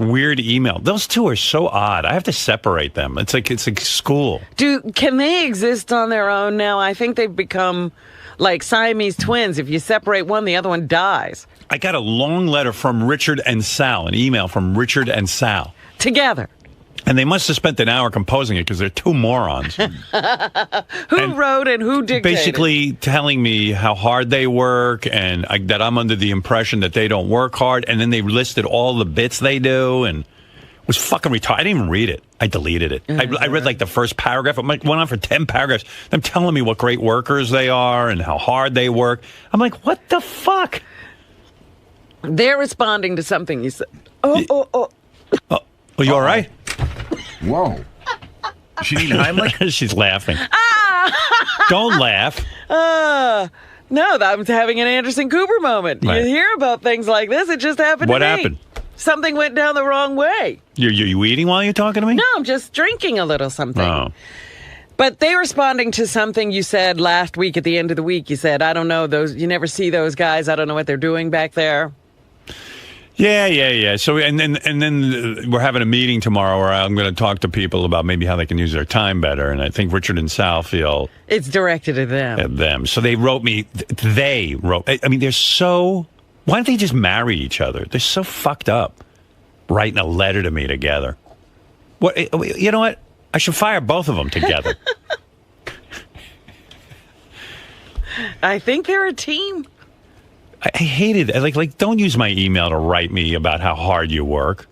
weird email. Those two are so odd. I have to separate them. It's like school. Can they exist on their own now? I think they've become like Siamese twins. If you separate one, the other one dies. I got a long letter from Richard and Sal, an email from Richard and Sal. Together. And they must have spent an hour composing it because they're two morons. Who wrote and who dictated? Basically telling me how hard they work and that I'm under the impression that they don't work hard. And then they listed all the bits they do and it was fucking retarded. I didn't even read it. I deleted it. I read like the first paragraph. It went on for 10 paragraphs. Them telling me what great workers they are and how hard they work. I'm like, what the fuck? They're responding to something you said. Oh, you all right? Whoa. She need Heimlich? She's laughing. Don't laugh. No, I'm having an Anderson Cooper moment. Right. You hear about things like this. It just happened to me. What happened? Something went down the wrong way. You eating while you're talking to me? No, I'm just drinking a little something. Oh. But they responding to something you said last week at the end of the week. You said, I don't know, you never see those guys. I don't know what they're doing back there. Yeah. So and then we're having a meeting tomorrow where I'm going to talk to people about maybe how they can use their time better. And I think Richard and Sal feel it's directed at them. At them. So they wrote me. They wrote. I mean, they're so. Why don't they just marry each other? They're so fucked up. Writing a letter to me together. What? You know what? I should fire both of them together. I think they're a team. I hated it. Like, don't use my email to write me about how hard you work.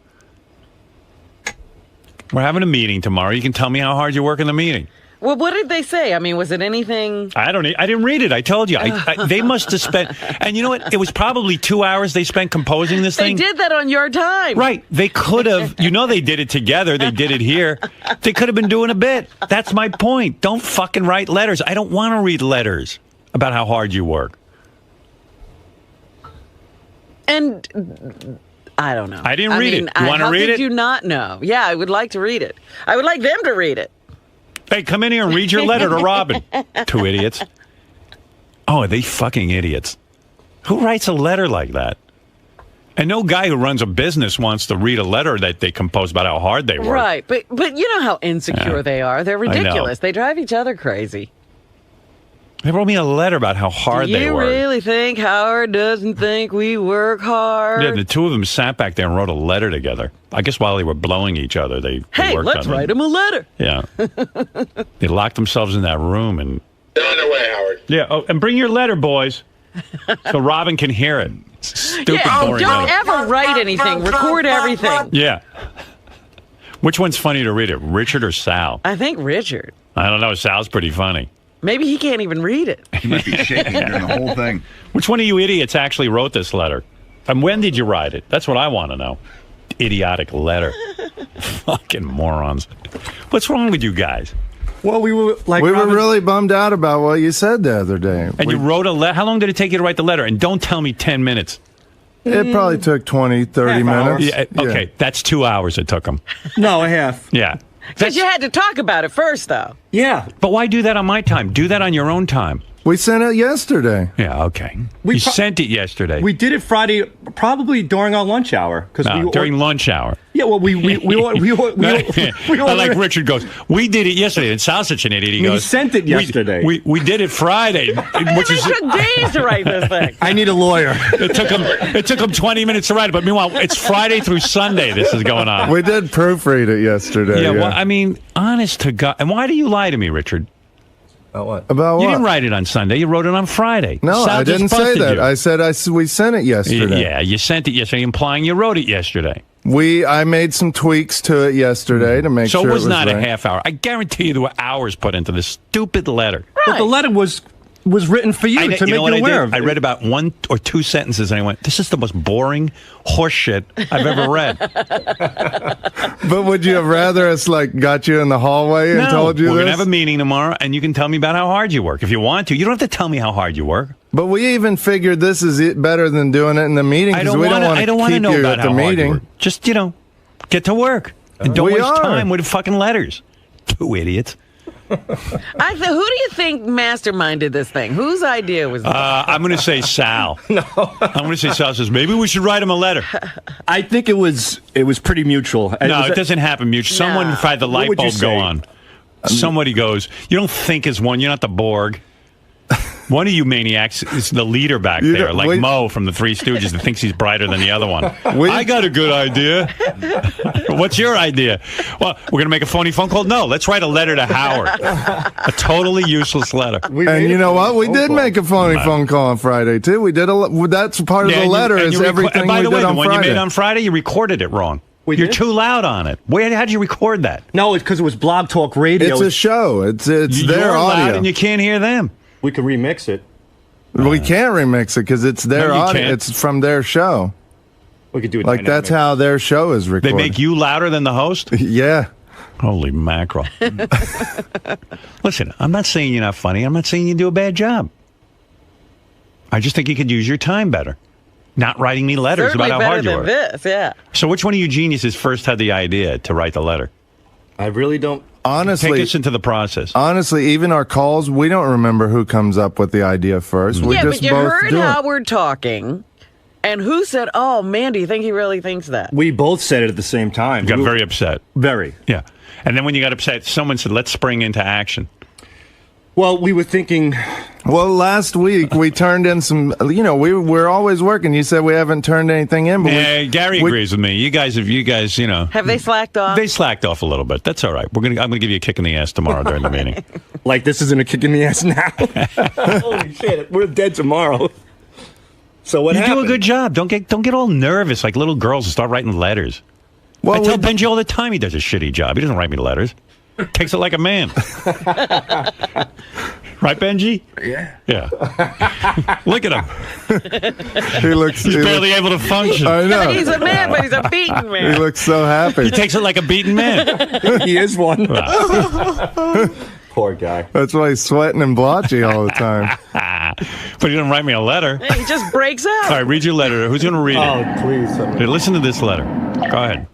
We're having a meeting tomorrow. You can tell me how hard you work in the meeting. Well, what did they say? I mean, was it anything? I didn't read it. I told you. They must have spent. And you know what? It was probably 2 hours they spent composing this thing. They did that on your time. Right. They could have. They did it together. They did it here. They could have been doing a bit. That's my point. Don't fucking write letters. I don't want to read letters about how hard you work. And I don't know. I didn't read it. You want to read it? How did you not know? Yeah, I would like to read it. I would like them to read it. Hey, come in here and read your letter to Robin. Two idiots. Oh, are they fucking idiots? Who writes a letter like that? And no guy who runs a business wants to read a letter that they compose about how hard they work. Right, but you know how insecure they are. They're ridiculous. They drive each other crazy. They wrote me a letter about how hard they work. Do you really think Howard doesn't think we work hard? Yeah, the two of them sat back there and wrote a letter together. I guess while they were blowing each other, they worked on it. Hey, let's write them a letter. Yeah. They locked themselves in that room and... They're on their way, Howard. Yeah, and bring your letter, boys, so Robin can hear it. Stupid, boring don't letter. ever write anything. Record everything. Yeah. Which one's funny to read it, Richard or Sal? I think Richard. I don't know. Sal's pretty funny. Maybe he can't even read it. He might be shaking during the whole thing. Which one of you idiots actually wrote this letter? And when did you write it? That's what I want to know. Idiotic letter. Fucking morons. What's wrong with you guys? Well, we were really bummed out about what you said the other day. And you wrote a letter? How long did it take you to write the letter? And don't tell me 10 minutes. It probably took 20, 30 minutes. Yeah, okay, that's 2 hours it took them. No, a half. Yeah. Because you had to talk about it first, though. Yeah. But why do that on my time? Do that on your own time. We sent it yesterday. Yeah, okay. You sent it yesterday. We did it Friday, probably during our lunch hour. During lunch hour. Yeah, well, we I like Richard goes, we did it yesterday. And Sal's such an idiot. He goes, sent it yesterday. We did it Friday. It took days to write this thing. I need a lawyer. It took him 20 minutes to write it. But meanwhile, it's Friday through Sunday this is going on. We did proofread it yesterday. Yeah, well, I mean, honest to God. And why do you lie to me, Richard? About what? About what? You didn't write it on Sunday. You wrote it on Friday. No, Sal I didn't say that. You. I said we sent it yesterday. Yeah, you sent it yesterday, implying you wrote it yesterday. I made some tweaks to it yesterday to make sure it was So it was not right. a half hour. I guarantee you there were hours put into this stupid letter. Right. But the letter was written for you to make you aware of. I read about 1 or 2 sentences and I went, this is the most boring horse shit I've ever read. But would you have rather us got you in the hallway and told you we're this? going to have a meeting tomorrow and you can tell me about how hard you work. If you want to. You don't have to tell me how hard you work. But we even figured this is better than doing it in the meeting because we don't want to keep know you about at the how hard you meeting. work. Just, get to work. And don't waste time with fucking letters. 2 idiots. Who do you think masterminded this thing? Whose idea was this? I'm going to say Sal. No. I'm going to say Sal says, maybe we should write him a letter. I think it was pretty mutual. No, it doesn't happen mutual. Someone had the light bulb go on. Somebody goes, you don't think as one. You're not the Borg. One of you maniacs is the leader back there, like Mo from the Three Stooges that thinks he's brighter than the other one. I got a good idea. What's your idea? Well, we're going to make a phony phone call? No, let's write a letter to Howard. A totally useless letter. And you know what? We did make a phony phone call on Friday, too. We did that's part of the letter is everything we did on Friday. By the way, the one you made on Friday, you recorded it wrong. You're too loud on it. How did you record that? No, it's because it was Blog Talk Radio. It's a show. It's their audio. Loud and you can't hear them. We can remix it. We can't remix it because it's their audio. It's from their show. We could do it like that's how their show is recorded. They make you louder than the host? Yeah. Holy mackerel. Listen, I'm not saying you're not funny. I'm not saying you do a bad job. I just think you could use your time better. Not writing me letters Certainly about how hard you better are. than this, yeah. So which one of you geniuses first had the idea to write the letter? I really don't. Honestly, take us into the process. Honestly, even our calls, we don't remember who comes up with the idea first. We just but you both heard Howard talking, and who said, "Oh, man, do you think he really thinks that?" We both said it at the same time. You got very upset. Very. Yeah. And then when you got upset, someone said, "Let's spring into action." Well, we were thinking. Well, last week we turned in some. We're always working. You said we haven't turned anything in, but Gary agrees with me. You guys, have they slacked off? They slacked off a little bit. That's all right. I'm gonna give you a kick in the ass tomorrow during the meeting. Like this isn't a kick in the ass now. Holy shit, we're dead tomorrow. So what happened? You do a good job. Don't get all nervous like little girls and start writing letters. Well, I tell Benji all the time he does a shitty job. He doesn't write me letters. Takes it like a man. Right, Benji? Yeah. Yeah. Look at him. He's barely able to function. I know. He's a man, but he's a beaten man. He looks so happy. He takes it like a beaten man. He is one. Poor guy. That's why he's sweating and blotchy all the time. But he didn't write me a letter. He just breaks out. All right, read your letter. Who's going to read it? Oh, please. Hey, listen to this letter. Go ahead.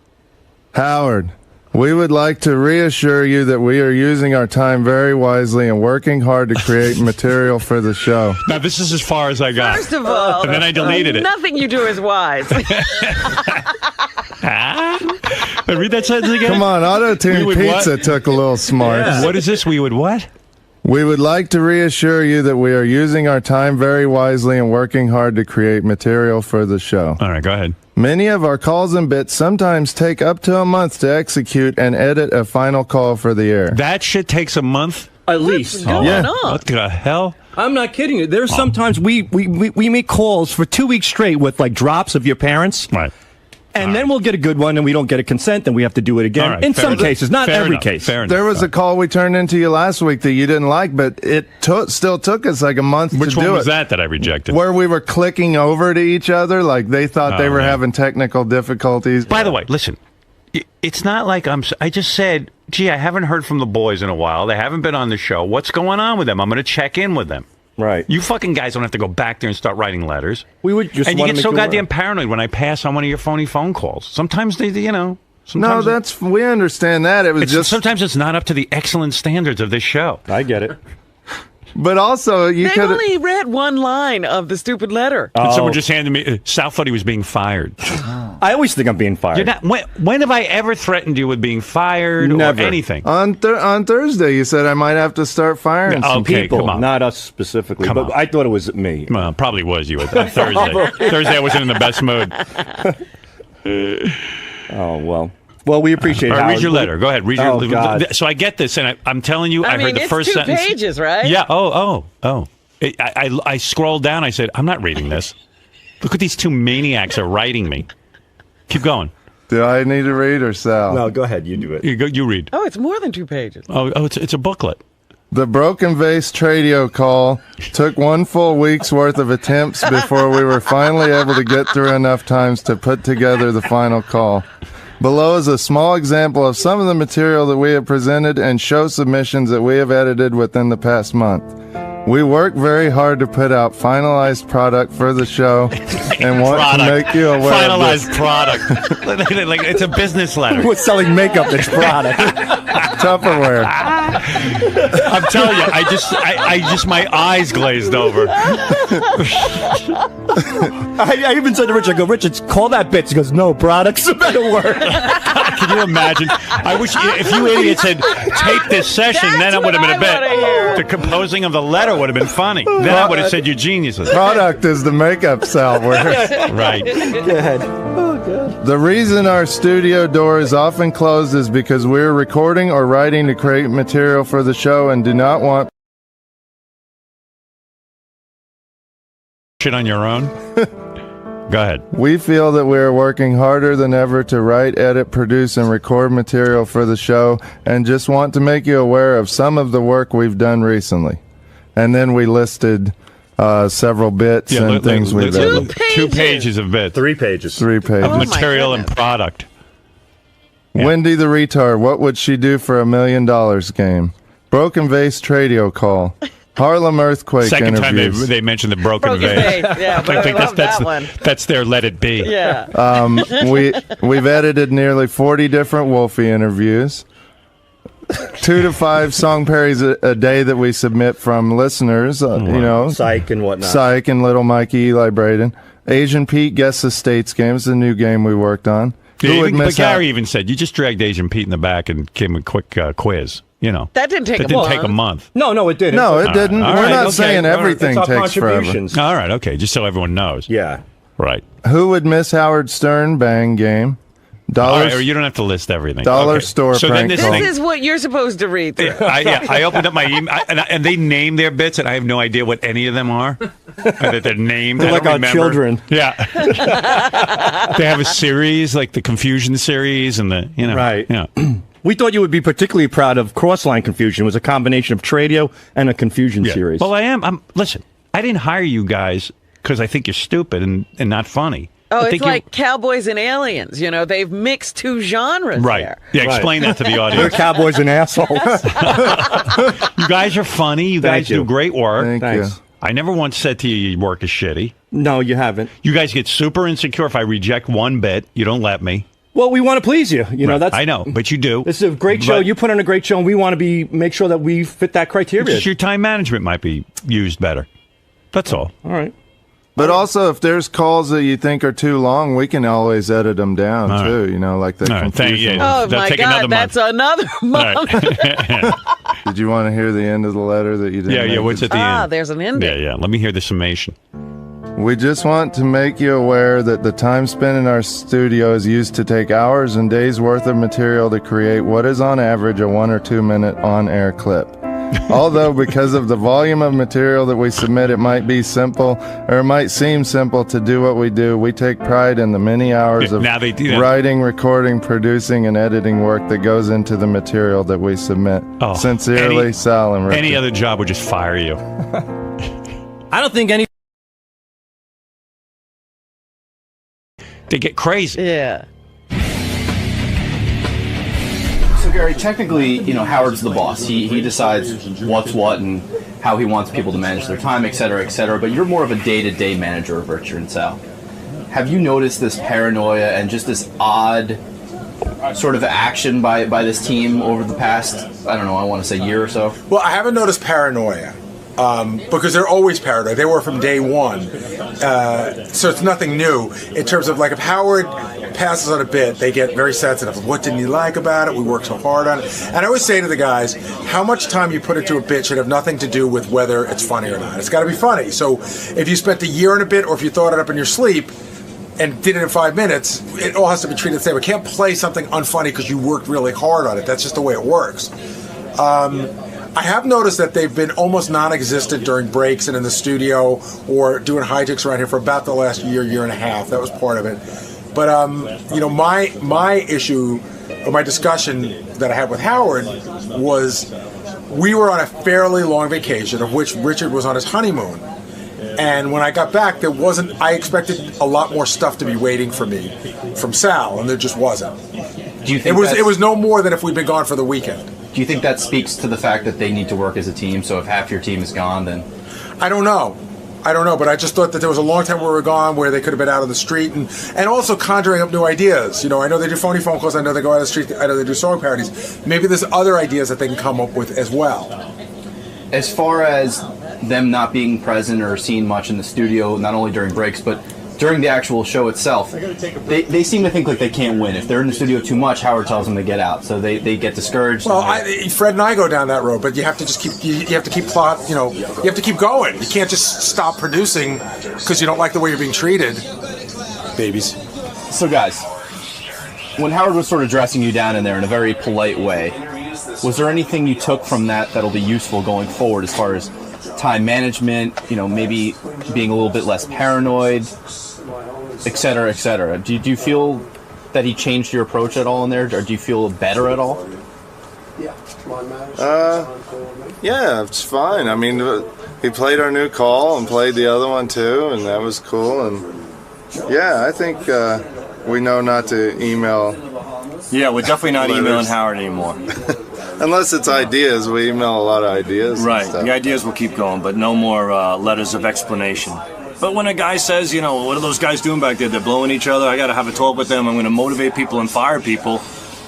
Howard, we would like to reassure you that we are using our time very wisely and working hard to create material for the show. Now, this is as far as I got. First of all, and then I deleted it. Nothing you do is wise. Read that sentence again. Come on, Auto-Tune Pizza took a little smart. Yeah. What is this? We would what? We would like to reassure you that we are using our time very wisely and working hard to create material for the show. All right, go ahead. Many of our calls and bits sometimes take up to a month to execute and edit a final call for the air. That shit takes a month? At least. What's going on? What the hell? I'm not kidding you. There's sometimes we make calls for 2 weeks straight with like drops of your parents. Right. And then we'll get a good one, and we don't get a consent, and we have to do it again. Right, in some cases, not every case. There was a call we turned into you last week that you didn't like, but it still took us like a month to do it. Which one was that I rejected? Where we were clicking over to each other, like they thought they were having technical difficulties. By the way, listen, it's not like I just said, gee, I haven't heard from the boys in a while. They haven't been on the show. What's going on with them? I'm going to check in with them. Right. You fucking guys don't have to go back there and start writing letters. We would just and you get so goddamn paranoid when I pass on one of your phony phone calls. Sometimes they, Sometimes we understand that. It was just sometimes it's not up to the excellent standards of this show. I get it. But also, they only read one line of the stupid letter. And someone just handed me. Sal thought he was being fired. I always think I'm being fired. You're not, when have I ever threatened you with being fired Never. or anything? On Thursday, you said I might have to start firing some people, come on. not us specifically. But I thought it was me. Well, probably was you on Thursday. Thursday, I wasn't in the best mood. Oh well. Well, we appreciate it. All right, read your letter. Go ahead. Read your God. So I get this, and I'm telling you, I heard the first sentence. It's 2 pages, right? Yeah. Oh. I scrolled down. I said, I'm not reading this. Look what these two maniacs are writing me. Keep going. Do I need to read or Sal? No, go ahead. You do it. You read. Oh, it's more than 2 pages. Oh, it's a booklet. The Broken Vase Tradio call took 1 full week's worth of attempts before we were finally able to get through enough times to put together the final call. Below is a small example of some of the material that we have presented and show submissions that we have edited within the past month. We work very hard to put out finalized product for the show and want to make you aware Finalized of product. Like it's a business letter. We're selling makeup that's product. Tupperware. I'm telling you, I just my eyes glazed over. I even said to Richard, I go, Richard, call that bitch. He goes, no, product's a better word. Can you imagine? I wish if you idiots had taped this session, then it would have been a bit. The composing of the letter would have been funny. Then I would have said you're geniuses. Product is the makeup cell word. Right. Go ahead. The reason our studio door is often closed is because we're recording or writing to create material for the show and do not want Shit on your own. Go ahead. We feel that we are working harder than ever to write, edit, produce, and record material for the show, and just want to make you aware of some of the work we've done recently. And then we listed several bits and things we've done. 2 pages of bits. 3 pages. 3 pages. Of material and product. Yeah. Wendy the retard, what would she do for $1 million game? Broken vase tradio call. Harlem earthquake Second interviews. time they mentioned the broken vase. Yeah, but I love that one. That's their let it be. Yeah. We've edited nearly 40 different Wolfie interviews. 2 to 5 song parodies a day that we submit from listeners. You know, Psych and whatnot. Psych and Little Mikey, Eli Braden. Asian Pete Guess the States games, the new game we worked on. Yeah, but Gary even said you just dragged Asian Pete in the back and gave him a quick quiz. You know, that didn't take a month. No, it didn't. No, it didn't. All We're right, not okay. saying everything takes forever. All right, okay, just so everyone knows. Yeah. Right. Who would miss Howard Stern bang game? All right, you don't have to list everything. Dollar store so prank then call. This is what you're supposed to read through. I opened up my email, and they name their bits, and I have no idea what any of them are. That they're named. They're I like don't our remember. children. Yeah. They have a series, like the Confusion series, and the, Right. Yeah. We thought you would be particularly proud of Crossline Confusion. It was a combination of Tradio and a Confusion series. Well, I am. Listen, I didn't hire you guys because I think you're stupid and not funny. Oh, I it's think like Cowboys and Aliens. You know, they've mixed 2 genres right. there. Yeah, explain that to the They're audience. cowboys and assholes. You guys are funny. You guys do great work. Thanks. you. I never once said to you your work is shitty. No, you haven't. You guys get super insecure if I reject one bit. You don't let me. Well, we want to please you. You know, Right. that's. I know, but you do. This is a great show. But- You put on a great show, and we want to make sure that we fit that criteria. Just your time management might be used better. That's all. All right. But also, if there's calls that you think are too long, we can always edit them down, All too. You know, like the All right, thank confusion. you. Oh, That'll my take another God, that's another All month. right. Did you want to hear the end of the letter that you didn't Yeah, make what's it? at the end? There's an ending. Yeah. Let me hear the summation. We just want to make you aware that the time spent in our studio is used to take hours and days worth of material to create what is on average a 1 or 2 minute on-air clip. Although because of the volume of material that we submit, it might be simple or it might seem simple to do what we do. We take pride in the many hours of Now they do that. writing, recording, producing, and editing work that goes into the material that we submit. Oh, Sincerely, Sal and Richard. Any other job would just fire you. I don't think any. They get crazy. Yeah. So Gary, technically, Howard's the boss. He decides what's what and how he wants people to manage their time, et cetera, et cetera. But you're more of a day-to-day manager of Richard and Sal. Have you noticed this paranoia and just this odd sort of action by this team over the past, I don't know, I want to say year or so? Well, I haven't noticed paranoia. Because they're always paranoid. They were from day one. So it's nothing new. In terms of, like, if Howard passes on a bit, they get very sensitive of what didn't you like about it, we worked so hard on it. And I always say to the guys, how much time you put into a bit should have nothing to do with whether it's funny or not. It's got to be funny. So if you spent a year in a bit, or if you thought it up in your sleep and did it in 5 minutes, it all has to be treated the same. We can't play something unfunny because you worked really hard on it. That's just the way it works. I have noticed that they've been almost non-existent during breaks and in the studio or doing hijinks around here for about the last year and a half. That was part of it. But my issue or my discussion that I had with Howard was we were on a fairly long vacation, of which Richard was on his honeymoon. And when I got back, I expected a lot more stuff to be waiting for me from Sal, and there just wasn't. Do you think it was no more than if we'd been gone for the weekend. Do you think that speaks to the fact that they need to work as a team? So if half your team is gone, then I don't know, but I just thought that there was a long time we were gone where they could have been out on the street and also conjuring up new ideas. You know, I know they do phony phone calls. I know they go out on the street. I know they do song parodies. Maybe there's other ideas that they can come up with as well. as far as them not being present or seen much in the studio, not only during breaks, but during the actual show itself, they seem to think like they can't win. If they're in the studio too much, Howard tells them to get out, so they get discouraged. Well, Fred and I go down that road, but you have to just keep you have to keep plot. You know, you have to keep going. You can't just stop producing because you don't like the way you're being treated. Babies. So, guys, when Howard was sort of dressing you down in there in a very polite way, was there anything you took from that that'll be useful going forward as far as time management? You know, maybe being a little bit less paranoid, et cetera, et cetera. Do you feel that he changed your approach at all in there, or do you feel better at all? Yeah, it's fine. I mean, he played our new call and played the other one too, and that was cool. And yeah, I think we know not to email. Yeah, we're definitely not emailing Howard anymore. Unless it's ideas. We email a lot of ideas. Right. And stuff. The ideas will keep going, but no more letters of explanation. But when a guy says, you know, what are those guys doing back there? They're blowing each other. I got to have a talk with them. I'm going to motivate people and fire people.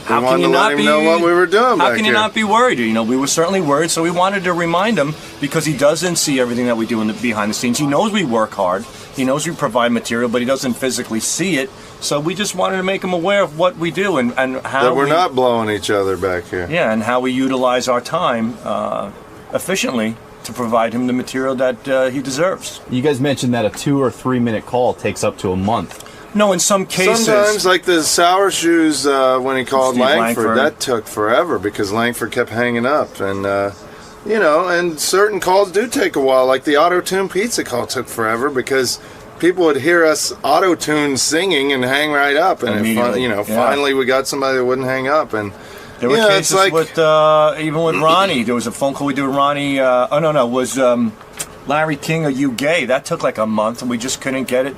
How can you not be? Know what we were doing How back can you here. not be worried? You know, we were certainly worried, so we wanted to remind him because he doesn't see everything that we do in the behind the scenes. He knows we work hard. He knows we provide material, but he doesn't physically see it. So we just wanted to make him aware of what we do and how that we're not blowing each other back here. Yeah, and how we utilize our time efficiently to provide him the material that he deserves. You guys mentioned that a 2 or 3 minute call takes up to a month. No, in some cases. Sometimes, like the Sour Shoes, when he called Steve Langford, that took forever because Langford kept hanging up. And, you know, and certain calls do take a while. Like the Auto-Tune Pizza call took forever because people would hear us auto-tune singing and hang right up. And, finally we got somebody that wouldn't hang up. And there were cases with, even with Ronnie. There was a phone call we did with Ronnie. It was Larry King, Are You Gay? That took like a month, and we just couldn't get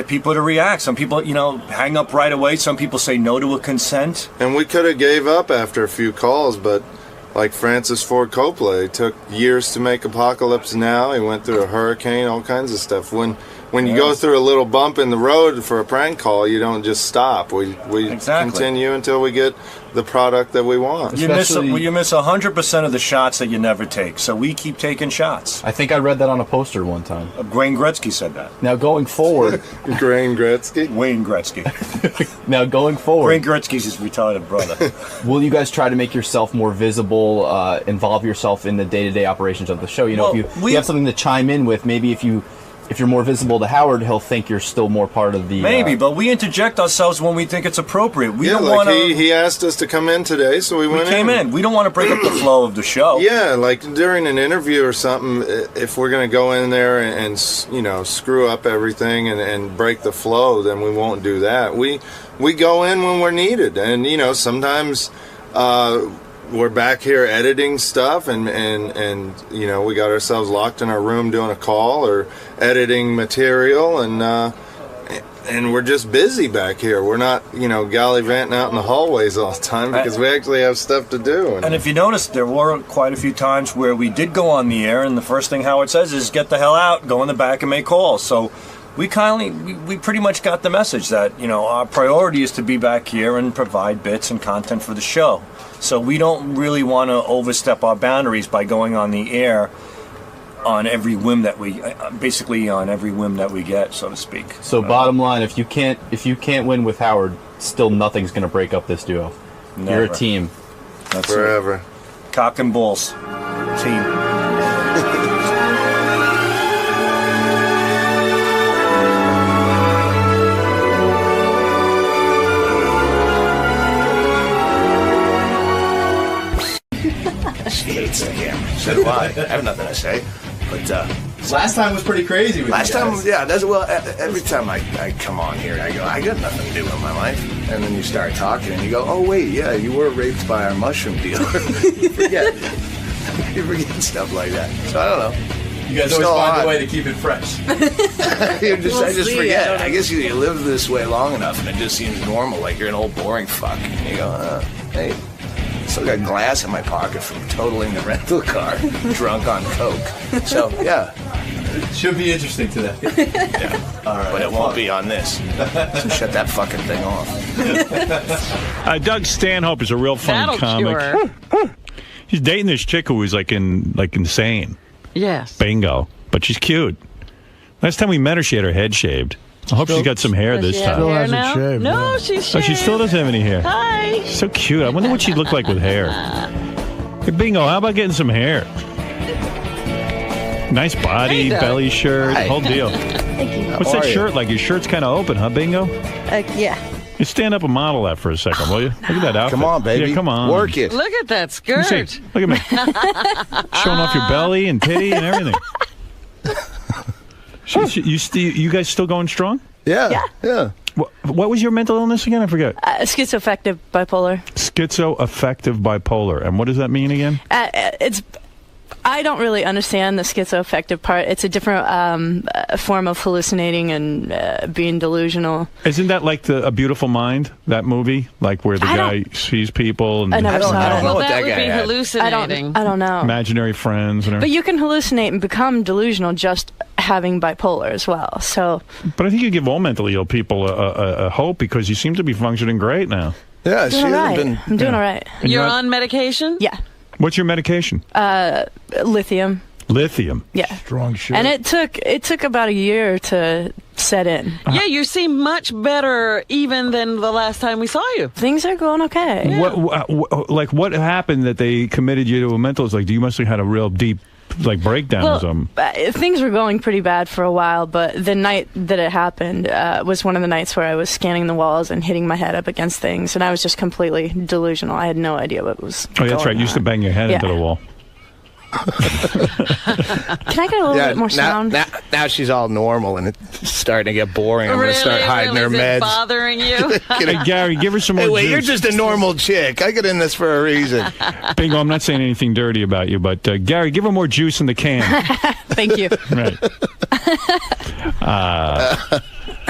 people to react. Some people, hang up right away. Some people say no to a consent. And we could have gave up after a few calls, but like Francis Ford Coppola, it took years to make Apocalypse Now. He went through a hurricane, all kinds of stuff. When you go through a little bump in the road for a prank call, you don't just stop. We continue until we get the product that we want. You miss 100% of the shots that you never take. So we keep taking shots. I think I read that on a poster one time. Wayne Gretzky said that. Now going forward, Wayne Gretzky. Now going forward, Wayne Gretzky's his retarded brother. Will you guys try to make yourself more visible, involve yourself in the day-to-day operations of the show? If you have something to chime in with, maybe if you're more visible to Howard, he'll think you're still more part of the... Maybe, but we interject ourselves when we think it's appropriate. We don't like want to... He asked us to come in today, so we went in. We came in. We don't want to break up the flow of the show. Yeah, like during an interview or something, if we're going to go in there and screw up everything and break the flow, then we won't do that. We go in when we're needed, and, sometimes... we're back here editing stuff and we got ourselves locked in our room doing a call or editing material and we're just busy back here. We're not, gallivanting out in the hallways all the time because we actually have stuff to do. And if you notice, there were quite a few times where we did go on the air and the first thing Howard says is get the hell out, go in the back and make calls. So we pretty much got the message that, our priority is to be back here and provide bits and content for the show. So we don't really want to overstep our boundaries by going on the air on every whim that we get, so to speak. So bottom line, if you can't win with Howard, still nothing's going to break up this duo. Never. You're a team. That's forever. It. Cock and balls. Team. She hates the camera. So do I. I have nothing to say. But last time was pretty crazy. Every time I come on here, I go, I got nothing to do with my life. And then you start talking, and you go, oh wait, yeah, you were raped by our mushroom dealer. You forget stuff like that. So I don't know. You guys always find a way to keep it fresh. I just forget. I guess you live this way long enough, and it just seems normal. Like you're an old boring fuck. And you go, hey. still got glass in my pocket from totaling the rental car, drunk on coke. So yeah, Should be interesting today. All right. but it won't be on this. So shut that fucking thing off. Doug Stanhope is a real funny That'll comic. cure. He's dating this chick who was like insane. Yes. Bingo. But she's cute. Last time we met her, she had her head shaved. I hope she's got some hair Does this she have time. hair hasn't now? shaved, No, no. she's Oh, shaved. she still doesn't have any hair. Hi. She's so cute. I wonder what she'd look like with hair. Hey, Bingo, how about getting some hair? Nice body, Hey, Doug. belly shirt, Hi. whole deal. Thank you. What's How that are you? shirt like? Your shirt's kind of open, huh, Bingo? Yeah. You stand up and model that for a second, will you? Look at that outfit. Come on, baby. Yeah, come on. Work it. Look at that Let me skirt. see. Look at me. Showing off your belly and titty and everything. You guys still going strong? Yeah. What was your mental illness again? I forget. Schizoaffective bipolar. Schizoaffective bipolar. And what does that mean again? I don't really understand the schizoaffective part. It's a different form of hallucinating and being delusional. Isn't that like A Beautiful Mind, that movie? Like where the guy sees people and I never saw I don't it. know Well, what that that would guy be had. hallucinating. I don't know. imaginary friends and But everything. you can hallucinate and become delusional just having bipolar as well. So But I think you give all mentally ill people a hope because you seem to be functioning great now. Yeah, she doing all hasn't right. been. I'm doing all right. And You're not- on medication? Yeah. What's your medication? Lithium. Lithium. Yeah. Strong shit. And it took about a year to set in. Yeah, you seem much better even than the last time we saw you. Things are going okay. What happened that they committed you to a mental? It's like you must have had a real deep breakdown or something. Things were going pretty bad for a while, but the night that it happened was one of the nights where I was scanning the walls and hitting my head up against things, and I was just completely delusional. I had no idea what was Oh, that's right. You used to bang your head into the wall. Can I get a little bit more sound? Now she's all normal and it's starting to get boring. I'm going to start hiding her Is it meds. bothering you? Hey, Gary, give her some more Hey, wait, juice. you're just a normal chick. I get in this for a reason. Bingo, I'm not saying anything dirty about you, but Gary, give her more juice in the can. Thank you. Right.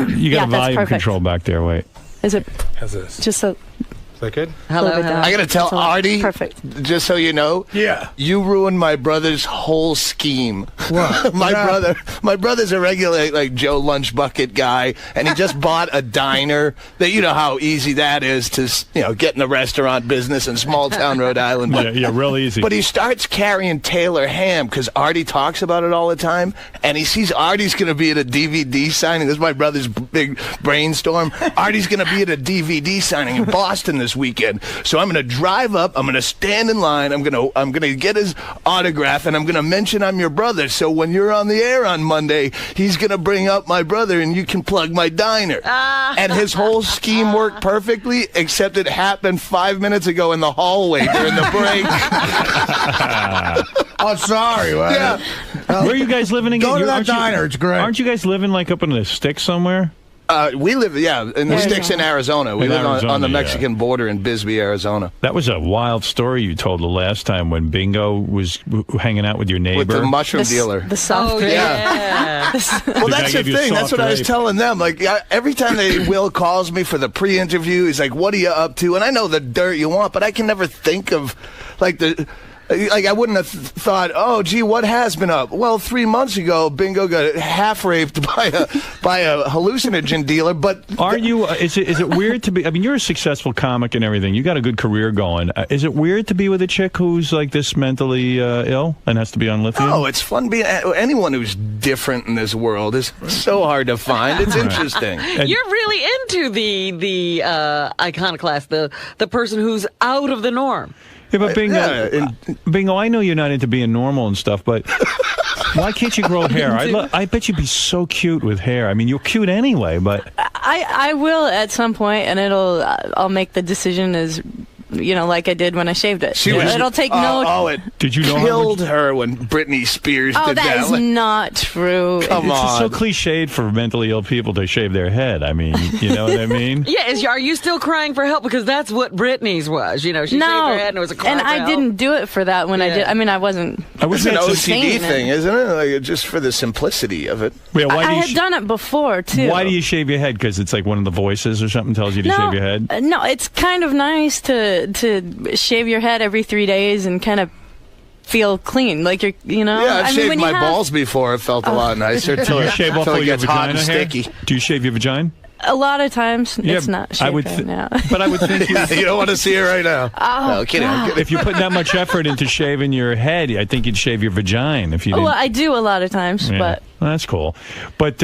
You got Yeah, a that's volume perfect. control back there. Wait. Is it How's this? just a Is that good? Hello, little bit hello. down? I got to tell That's all. Artie, Perfect. just so you know, Yeah. you ruined my brother's whole scheme. What? My brother's a regular like Joe Lunch Bucket guy, and he just bought a diner. That you know how easy that is to get in the restaurant business in small town Rhode Island. Yeah, real easy. But he starts carrying Taylor ham because Artie talks about it all the time, and he sees Artie's going to be at a DVD signing. This is my brother's big brainstorm. Artie's going to be at a DVD signing in Boston this weekend, so I'm going to drive up. I'm going to stand in line. I'm going to get his autograph, and I'm going to mention I'm your brother. So when you're on the air on Monday, he's going to bring up my brother, and you can plug my diner. And his whole scheme worked perfectly, except it happened 5 minutes ago in the hallway during the break. Oh, sorry. Well, Yeah. Where are you guys living again? Go to that Aren't you- diner. It's great. Aren't you guys living like up in the sticks somewhere? We live, in the sticks in Arizona. We In live Arizona, on the yeah. Mexican border in Bisbee, Arizona. That was a wild story you told the last time when Bingo was hanging out with your neighbor. With the mushroom dealer. The soft Oh, drink. yeah. Well, The guy that's the gave you thing. That's soft what I was drink. telling them. Like, every time Will calls me for the pre-interview, he's like, what are you up to? And I know the dirt you want, but I can never think of, I wouldn't have thought, oh, gee, what has been up? Well, 3 months ago, Bingo got half raped by a hallucinogen dealer. But Are you? Is it weird to be? I mean, you're a successful comic and everything. You got a good career going. Is it weird to be with a chick who's like this mentally ill and has to be on lithium? oh, it's fun being anyone who's different in this world is so hard to find. It's interesting. You're really into the iconoclast, the person who's out of the norm. Yeah, but Bingo, Yeah, Bingo, I know you're not into being normal and stuff, but why can't you grow hair? I bet you'd be so cute with hair. I mean, you're cute anyway, but I will at some point, and I'll make the decision as like I did when I shaved it. It'll take no. it did you know how killed her when Britney Spears Oh, did that is that. not true. Come It's on. so cliched for mentally ill people to shave their head. I mean, you know what I mean? Yeah, are you still crying for help? Because that's what Britney's was. She shaved No, her head and it was a cry and for I help. didn't do it for that when I Yeah. did. I mean, I wasn't. I It's an that's OCD saying thing, it. isn't it? Like, just for the simplicity of it. Yeah, why I do you had done it before too. Why do you shave your head? Because it's like one of the voices or something tells you to shave your head? No, it's kind of nice to to shave your head every 3 days and kind of feel clean, like you're, Yeah, I've shaved my balls before. It felt a lot nicer. Do you shave off all your gets hot and vagina hair? sticky. Do you shave your vagina? A lot of times, it's not shaved I would right now. But I would think you don't want to see it right now. No, kidding. I'm kidding. if you put that much effort into shaving your head, I think you'd shave your vagina. If you didn't. Well, I do a lot of times, Yeah. but That's cool. But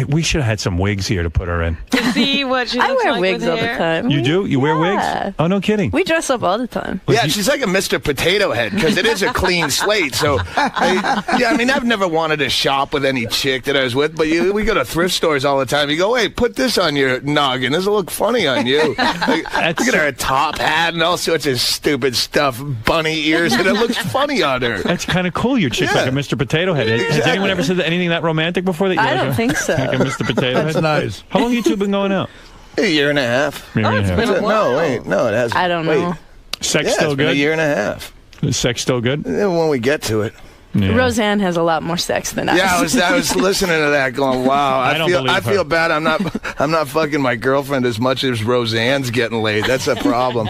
we should have had some wigs here to put her in. To see what she I looks wear like wigs with all the hair. time. You do? You wear Yeah. wigs? Oh, no kidding. We dress up all the time. Yeah, she's like a Mr. Potato Head because it is a clean slate. So, I mean, I've never wanted to shop with any chick that I was with, but we go to thrift stores all the time. You go, hey, put this on your noggin. This will look funny on you. Look at her top hat and all sorts of stupid stuff, bunny ears, and it looks funny on her. That's kind of cool. Your chick's like a Mr. Potato Head. Has anyone ever said anything that romantic before? That you I like don't think so. Like a Mr. Potato Head? That's nice. How long have you two been going out? A year and a half. Year and a half. No, wait, no, it hasn't. I don't know. Sex Yeah, still it's been good? a year and a half. Is sex still good? When we get to it. Yeah. Roseanne has a lot more sex than us. Yeah, I was listening to that, going, "Wow, I don't believe I her. feel bad. I'm not fucking my girlfriend as much as Roseanne's getting laid. That's a problem."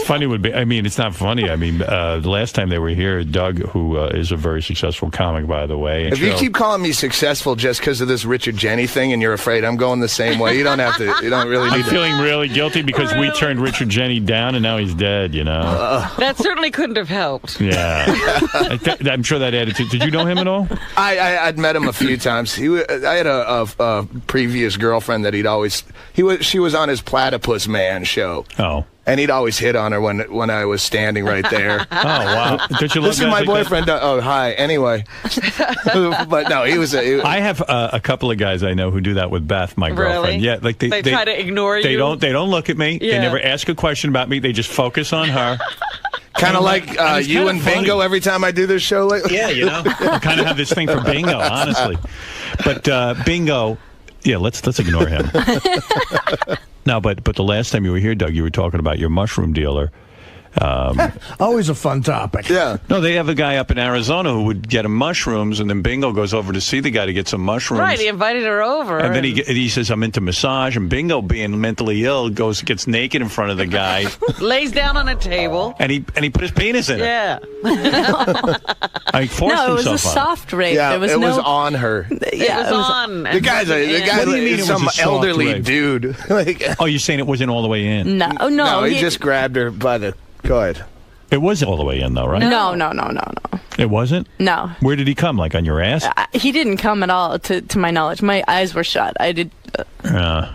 Funny would be. I mean, it's not funny. I mean, the last time they were here, Doug, who is a very successful comic, by the way. If you keep calling me successful just because of this Richard Jenny thing, and you're afraid I'm going the same way, you don't have to. You don't really I'm need to. feeling really guilty because we turned Richard Jenny down, and now he's dead. You know. That certainly couldn't have helped. Yeah. I'm sure that added to. Did you know him at all? I'd met him a few times. I had a previous girlfriend that she was on his Platypus Man show. Oh. And he'd always hit on her when I was standing right there. Oh, wow. Don't you love This is guys my like boyfriend. Oh, hi. Anyway. But no, he was I have a couple of guys I know who do that with Beth, my girlfriend. Really? Yeah, like They try to ignore They you? don't look at me. They Yeah. never ask a question about me. They just focus on her. kind of like it's you kinda and funny. Bingo every time I do this show lately. Yeah, you know, I kind of have this thing for Bingo, honestly. But Bingo, yeah, let's ignore him. No, but the last time you were here, Doug, you were talking about your mushroom dealer. Always a fun topic. Yeah. No, they have a guy up in Arizona who would get him mushrooms, and then Bingo goes over to see the guy to get some mushrooms. Right, he invited her over. And then he says, I'm into massage, and Bingo, being mentally ill, gets naked in front of the guy, lays down on a table. and he put his penis in it. Yeah. I forced No, it was a himself on. soft rape. Yeah, There was it no. was on her. Yeah, it was on. The guy's What do you mean it is was some a soft elderly rape? dude. Like, Oh, you're saying it wasn't all the way in? No, no, no, he just grabbed her by the. Go ahead. It was all the way in, though, right? No. It wasn't? No. Where did he come? Like on your ass? He didn't come at all, to my knowledge. My eyes were shut. I did.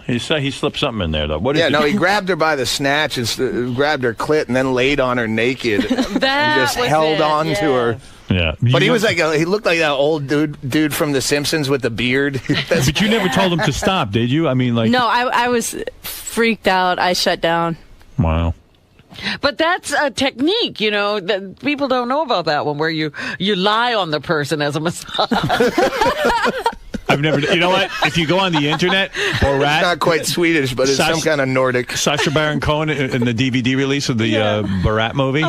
He slipped something in there, though. What is Yeah, it? no, he grabbed her by the snatch and grabbed her clit and then laid on her naked and just was held it, on to her. Yeah. But he You- was like he looked like that old dude from The Simpsons with the beard. But you never told him to stop, did you? I mean, like... No, I was freaked out. I shut down. Wow. But that's a technique, you know, that people don't know about that one, where you lie on the person as a massage. I've never... You know what? If you go on the internet, Borat... Not quite Swedish, but it's some kind of Nordic. Sacha Baron Cohen in the DVD release of the Borat movie.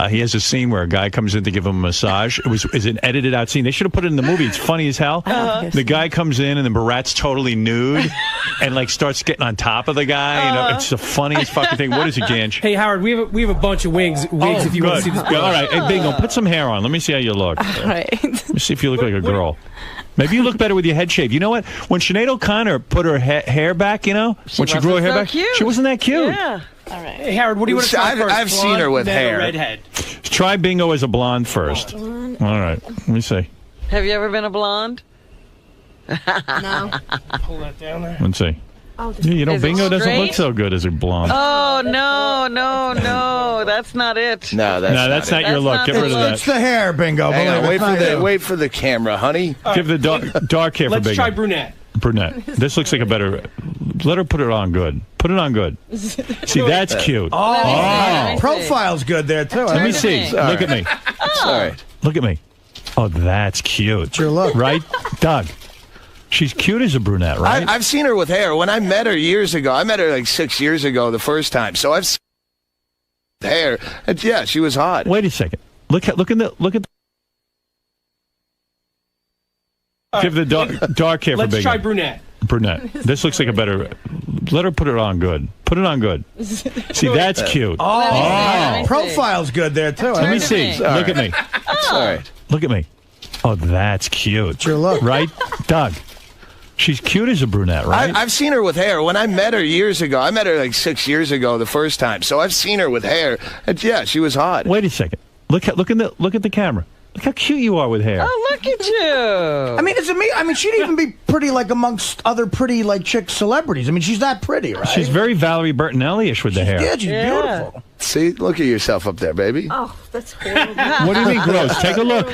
He has a scene where a guy comes in to give him a massage. It's an edited out scene. They should have put it in the movie. It's funny as hell. The guy comes in and then Borat's totally nude and like starts getting on top of the guy. You know, it's the funniest fucking thing. What is it, Ganj? Hey, Howard, we have a bunch of wigs if you want to see this. Yeah, all right. Hey, Bingo, put some hair on. Let me see how you look. All right. Let me see if you look like a girl. Maybe you look better with your head shaved. You know what? When Sinead O'Connor put her hair back, you know, when she grew her hair back, she wasn't that cute. Yeah. All right. Hey, Howard, what do you want to try first? I've seen her with blonde, hair. or redhead? Try Bingo as a blonde first. All right. Let me see. Have you ever been a blonde? No. Pull that down there. Let's see. You know, Is it Bingo doesn't straight? look so good as a blonde. Oh, no. That's not it. No, That's not your That's look. not Get the rid of It's that. the hair, Bingo. Hang on, Believe it, wait for the camera, honey. Give the dark hair for Let's Bingo. try brunette. Brunette. This looks like a better. Let her put it on good. Put it on good. See, that's cute. Let me see. Profile's good there, too. Let me see. me. Look at me. All right. Look at me. Oh, that's cute. Your look. Right, Doug? She's cute as a brunette, right? I've seen her with hair. When I met her years ago, I met her like 6 years ago the first time. So I've seen hair. And yeah, she was hot. Wait a second. Look at. Give the dark hair for Let's Bingo. try brunette. Brunette. This looks like a better. Let her put it on good. Put it on good. See, that's cute. Profile's good there, too. Let me see. Look at me. Sorry. Look at me. Oh, that's cute. Sure look. Right? Doug. She's cute as a brunette, right? I've seen her with hair. When I met her years ago, I met her like 6 years ago the first time. So I've seen her with hair. And yeah, she was hot. Wait a second. Look at the camera. Look how cute you are with hair. Oh, look at you. I mean, it's amazing. I mean, she'd even be pretty, like, amongst other pretty, like, chick celebrities. I mean, she's that pretty, right? She's very Valerie Bertinelli-ish with the hair. Yeah, she's beautiful. See, look at yourself up there, baby. Oh, that's horrible. What do you think, gross? Take a look.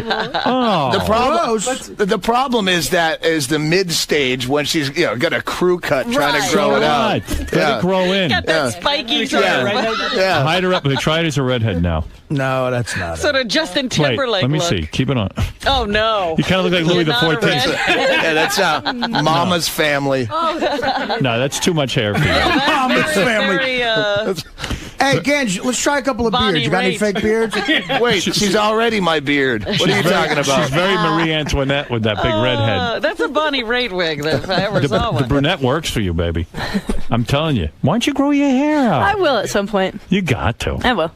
Oh, The problem is the mid stage when she's got a crew cut trying to grow it out. Let it grow in. Got that spiky sort of Yeah. Hide her up. They try it as a redhead now. No, that's not sort of Justin Wait, Timberlake let me look. see. Keep it on. Oh, no. You kind of look like Louis You're not a XIV. Yeah, that's Mama's family. No, that's too much hair for you. Mama's family. Very, Hey, Ganj, let's try a couple of Bonnie beards. You got any Raitt. fake beards? Wait, she's already my beard. What are you talking about? She's very Marie Antoinette with that big redhead. that's a Bonnie Raitt wig, though, if I ever saw The one. brunette works for you, baby. I'm telling you. Why don't you grow your hair out? I will at some point. You got to. I will.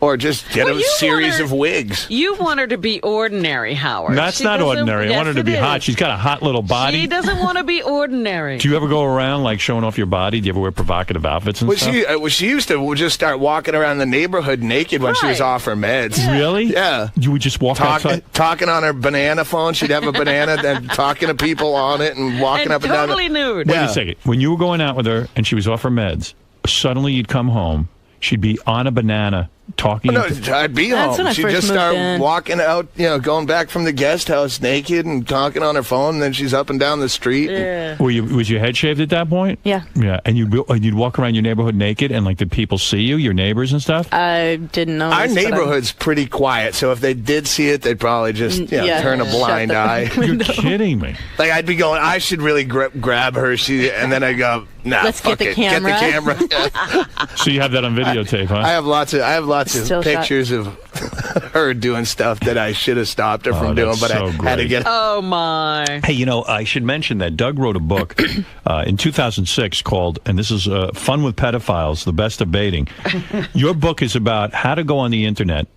Or just get Well, a you series want her- of wigs. You want her to be ordinary, Howard. That's She not doesn't- ordinary. I Yes, want her to it be is. hot. She's got a hot little body. She doesn't want to be ordinary. Do you ever go around like showing off your body? Do you ever wear provocative outfits and stuff? She used to just start walking around the neighborhood naked when she was Right. off her meds. Really? Yeah. You would just walk outside? Talking on her banana phone. She'd have a banana, then talking to people on it and walking And up and down. totally nude. Wait Yeah. a second. When you were going out with her and she was off her meds, suddenly you'd come home. She'd be on a banana talking. No, to- I'd be That's when home. I She'd first just moved start in. walking out, going back from the guest house naked and talking on her phone. And then she's up and down the street. Yeah. Was your head shaved at that point? Yeah. Yeah. And you'd walk around your neighborhood naked and like did people see you, your neighbors and stuff? I didn't know. Our neighborhood's pretty quiet, so if they did see it, they'd probably just turn a blind Shut the eye. You're kidding me. Like I'd be going, I should really grab her, and then I go, nah, Let's fuck get the it. camera. Get the camera. Yeah. So you have that on videotape, huh? I have lots of Still shot. pictures of her doing stuff that I should have stopped her from doing, that's but so I had to great. get. Oh, my. Hey, I should mention that Doug wrote a book in 2006 called, and this is Fun with Pedophiles, The Best of Baiting. Your book is about how to go on the internet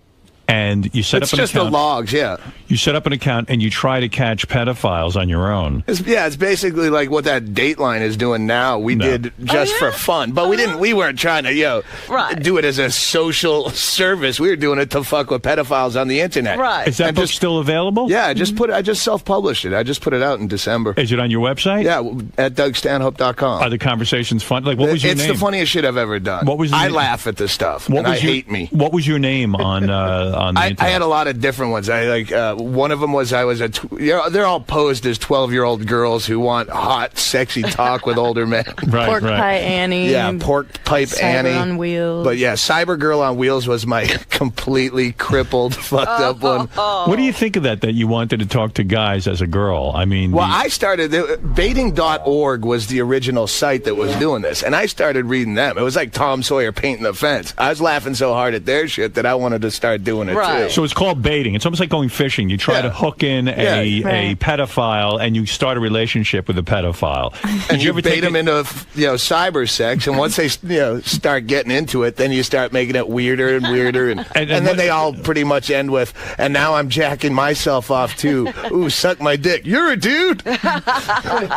and you set It's up an just the account. logs, yeah. You set up an account and you try to catch pedophiles on your own. It's basically like what that Dateline is doing now. We did just for fun, but we weren't trying to, Right. do it as a social service. We were doing it to fuck with pedophiles on the internet. Right. Is that book still available? Yeah, I just self-published it. I just put it out in December. Is it on your website? Yeah, at DougStanhope.com. Are the conversations fun? Like, what was your It's name? the funniest shit I've ever done. What was I the- laugh at this stuff, What and was I your- hate me. What was your name on the internet? I had a lot of different ones. One of them was they're all posed as 12-year-old girls who want hot, sexy talk with older men. Right, Pork Pie Annie. Yeah, Pork Pipe Cyber Annie. on Wheels. But yeah, Cyber Girl on Wheels was my completely crippled, fucked up one. What do you think of that you wanted to talk to guys as a girl? I mean, Well, I started, baiting.org was the original site that was doing this, and I started reading them. It was like Tom Sawyer painting the fence. I was laughing so hard at their shit that I wanted to start doing it too. So it's called baiting. It's almost like going fishing. You try to hook in a pedophile, and you start a relationship with a pedophile. And you bait them into cyber sex, and once they start getting into it, then you start making it weirder and weirder, and then they all pretty much end with, and now I'm jacking myself off too. Ooh, suck my dick. You're a dude.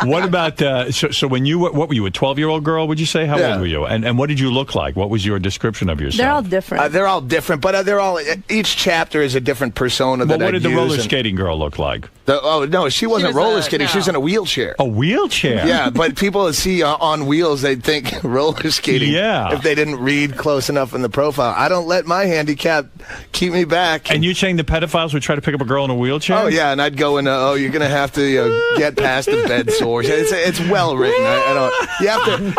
What about so when you what were you, a 12-year-old girl? Would you say? How old were you? And what did you look like? What was your description of yourself? They're all different. They're all different, but they're all each chapter is a different persona. Well, that what I'd did the use, roller and- skating girl look like? Oh no, she wasn't roller skating. She was in a wheelchair. A wheelchair? Yeah, but people that see on wheels, they'd think roller skating. Yeah. If they didn't read close enough in the profile, I don't let my handicap keep me back. And you're saying the pedophiles would try to pick up a girl in a wheelchair? Oh yeah, and I'd go in. You're gonna have to get past the bed sores. It's well written. I don't.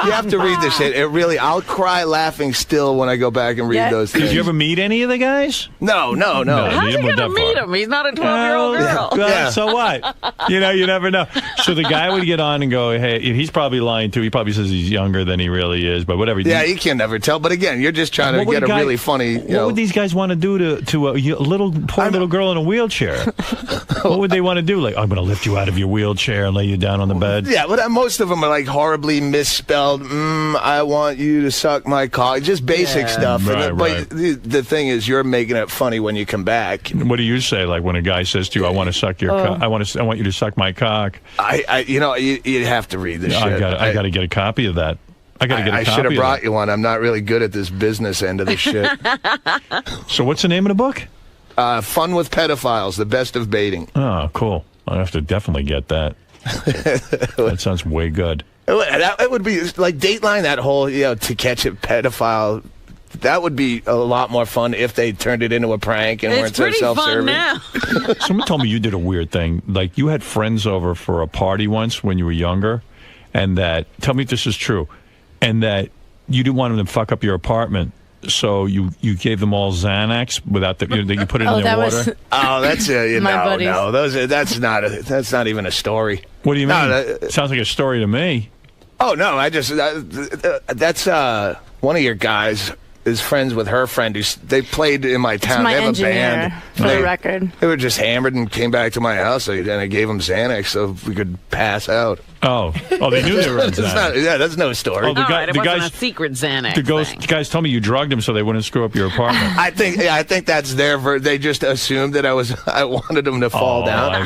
You have to read this shit. It really. I'll cry laughing still when I go back and read those things. Did you ever meet any of the guys? No, No. How's he going to meet him? He's not a 12-year-old girl. Well, so what? You never know. So the guy would get on and go, hey, he's probably lying too. He probably says he's younger than he really is, but whatever. Yeah, you can never tell. But again, you're just trying to get a really funny. What would these guys want to do to a poor little girl in a wheelchair? What would they want to do? Like, I'm going to lift you out of your wheelchair and lay you down on the bed? Yeah, but most of them are like horribly misspelled. I want you to suck my cock. Just basic stuff. Right, but the thing is, you're making it funny when you come back. What do you say? Like when a guy says to you, "I want to suck your cock. I want you to suck my cock." You have to read this shit. I got to get a copy of that. I got to get a copy. I should have brought you one. I'm not really good at this business end of the shit. So what's the name of the book? Fun with Pedophiles: The Best of Baiting. Oh, cool. I have to definitely get that. That sounds way good. It would be like Dateline. That whole to catch a pedophile. That would be a lot more fun if they turned it into a prank and weren't so self-serving. It's pretty fun now. Someone told me you did a weird thing. Like you had friends over for a party once when you were younger, and that, tell me if this is true, and that you didn't want them to fuck up your apartment. So you gave them all Xanax without you put it in their water. That's buddies. that's not even a story. What do you mean? It sounds like a story to me. Oh no, that's one of your guys is friends with her friend. They played in my town. My they have engineer, a band. for the record. They were just hammered and came back to my house, and I gave them Xanax so we could pass out. Oh, they knew they were on Xanax. That's no story. All right, it wasn't a secret Xanax The guys told me you drugged them so they wouldn't screw up your apartment. I think that's they just assumed that I wanted them to fall down.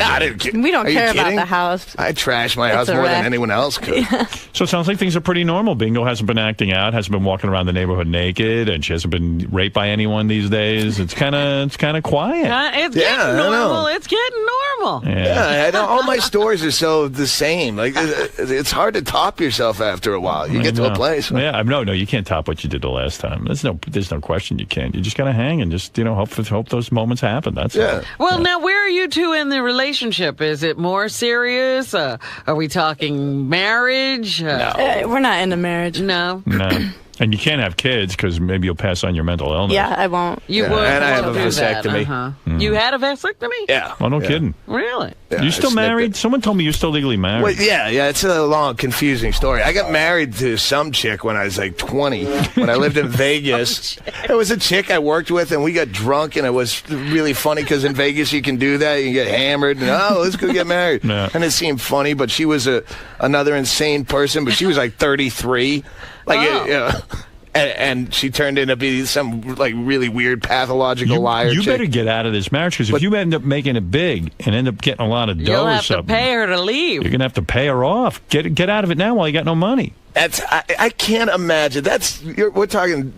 We don't care about the house. I trash my house more than anyone else could. Yeah. So it sounds like things are pretty normal. Bingo hasn't been acting out, hasn't been walking around the neighborhood naked, and she hasn't been raped by anyone these days. It's kind of quiet. It's getting normal. It's getting normal. Yeah, all my stories are so the same. Like it's hard to top yourself after a while. You get to a place. Yeah, no, you can't top what you did the last time. There's no question you can't. You just gotta hang and just hope those moments happen. That's all. Well, now where are you two in the relationship? Is it more serious? Are we talking marriage? No, we're not into marriage. No. And you can't have kids because maybe you'll pass on your mental illness. Yeah, I won't. You would. And I have a vasectomy. You had a vasectomy? Yeah. Oh, no kidding. Really? Yeah, you still married? Someone told me you're still legally married. Well, yeah. It's a long, confusing story. I got married to some chick when I was like 20, when I lived in Vegas. It was a chick I worked with, and we got drunk, and it was really funny because in Vegas you can do that. You can get hammered, and let's go get married. Yeah. And it seemed funny, but she was another insane person, but she was like 33. And she turned into be some like really weird pathological liar. You chick. better get out of this marriage because if you end up making it big and end up getting a lot of dough you'll or have something, to pay her to leave. You're gonna have to pay her off. Get out of it now while you got no money. I can't imagine. We're talking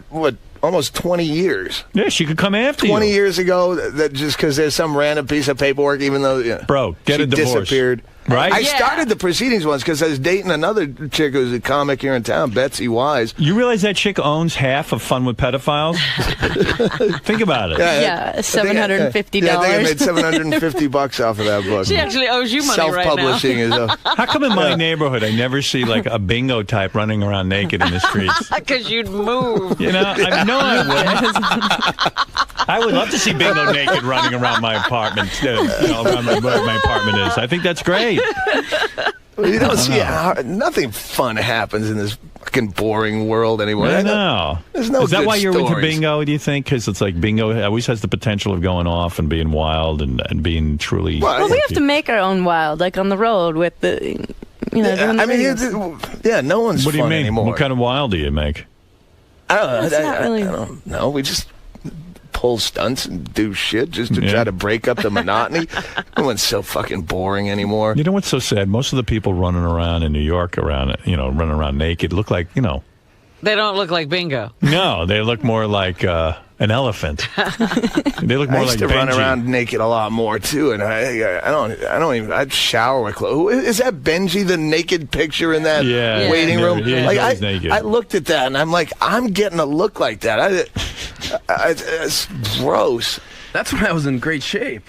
almost 20 years. Yeah, she could come after you. 20 years ago, that just because there's some random piece of paperwork, even though bro, get a divorce. Disappeared. Right? I started the proceedings once because I was dating another chick who's a comic here in town, Betsy Wise. You realize that chick owns half of Fun with Pedophiles? Think about it. Yeah, $750. Yeah, I think I made $750 off of that book. She actually owes you money right now. Self-publishing is How come in my neighborhood I never see like a bingo type running around naked in the streets? Because you'd move. I wouldn't. I would love to see bingo naked running around my apartment, around where my apartment is. I think that's great. You don't see nothing fun happens in this fucking boring world anymore. I know. There's no. Is that good why you're into stories. bingo? Do you think? Because it's like bingo always has the potential of going off and being wild and being truly. Well, we have to make our own wild, like on the road with the. doing the no one's What do you fun mean? anymore. What kind of wild do you make? I don't know. really... I don't know. We just pull stunts and do shit just to try to break up the monotony. No one's so fucking boring anymore. You know what's so sad? Most of the people running around in New York running around naked look like, They don't look like bingo. No, they look more like an elephant. They look more I used like to run Benji. around naked a lot more too, and I don't even. I'd shower with clothes. Is that Benji, the naked picture in that waiting room? Yeah, he's always naked. I looked at that and I'm like, I'm getting a look like that. It's gross. That's when I was in great shape.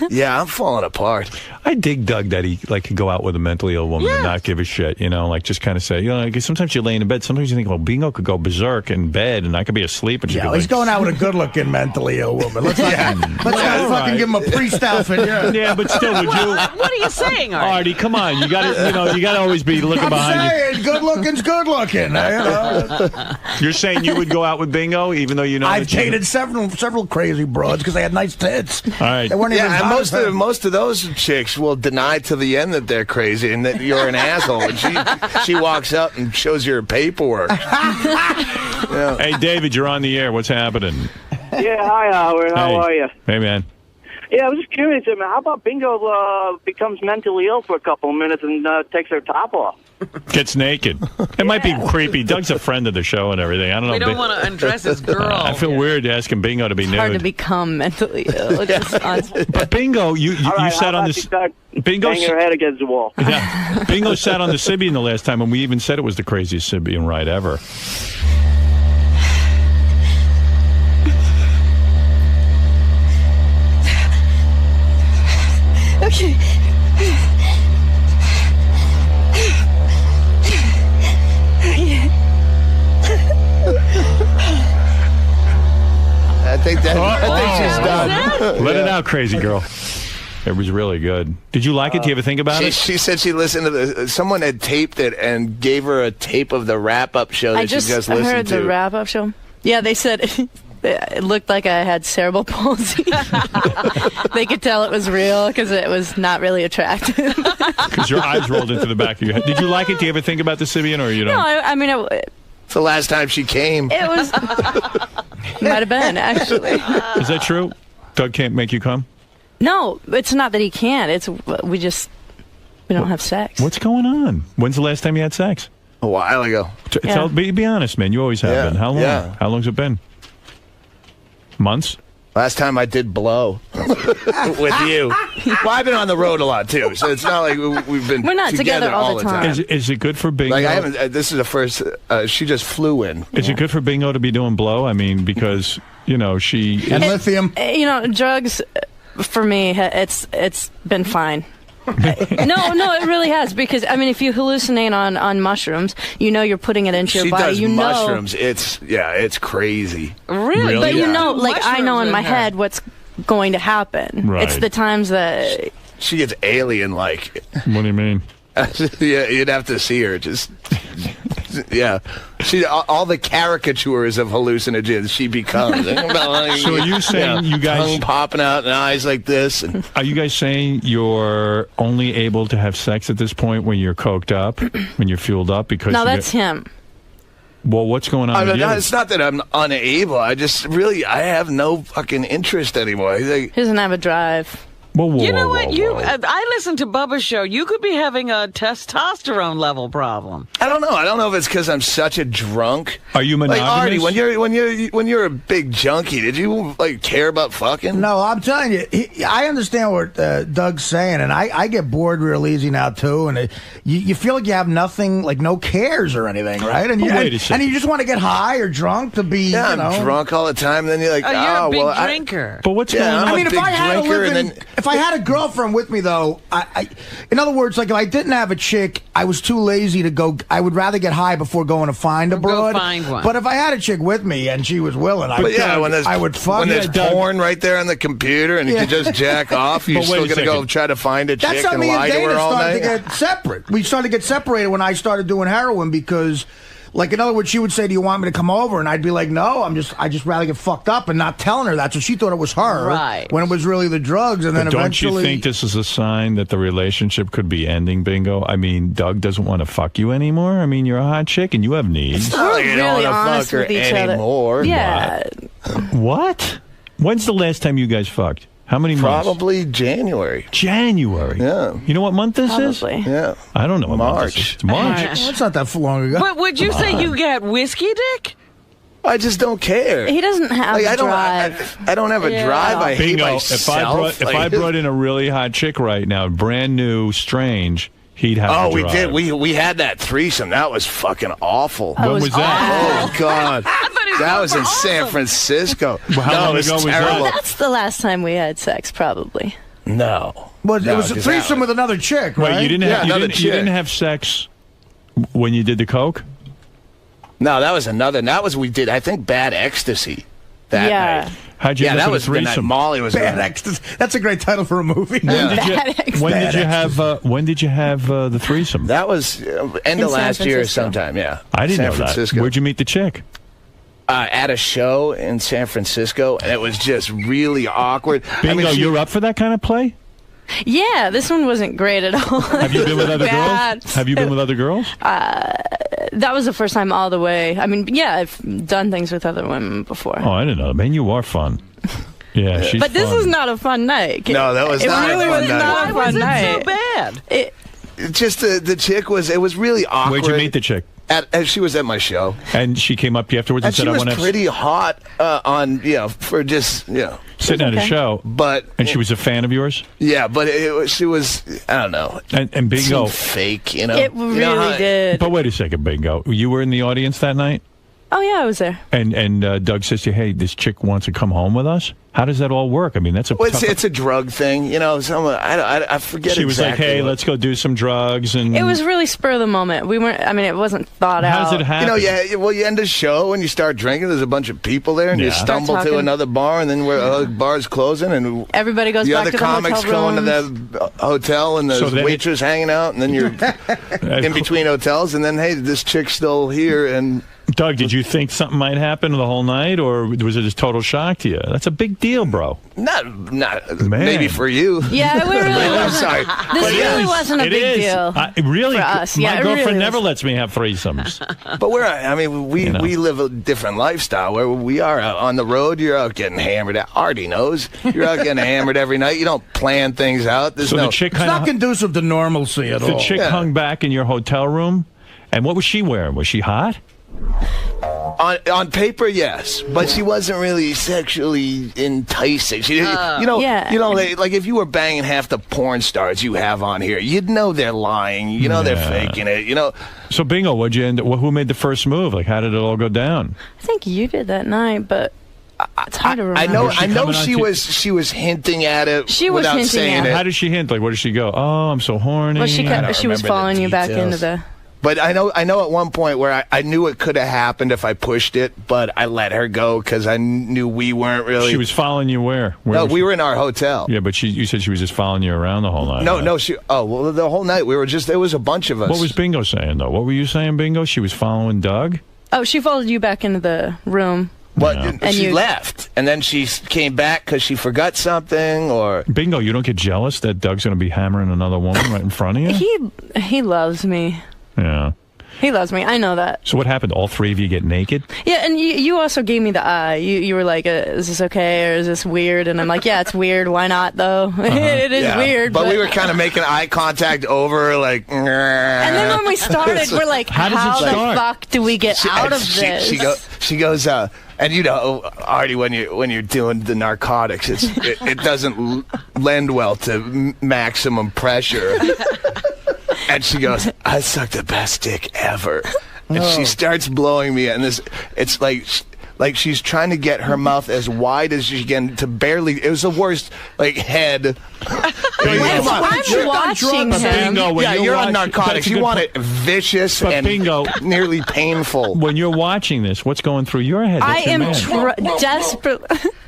Yeah, I'm falling apart. I dig Doug that he could go out with a mentally ill woman and not give a shit, just kind of say, like, sometimes you lay in bed, sometimes you think, well, Bingo could go berserk in bed and I could be asleep. And she'd be he's going out with a good-looking mentally ill woman. Let's not fucking give him a priest outfit. Yeah, but still, would you? What are you saying, Artie? Artie, come on, you got to, you got to always be looking behind you. I'm saying, good-looking's good-looking. You're saying you would go out with Bingo, even though you know I've dated several crazy broads because they had nice tits. All right. They weren't even and most of those chicks will deny to the end that they're crazy and that you're an asshole. And she walks up and shows you her paperwork. Yeah. Hey, David, you're on the air. What's happening? Yeah, hi, Howard. How are you? Hey, man. Yeah, I was just curious. I mean, how about Bingo becomes mentally ill for a couple of minutes and takes her top off? Gets naked. It might be creepy. Doug's a friend of the show and everything. I don't know. We don't want to undress his girl. I feel weird asking Bingo to be nude. It's hard to become mentally ill. But Bingo, you sat on this. Bingo, bang her head against the wall. Yeah. Bingo sat on the Sybian the last time, and we even said it was the craziest Sybian ride ever. Okay. I think she's done. Let it out, crazy girl. It was really good. Did you like it? Do you ever think about it? She said she listened to someone had taped it and gave her a tape of the wrap-up show that she just listened to. I heard the wrap-up show. Yeah, they said it looked like I had cerebral palsy. They could tell it was real because it was not really attractive. Because your eyes rolled into the back of your head. Did you like it? Do you ever think about the Sybian, or you don't? No, I mean... It's the last time she came. It was... might have been, actually. Is that true? Doug can't make you come? No, it's not that he can't. It's we don't have sex. What's going on? When's the last time you had sex? A while ago. Be honest, man. You always have been. How long? Yeah. How long's it been? Months? Last time I did blow with you. Well, I've been on the road a lot too, so it's not like we've been. We're not together all the time. Is it good for Bingo? Like I haven't. This is the first. She just flew in. Is it good for Bingo to be doing blow? I mean, because she and lithium. Drugs for me. It's been fine. No, it really has, because I mean, if you hallucinate on mushrooms, you're putting it into your body. She does mushrooms. It's crazy. Really? But I know in my head what's going to happen. Right. It's the times that she gets alien-like. What do you mean? Yeah, you'd have to see her. Yeah. She all the caricatures of hallucinogens she becomes. So are you saying you guys tongue popping out and eyes like this? Are you guys saying you're only able to have sex at this point when you're coked up, when you're fueled up? Because that's him. Well, what's going on with you? It's not that I'm unable. I have no fucking interest anymore. He doesn't have a drive. You know what? I listened to Bubba's show. You could be having a testosterone level problem. I don't know. I don't know if it's because I'm such a drunk. Are you monogamous? Like Artie, when you're a big junkie, did you care about fucking? No, I'm telling you, I understand what Doug's saying, and I get bored real easy now too. And you feel like you have nothing, like no cares or anything, right? And wait a second. And you just want to get high or drunk to be. Yeah, I'm drunk all the time. And then you're like, you're a big drinker. But what's going on? I mean, if I had a girlfriend with me, though, in other words, like if I didn't have a chick, I was too lazy to go. I would rather get high before going to find a broad. Go find one. But if I had a chick with me and she was willing, I would fuck. When there's porn right there on the computer and you can just jack off, you're still going to go try to find a chick and lie to her all night? That's how me and Dana started to get separate. We started to get separated when I started doing heroin because... Like, in other words, she would say, "Do you want me to come over?" And I'd be like, "No, I just rather get fucked up," and not telling her that. So she thought it was her, right? When it was really the drugs. And then eventually, don't you think this is a sign that the relationship could be ending, Bingo? I mean, Doug doesn't want to fuck you anymore. I mean, you're a hot chick and you have needs. It's not like you don't want to fuck her anymore. Yeah. What? When's the last time you guys fucked? How many months? Probably January. January? Yeah. You know what month this is? Yeah. I don't know what month this is. It's March. That's not that long ago. But would you say you got whiskey dick? I just don't care. He doesn't have a drive. I don't have a drive. I hate myself. If I brought in a really hot chick right now, brand new, strange, he'd have a drive. We did. We had that threesome. That was fucking awful. When was that? Oh, God. I thought he That was in San Francisco. Well, how long ago was that? terrible. That's the last time we had sex, probably. No. It was a 'cause threesome with another chick, right? Wait, you didn't have another you chick. didn't have sex when you did the coke? No, that was another. That was we did. I think Bad Ecstasy. That Yeah. night. How'd you Yeah, look that at a was the night threesome? Molly was. Bad Ecstasy. That's a great title for a movie. When did you, Bad when did you Ecstasy. have when did you have the threesome? That was end In of San last year or Francisco. sometime. Yeah, I didn't San know Francisco. that. Where'd you meet the chick? At a show in San Francisco, and it was just really awkward. Bingo, you're up for that kind of play? Yeah, this one wasn't great at all. Have you been with other Bad. girls? Have you been with other girls? That was the first time all the way. I mean, yeah, I've done things with other women before. Oh, I didn't know. Man, you are fun. Yeah, she's But this fun. is not a fun night. No, that was it not a really fun was night. not a Why fun was it night. so bad? Just the chick was. It was really awkward. Where'd you meet the chick? She was at my show, And she came up to you afterwards and, and said, she I was want to pretty hot for just sitting at a okay. show. But And she was a fan of yours? yeah, but she was. I don't know. And Bingo. Seemed fake, you know. It You know really how- did. But wait a second, Bingo. You were in the audience that night? Oh, yeah, I was there. And Doug says to you, hey, this chick wants to come home with us? How does that all work? I mean, that's a Well, tough... it's a drug thing, you know. I forget. She was exactly like, hey, what- let's go do some drugs. And It was really spur of the moment. We weren't, I mean, it wasn't thought How out. does it happen? You know, yeah. Well, you end a show and you start drinking. There's a bunch of people there, and you Yeah. stumble Start to talking. another bar, and then the bar's closing, and Everybody goes the back other to the comics hotel go into rooms. the hotel, and So there's then waitress hanging out, and then you're in between hotels, and then hey, this chick's still here, and Doug, did you think something might happen the whole night, or was it just total shock to you? That's a big deal, bro. not Man. maybe for you. Yeah, it really I'm wasn't. sorry. This But really wasn't a It big is. deal. Really, for us. my Yeah, it girlfriend really never was. lets me have threesomes. But we You know. we live a different lifestyle where we are out on the road. You're out getting hammered. Artie knows you're out getting hammered every night. You don't plan things out. There's So no. the chick It's kind not of conducive to normalcy at the all. chick Yeah. hung back in your hotel room, and what was she wearing? Was she hot? On paper, yes, but she wasn't really sexually enticing. She, Yeah. like if you were banging half the porn stars you have on here, you'd know they're lying. You know they're Yeah. faking it. You know, So, Bingo, what'd you end? Who made the first move? Like, how did it all go down? I think you did that night, but it's hard to remember. I know. Was she I know coming on she was hinting at it. She was without hinting saying at it. How did she hint? Like, where did she go? Oh, I'm so horny. Well, she I don't was remember the following you back details. into the. But I know at one point where I knew it could have happened if I pushed it, but I let her go because I knew we weren't really. She was following you where? No, was we she? were in our hotel. Yeah, but you said she was just following you around the whole night. No, right? no, she. Oh, well, the whole night we were just. There was a bunch of us. What was Bingo saying, though? What were you saying, Bingo? She was following Doug? Oh, she followed you back into the room. What? Yeah. And She you- left, and then she came back because she forgot something, or Bingo, you don't get jealous that Doug's going to be hammering another woman right in front of you? He loves me. Yeah. He loves me. I know that. So what happened? All three of you get naked? Yeah, and you also gave me the eye. You were like, is this okay or is this weird? And I'm like, yeah, it's weird. Why not, though? It is Yeah. weird. But we were kind of making eye contact over, like. And then when we started, we're like, How how, does it the start? fuck do we get out of this? She goes, and you know, Artie, when you're doing the narcotics, it doesn't lend well to maximum pressure. And she goes, I sucked the best dick ever. And she starts blowing me, and it's like she's trying to get her mouth as wide as she can to barely. It was the worst, like, head. I'm watching him. Bingo, when Yeah, you're on watching- narcotics. that's a You good want point. it vicious But and Bingo. nearly painful. When you're watching this, what's going through your head? I That's your am man. desperate.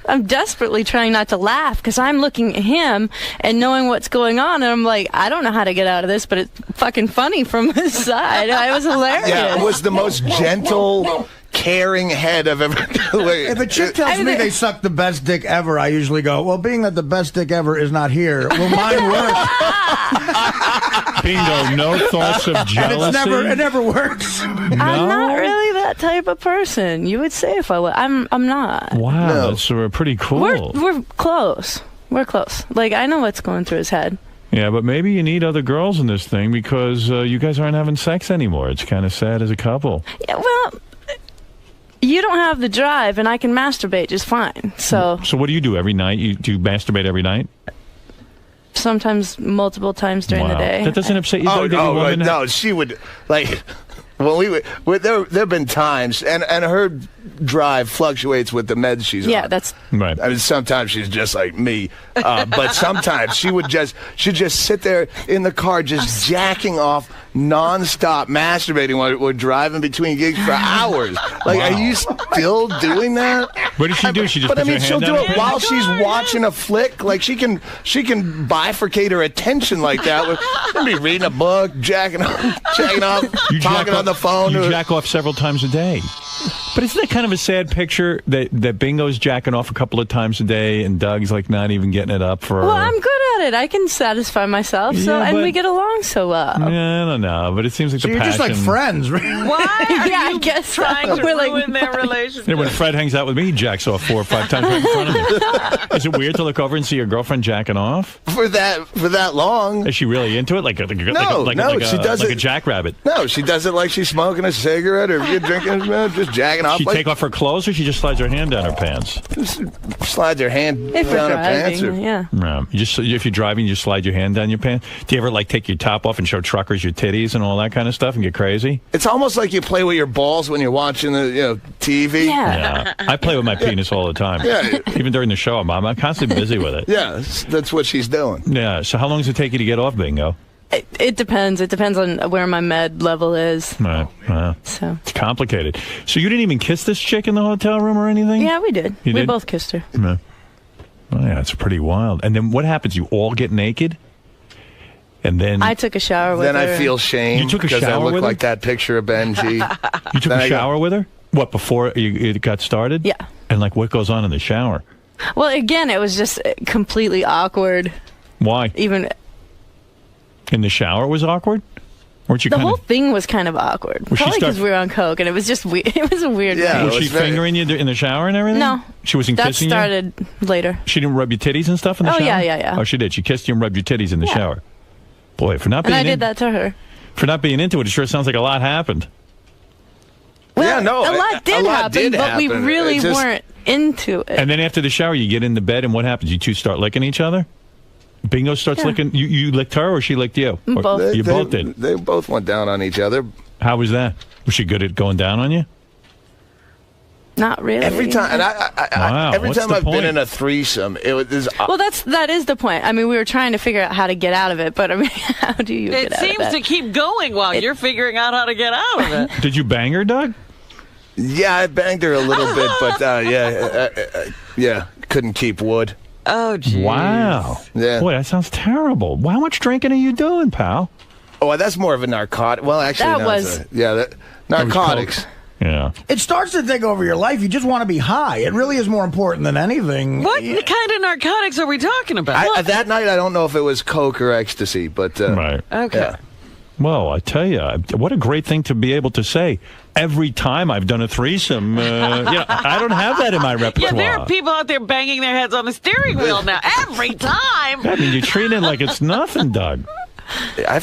I'm desperately trying not to laugh because I'm looking at him and knowing what's going on, and I'm like, I don't know how to get out of this, but it's fucking funny from his side. It was hilarious. Yeah, it was the most gentle, caring head I've ever. If a chick tells me they suck the best dick ever, I usually go, well, being that the best dick ever is not here, will mine work? Bingo, no thoughts of And jealousy? it never works. I'm not really that type of person. You would say if I was. I'm not. Wow, No. that's pretty cool. We're close. We're close. Like, I know what's going through his head. Yeah, but maybe you need other girls in this thing because you guys aren't having sex anymore. It's kind of sad as a couple. Yeah, well, you don't have the drive, and I can masturbate just fine. So So what do you do every night? Do you masturbate every night? sometimes multiple times during the Wow. day. That doesn't upset you, Oh, Doug, that your woman no, she would, like, Well, there have been times, and her drive fluctuates with the meds she's on. Yeah, that's right. I mean, sometimes she's just like me, but sometimes she'd just sit there in the car, just jacking off nonstop, masturbating while we're driving between gigs for hours. Like, Wow. are you still doing that? What does she do? She just But I puts her mean, she'll hand do down it her while pants? she's watching a flick. Like she can bifurcate her attention like that. She'll be reading a book, jacking off, You jack talking on off- the phone. You jack off several times a day. But isn't that kind of a sad picture that Bingo's jacking off a couple of times a day and Doug's like not even getting it up for her? Well, I'm good at it. I can satisfy myself, Yeah, and but- we get along so well. Yeah, I don't know, but it seems like So the you're passion. just like friends, right? Why are Yeah, I you guess trying so. to We're like- ruin their relationship? Yeah, when Fred hangs out with me, he jacks off 4 or 5 times right in front of me. Is it weird to look over and see your girlfriend jacking off? for that long. Is she really into it? Like No, she she does like it- a jackrabbit. No, she does it like she's smoking a cigarette or drinking, just jacking off. She like, take off her clothes, or she just slides her hand down her pants. slides her hand If we're down her pants. driving, yeah. Yeah. If you're driving, you just slide your hand down your pants. Do you ever like take your top off and show truckers your titties and all that kind of stuff and get crazy? It's almost like you play with your balls when you're watching the TV. Yeah. Yeah, I play with my penis all the time. Yeah. Even during the show, I'm constantly busy with it. Yeah, that's what she's doing. Yeah. So how long does it take you to get off Bingo? It depends. It depends on where my med level is. Right. So It's complicated. So you didn't even kiss this chick in the hotel room or anything? yeah, we did. You We did? both kissed her. Yeah. Oh, yeah, it's pretty wild. And then what happens? You all get naked? And then I took a shower with Then her. I feel shame You took a because I shower look with her? like that picture of Benji. you took then a I go- shower with her? What, before it got started? Yeah. And like what goes on in the shower? Well, again, it was just completely awkward. Why? Even In the shower it was awkward? Weren't you the kind whole of... thing was kind of awkward. Was she Probably because start- we were on coke, and it was just weird. It was a weird. Yeah. night. Was it she was very- fingering you in the shower and everything? No. She wasn't That kissing started later. you? She didn't rub your titties and stuff in the Oh, shower? yeah. Oh, she did. She kissed you and rubbed your titties in the Yeah. shower. Boy, for not And being I did that to her. for not being into it, it sure sounds like a lot happened. Well, Yeah, no, a lot did happen, did but we happen. really It just- weren't into it. And then after the shower, you get in the bed, and what happens? You two start licking each other? Bingo starts Yeah. licking. You licked her, or she licked you? Or- Both. You both did. They both went down on each other. How was that? Was she good at going down on you? Not really. Every time, and Wow, every what's time the I've point? been in a threesome, it was. Well, that is the point. I mean, we were trying to figure out how to get out of it, but I mean, how do you It get out of seems that? to keep going while you're figuring out how to get out of it. Did you bang her, Doug? Yeah, I banged her a little bit, but yeah, couldn't keep wood. Oh, geez. Wow. Yeah. Boy, that sounds terrible. How much drinking are you doing, pal? Oh, that's more of a narcotic. Well, actually, That no, was- narcotics. Yeah. It starts to take over your life. You just want to be high. It really is more important than anything. What kind of narcotics are we talking about? That night, I don't know if it was coke or ecstasy, but Right. Okay. yeah. Well, I tell you, what a great thing to be able to say. Every time I've done a threesome, I don't have that in my Yeah, repertoire. there are people out there banging their heads on the steering wheel now. Every time. I mean, you treat it like it's nothing, Doug. I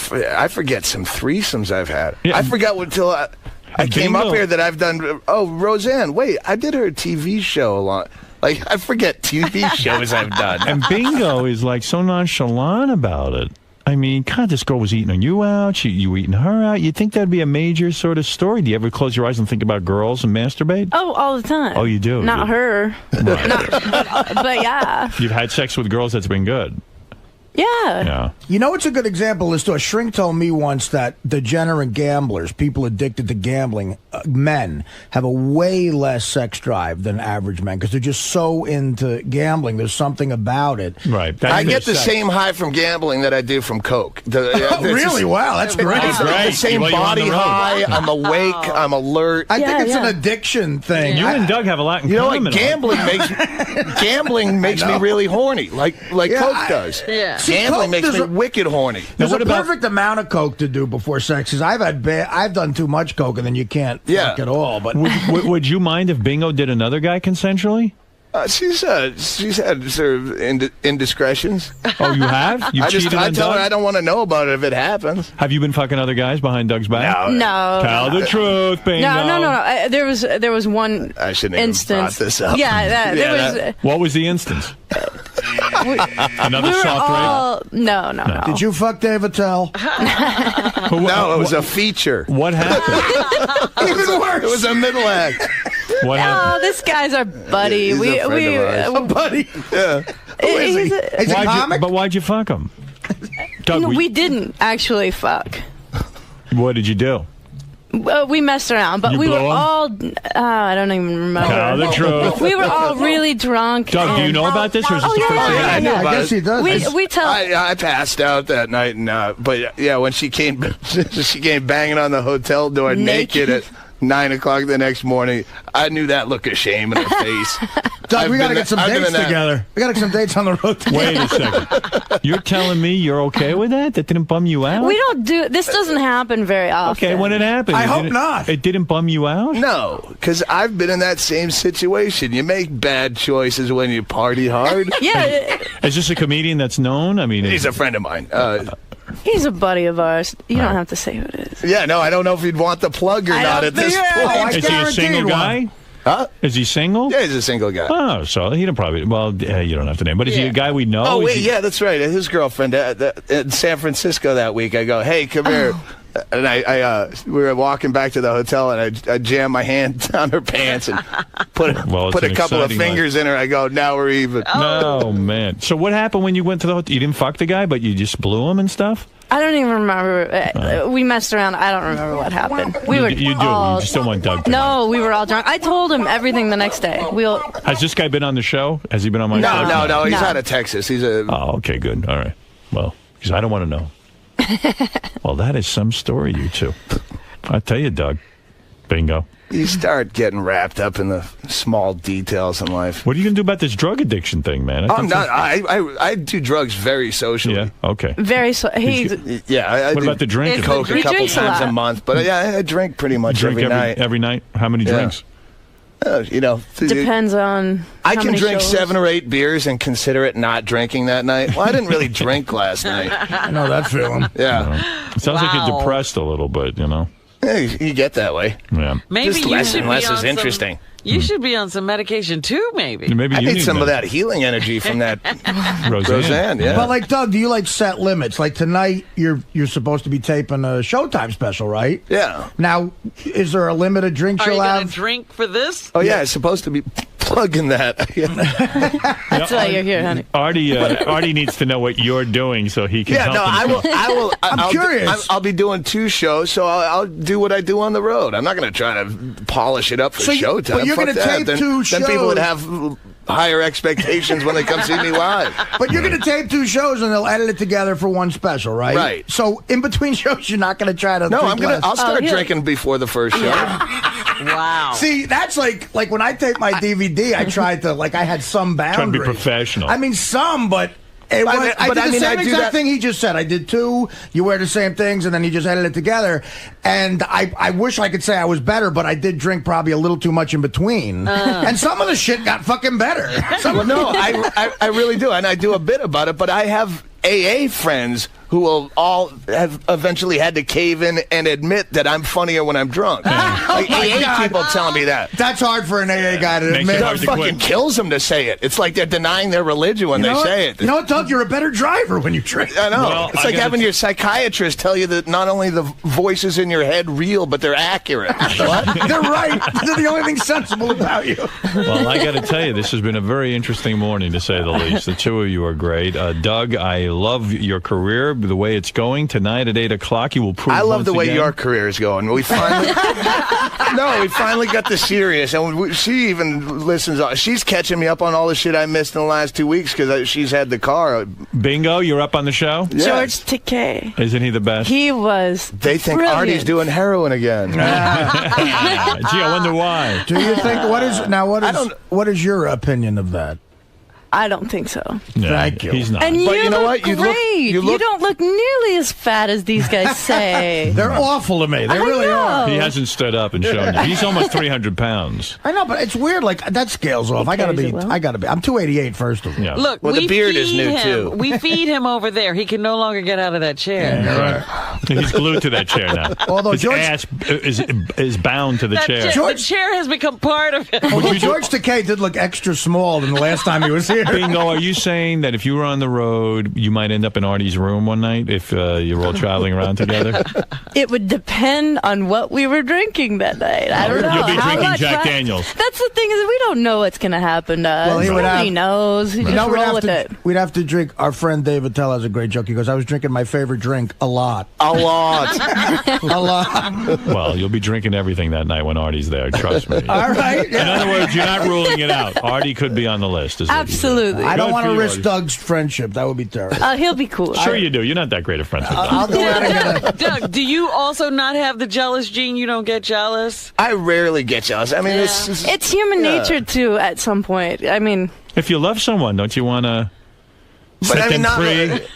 forget some threesomes I've had. Yeah. I forgot until I came up Bingo. here that I've done. Oh, Roseanne, wait, I did her TV show a lot. Like, I forget TV shows I've done. And Bingo is like so nonchalant about it. I mean, God, this girl was eating you out. You eating her out. You'd think that'd be a major sort of story. Do you ever close your eyes and think about girls and masturbate? Oh, all the time. Oh, you do? Not her. Right. But yeah. You've had sex with girls that's been good. Yeah. Yeah. You know what's a good example is to a shrink told me once that degenerate gamblers, people addicted to gambling, men, have a way less sex drive than average men because they're just so into gambling. There's something about it. Right. I get the same high from gambling that I do from coke. Really? Wow, that's great. It's the same Well, you're on body the road. high. I'm awake. I'm alert. I think it's Yeah. an addiction thing. You and Doug have a lot in You know common. what? Gambling makes me really horny, like coke does. Yeah. See, Gambling coke, makes me there's a- wicked horny. There's what a about- perfect amount of coke to do before sex. Because I've done too much coke and then you can't fuck at all. But Would you mind if Bingo did another guy consensually? She's had sort of indiscretions. Oh, you have? You I cheated on tell her Doug? I don't want to know about it if it happens. Have you been fucking other guys behind Doug's back? No. Tell the truth, Bingo. No. There was one I shouldn't have even instance. brought this up. Yeah, there was. What was the instance? Another soft rape? No. Did you fuck Dave Attell? No, it was a feature. What happened? Even worse. It was a middle act. What happened? Oh, this guy's our buddy. He's a friend of ours. A buddy. Yeah. Who is he? Is he a comic? But why'd you fuck him? Doug, we didn't actually fuck. What did you do? We messed around, but You we were blew him? all. I don't even remember. Tell the truth. We were all really drunk. Doug, do you know about this, or is this the first time? Yeah, I knew I about guess it. he does. We tell. I passed out that night, and but yeah, when she came, she came banging on the hotel door naked at 9 o'clock the next morning. I knew that look of shame in her face. Doug, we got to get some dates together. We got to get some dates on the road together. Wait a second. You're telling me you're okay with that? That didn't bum you out? We don't do. This doesn't happen very often. Okay, when it happened, I hope not. It didn't bum you out? No, because I've been in that same situation. You make bad choices when you party hard. Yeah. Is this a comedian that's known? I mean, He's a friend of mine. He's a buddy of ours. You don't have to say who it is. Yeah, no, I don't know if he'd want the plug or not at this point. Is he a single guy? Huh? Is he single? Yeah, he's a single guy. Oh, so he don't probably. Well, you don't have to name. But is he a guy we know? Oh, wait, Is he- yeah, that's right. His girlfriend in San Francisco that week. I go, hey, come here. And we were walking back to the hotel, and I jammed my hand down her pants and put a couple of fingers in her. I go, now we're even. Oh, man. So what happened when you went to the hotel? You didn't fuck the guy, but you just blew him and stuff? I don't even remember. We messed around. I don't remember what happened. We were. You do. All, you just don't want Doug to know. No, we were all drunk. I told him everything the next day. Has this guy been on the show? Has he been on my show? No. He's out of Texas. He's a. Oh, okay, good. All right. Well, because I don't want to know. Well, that is some story, you two. I tell you, Doug. Bingo. You start getting wrapped up in the small details in life. What are you going to do about this drug addiction thing, man? I'm not. I do drugs very socially. Yeah. Okay. Very. I what do about the drinking? Coke a couple times a month, but yeah, I drink pretty much every night. Every night? How many drinks? Depends on. I can drink shows. 7 or 8 beers and consider it not drinking that night. Well, I didn't really drink last night. I know that feeling. Yeah. It sounds like you're depressed a little bit, you know. Yeah, you get that way. Yeah. Maybe just you less should and less be is on interesting. You should be on some medication too, maybe. Maybe I you need some of that healing energy from that Roseanne. Yeah. But like Doug, do you like set limits? Like tonight, you're supposed to be taping a Showtime special, right? Yeah. Now, is there a limit of drinks Are you you'll going have? to drink for this? Oh yeah, it's supposed to be plugging that. That's why you're here, honey. Artie needs to know what you're doing so he can help himself. I will. I'm curious. I'll be doing 2 shows, so I'll do what I do on the road. I'm not going to try to polish it up for Showtime. But you're going to tape 2 shows. Then people would have higher expectations when they come see me live. But you're going to tape 2 shows and they'll edit it together for one special, right? Right. So in between shows, you're not going to try to. No, drink less. I'll start drinking before the first show. Wow. See, that's like when I taped my DVD, I tried to I had some boundaries. Trying to be professional. I mean, some, but. I did the same exact thing he just said. I did 2. You wear the same things, and then you just edit it together. And I wish I could say I was better, but I did drink probably a little too much in between. And some of the shit got fucking better. Well, no, I really do, and I do a bit about it. But I have AA friends who will all have eventually had to cave in and admit that I'm funnier when I'm drunk. Like AA people telling me that. That's hard for an AA guy to admit. It fucking kills them to say it. It's like they're denying their religion when they say it. You know what, Doug? You're a better driver when you drink. I know. Well, it's like having your psychiatrist tell you that not only the voices in your head real, but they're accurate. What? They're right. They're the only thing sensible about you. Well, I got to tell you, this has been a very interesting morning, to say the least. The 2 of you are great. Doug, I love your career, the way it's going. Tonight at 8 o'clock, you will prove I love the way again. your career is going. We finally, we finally got the serious, and she even listens. She's catching me up on all the shit I missed in the last 2 weeks because she's had the car. Bingo, you're up on the show? Yes. George Takei. Isn't he the best? He was. They think brilliant. Artie's doing heroin again. Gee, I wonder why. Do you think what is your opinion of that? I don't think so. No, Thank you. He's not. And But you know look what? You great. look- You don't look nearly as fat as these guys say. They're awful to me. They really are. He hasn't stood up and shown you. He's almost 300 pounds. I know, but it's weird. Like that scales off. I gotta be. I'm 288 first of all. Yeah. Look, Well, we the beard is feed new, him. too. We feed him over there. He can no longer get out of that chair. He's glued to that chair now. Although his George- ass is bound to the chair. The chair has become part of it. Although George Takei did look extra small than the last time he was here. here. Bingo, are you saying that if you were on the road, you might end up in Artie's room one night if you're all traveling around together? It would depend on what we were drinking that night. I don't know. You'll be How drinking much, Jack right? Daniels. That's the thing, is we don't know what's going to happen to us. Well, he would Nobody have- knows. You just roll with it. We'd have to drink. Our friend David Tell has a great joke. He goes, I was drinking my favorite drink a lot. A lot. A lot. Well, you'll be drinking everything that night when Artie's there. Trust me. All right. In other words, you're not ruling it out. Artie could be on the list. Is what you said. Absolutely. I don't Good want for to you, risk Artie. Doug's friendship. That would be terrible. He'll be cool. Sure you do. You're not that great a friend with Doug. I'll go out and get a... Doug, do you also not have the jealous gene? You don't get jealous? I rarely get jealous. I mean, It's human nature to, at some point. I mean, If you love someone, don't you want to But set I mean, them not free? really.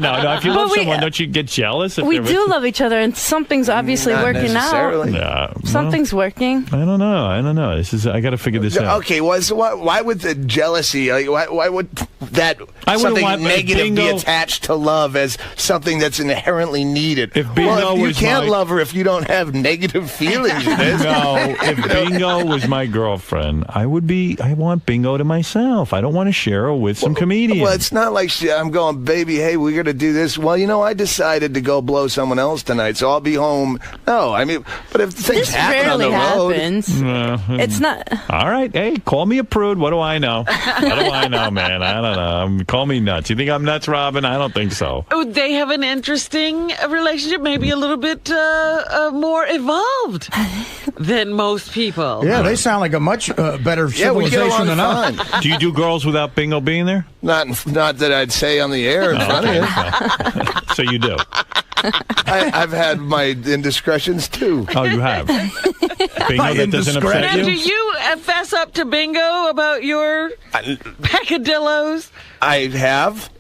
No. If you But love we- someone, don't you get jealous? If we they're do with- love each other, and something's obviously Not working necessarily. Yeah, out. Something's working. I don't know. I got to figure this out. Okay, well, so why would the jealousy, why would that I wouldn't something want- negative be Bingo- attached to love as something that's inherently needed? If Bingo well, if you was can't my- love her if you don't have negative feelings, Liz. No, if Bingo was my girlfriend, I want Bingo to myself. I don't want to share her with some comedian. Well, it's not like I'm going, baby, hey, we're going to do this. Well, I decided to go blow someone else tonight, so I'll be home. No, I mean, but if things This happen on the rarely road. happens. It's not. All right. Hey, call me a prude. What do I know? What do I know, man? I don't know. Call me nuts. You think I'm nuts, Robin? I don't think so. Oh, they have an interesting relationship, maybe a little bit more evolved than most people. Yeah, they sound like a much better Yeah, we get civilization along than us. fine. Do you do girls without Bingo being there? Not that I'd say on the air in front of you. So you do. I've had my indiscretions too. Oh, you have. Bingo, that doesn't Now, upset do you? you fess up to Bingo about your peccadillos? I have.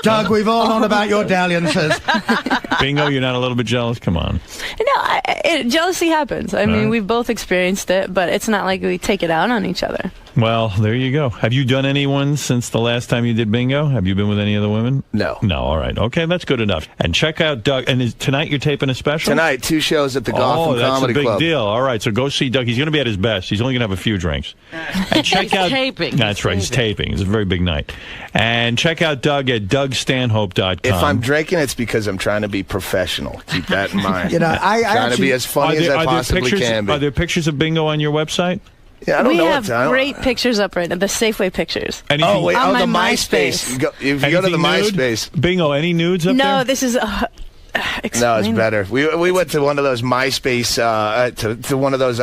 Doug, we've all known about your dalliances. Bingo, you're not a little bit jealous? Come on. No, jealousy happens. I mean, we've both experienced it, but it's not like we take it out on each other. Well, there you go. Have you done anyone since the last time you did Bingo? Have you been with any other women? No. No, all right. Okay, that's good enough. And check out Doug. And tonight you're taping a special? Tonight, 2 shows at the Gotham that's Comedy a big Club. deal. All right, so go see Doug. He's going to be at his best. He's only going to have a few drinks. And check He's out taping. That's right. He's taping. It's a very big night. And check out Doug at DougStanhope.com. If I'm drinking, it's because I'm trying to be professional. Keep that in mind. I trying to actually- be as funny as I possibly can be. Are there pictures of Bingo on your website? Yeah, I don't We know have what I don't- great pictures up right now, the Safeway pictures. Anything, Oh, wait, On the my MySpace. MySpace. If you go to the anything nude? MySpace. Bingo, any nudes up No, there? this is. No, it's explain. better. We went to one of those MySpace, to one of those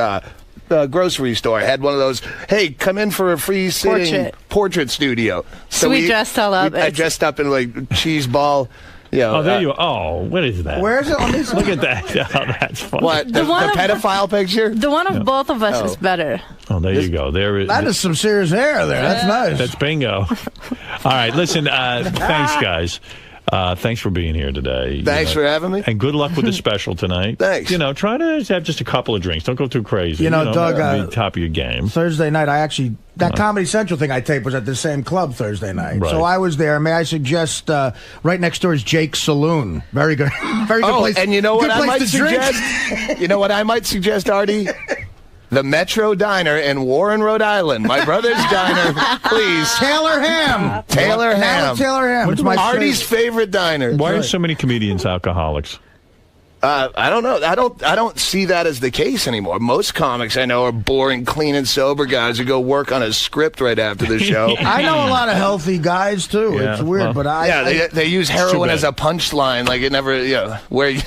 grocery store. Had one of those, hey, come in for a free sitting portrait studio. So we dressed all up. I dressed up in like cheese ball. Oh, there you are. Oh, what is that? Where is it on this? Look at that. Oh, that's funny. What? The one of- pedophile picture? The one of both of us is better. Oh, there you go. There is. That is some serious hair there. That's nice. That's Bingo. All right, listen. Thanks, guys. Thanks for being here today. Thanks for having me. And good luck with the special tonight. Thanks. Try to have just a couple of drinks. Don't go too crazy. Doug, be top of your game. Thursday night, that Comedy Central thing I taped was at the same club Thursday night. Right. So I was there. May I suggest, right next door is Jake's Saloon. Very good. Very good place. And you know what good I place might to drink. suggest? You know what I might suggest, Artie? The Metro Diner in Warren, Rhode Island. My brother's diner, please. Taylor Ham. Taylor Ham. Taylor Ham. It's my Artie's favorite diner. Why are so many comedians alcoholics? I don't know. I don't see that as the case anymore. Most comics I know are boring, clean and sober guys who go work on a script right after the show. I know a lot of healthy guys too. Yeah, It's weird, well, but they use heroin bad. as a punchline, like it never, where you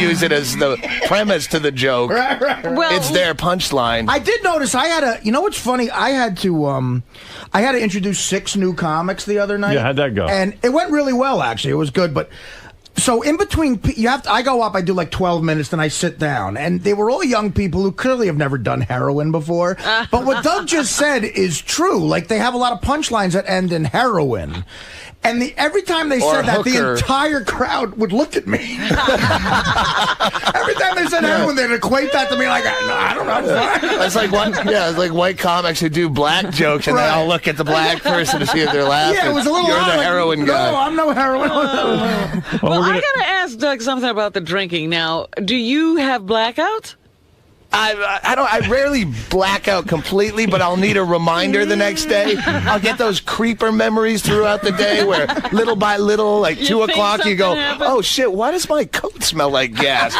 use it as the premise to the joke. Right. Well, It's their punchline. I did notice I had you know what's funny? I had to introduce 6 new comics the other night. Yeah, how'd that go? And it went really well, actually. It was good, but so in between, I go up, I do like 12 minutes, then I sit down. And they were all young people who clearly have never done heroin before. But what Doug just said is true. Like, they have a lot of punchlines that end in heroin. And every time they Or said that, the hooker. entire crowd would look at me. Every time they said heroin, they'd equate that to me like, no, I don't know. It's like it's like white comics who do black jokes and they all look at the black person to see if they're laughing. Yeah, it was a little You're odd, the like, heroin guy. No, I'm no heroin. well, I got to ask Doug something about the drinking now. Do you have blackouts? I rarely black out completely, but I'll need a reminder the next day. I'll get those creeper memories throughout the day where little by little, like 2 o'clock, you go, oh shit, why does my coat smell like gas?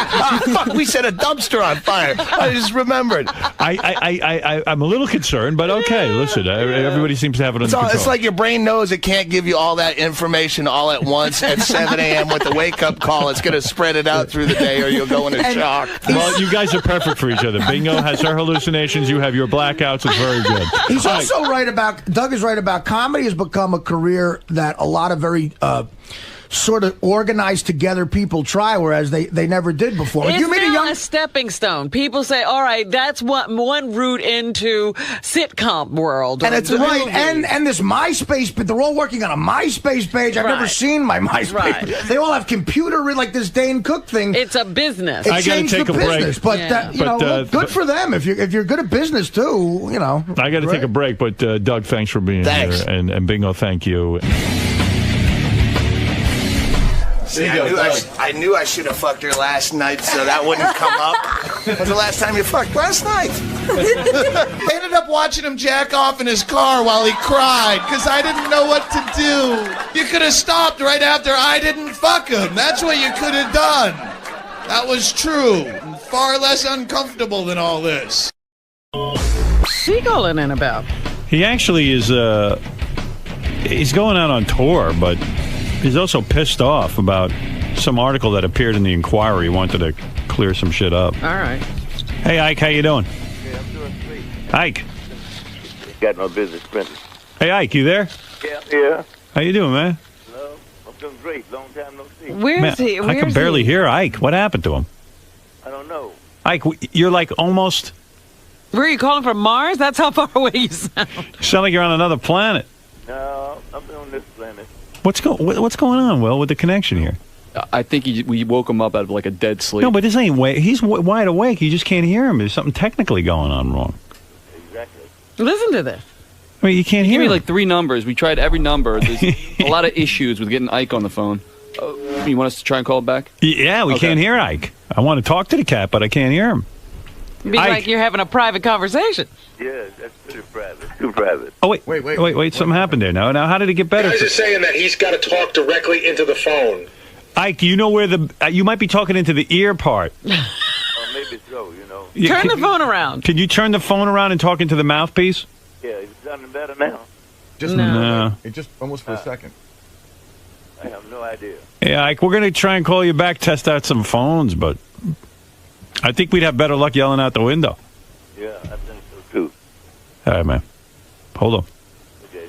Fuck, we set a dumpster on fire. I just remembered. I'm a little concerned, but okay, listen, everybody seems to have it under control. It's like your brain knows it can't give you all that information all at once at 7 a.m. with the wake-up call. It's going to spread it out through the day or you'll go into shock. Well, you guys are perfect for each other. Bingo has her hallucinations. You have your blackouts. It's very good. He's also right about, Doug is right about, comedy has become a career that a lot of very sort of organized together people try, whereas they never did before. It's now a stepping stone. People say, all right, that's one route into sitcom world. And it's right, and this MySpace, but they're all working on a MySpace page. I've never seen my MySpace. Right. They all have computer, like this Dane Cook thing. It's a business. It changed the business, but good for them. If you're good at business too, you know. I got to take a break, but Doug, thanks for being here, and Bingo, thank you. See, I knew I should have fucked her last night so that wouldn't come up. When was the last time you fucked? Last night. I ended up watching him jack off in his car while he cried because I didn't know what to do. You could have stopped right after I didn't fuck him. That's what you could have done. That was true. Far less uncomfortable than all this. What's he calling in about? He actually is, he's going out on tour, but he's also pissed off about some article that appeared in the Inquirer. He wanted to clear some shit up. All right. Hey, Ike, how you doing? Yeah, I'm doing great. Ike. Got no business printing. Hey, Ike, you there? Yeah. How you doing, man? Hello. I'm doing great. Long time no see. Where's he? I can barely hear Ike. What happened to him? I don't know. Ike, you're like almost... Where are you calling from, Mars? That's how far away you sound. You sound like you're on another planet. No, I'm on this planet. What's going on, Will, with the connection here? I think we woke him up out of like a dead sleep. No, but this ain't he's wide awake. You just can't hear him. There's something technically going on wrong. Exactly. Listen to this. I mean, you can't hear Give me him. like 3 numbers. We tried every number. There's a lot of issues with getting Ike on the phone. You want us to try and call him back? Yeah, we can't hear Ike. I want to talk to the cat, but I can't hear him. It'd be like you're having a private conversation. Yeah, that's pretty private. Too private. Oh, wait. Something happened there. Now, how did it get better? You guys are saying that he's got to talk directly into the phone. Ike, you know where you might be talking into the ear part. Or maybe so, you know. Turn the phone around. Can you turn the phone around and talk into the mouthpiece? Yeah, it's sounding better now. It just almost for a second. I have no idea. Yeah, Ike, we're going to try and call you back, test out some phones, but I think we'd have better luck yelling out the window. Yeah, I think so too. All right, man. Hold on. Okay.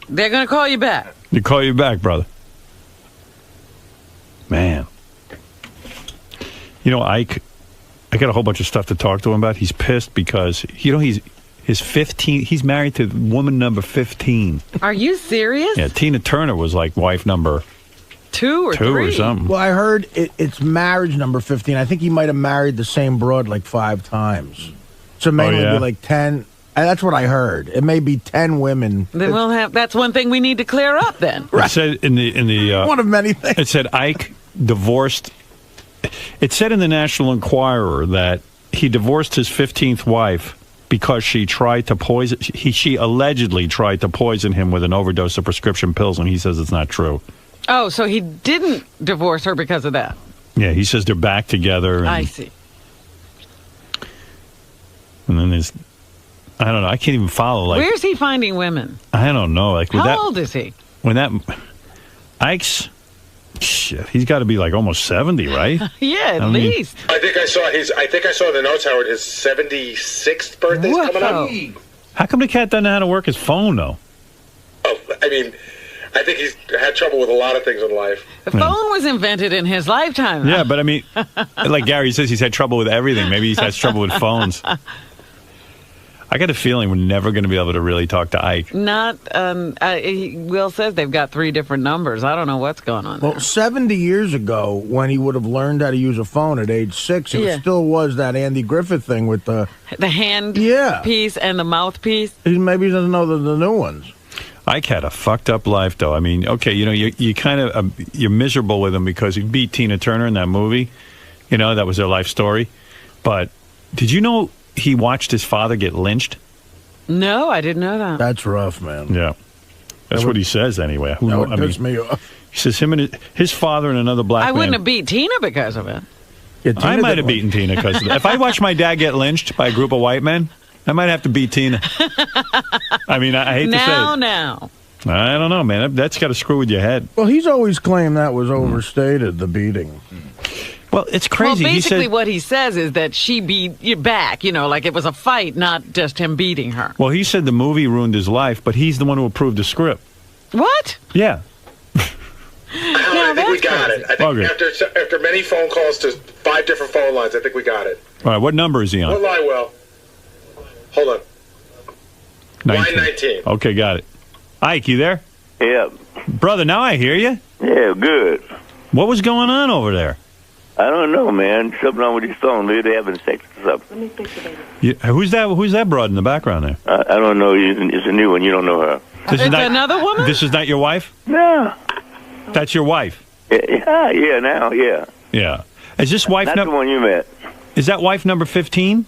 They're going to call you back. They call you back, brother. Man. You know, Ike, I got a whole bunch of stuff to talk to him about. He's pissed because, he's 15. He's married to woman number 15. Are you serious? Yeah, Tina Turner was like wife number 2 or 3 or something. Well, I heard it's marriage number 15. I think he might have married the same broad like 5 times. So maybe it'd be like 10. That's what I heard. It may be 10 women. Then we'll have. That's one thing we need to clear up. Then It said in the one of many things. It said Ike divorced. It said in the National Enquirer that he divorced his 15th wife because she tried to poison. She allegedly tried to poison him with an overdose of prescription pills, and he says it's not true. Oh, so he didn't divorce her because of that. Yeah, he says they're back together. And, I see. And then there's, I don't know. I can't even follow. Like, where's he finding women? I don't know. Like, how old is he? When that Ike's, shit, he's got to be like almost 70, right? Yeah, at least. I think I saw the notes, Howard. His 76th birthday's coming up. How come the cat doesn't know how to work his phone though? Oh, I mean, I think he's had trouble with a lot of things in life. The phone was invented in his lifetime. Yeah, but I mean, like Gary says, he's had trouble with everything. Maybe he's had trouble with phones. I got a feeling we're never going to be able to really talk to Ike. Not, Will says they've got 3 different numbers. I don't know what's going on. Well, 70 years ago, when he would have learned how to use a phone at age 6, it still was that Andy Griffith thing with the hand piece and the mouthpiece. Maybe he doesn't know the new ones. Ike had a fucked up life, though. I mean, okay, you kind of you're miserable with him because he beat Tina Turner in that movie. That was their life story. But Did you know he watched his father get lynched? No, I didn't know that. That's rough, man. Yeah. That's what he says anyway. That would piss me off. He says his father and another black I man. wouldn't have beat Tina because of it. Yeah, I might have beaten Tina because of that. If I watched my dad get lynched by a group of white men, I might have to beat Tina. I mean, I hate to say it. Now. I don't know, man. That's got to screw with your head. Well, he's always claimed that was overstated, the beating. Well, it's crazy. Well, basically he said, what he says is that she beat you back, like it was a fight, not just him beating her. well, he said the movie ruined his life, but he's the one who approved the script. What? Yeah. I think we got it. I think after many phone calls to 5 different phone lines, I think we got it. All right, what number is he on? What line, Will? Hold on. 19. Line 19. Okay, got it. Ike, you there? Yeah. Brother, now I hear you. Yeah, good. What was going on over there? I don't know, man. Something wrong with his phone. Maybe they're having sex or something. Who's that broad in the background there? I don't know. It's a new one. You don't know her. This is not, another woman? This is not your wife? No. That's your wife? Yeah, now, yeah. Yeah. Is this wife That's the one you met. Is that wife number 15?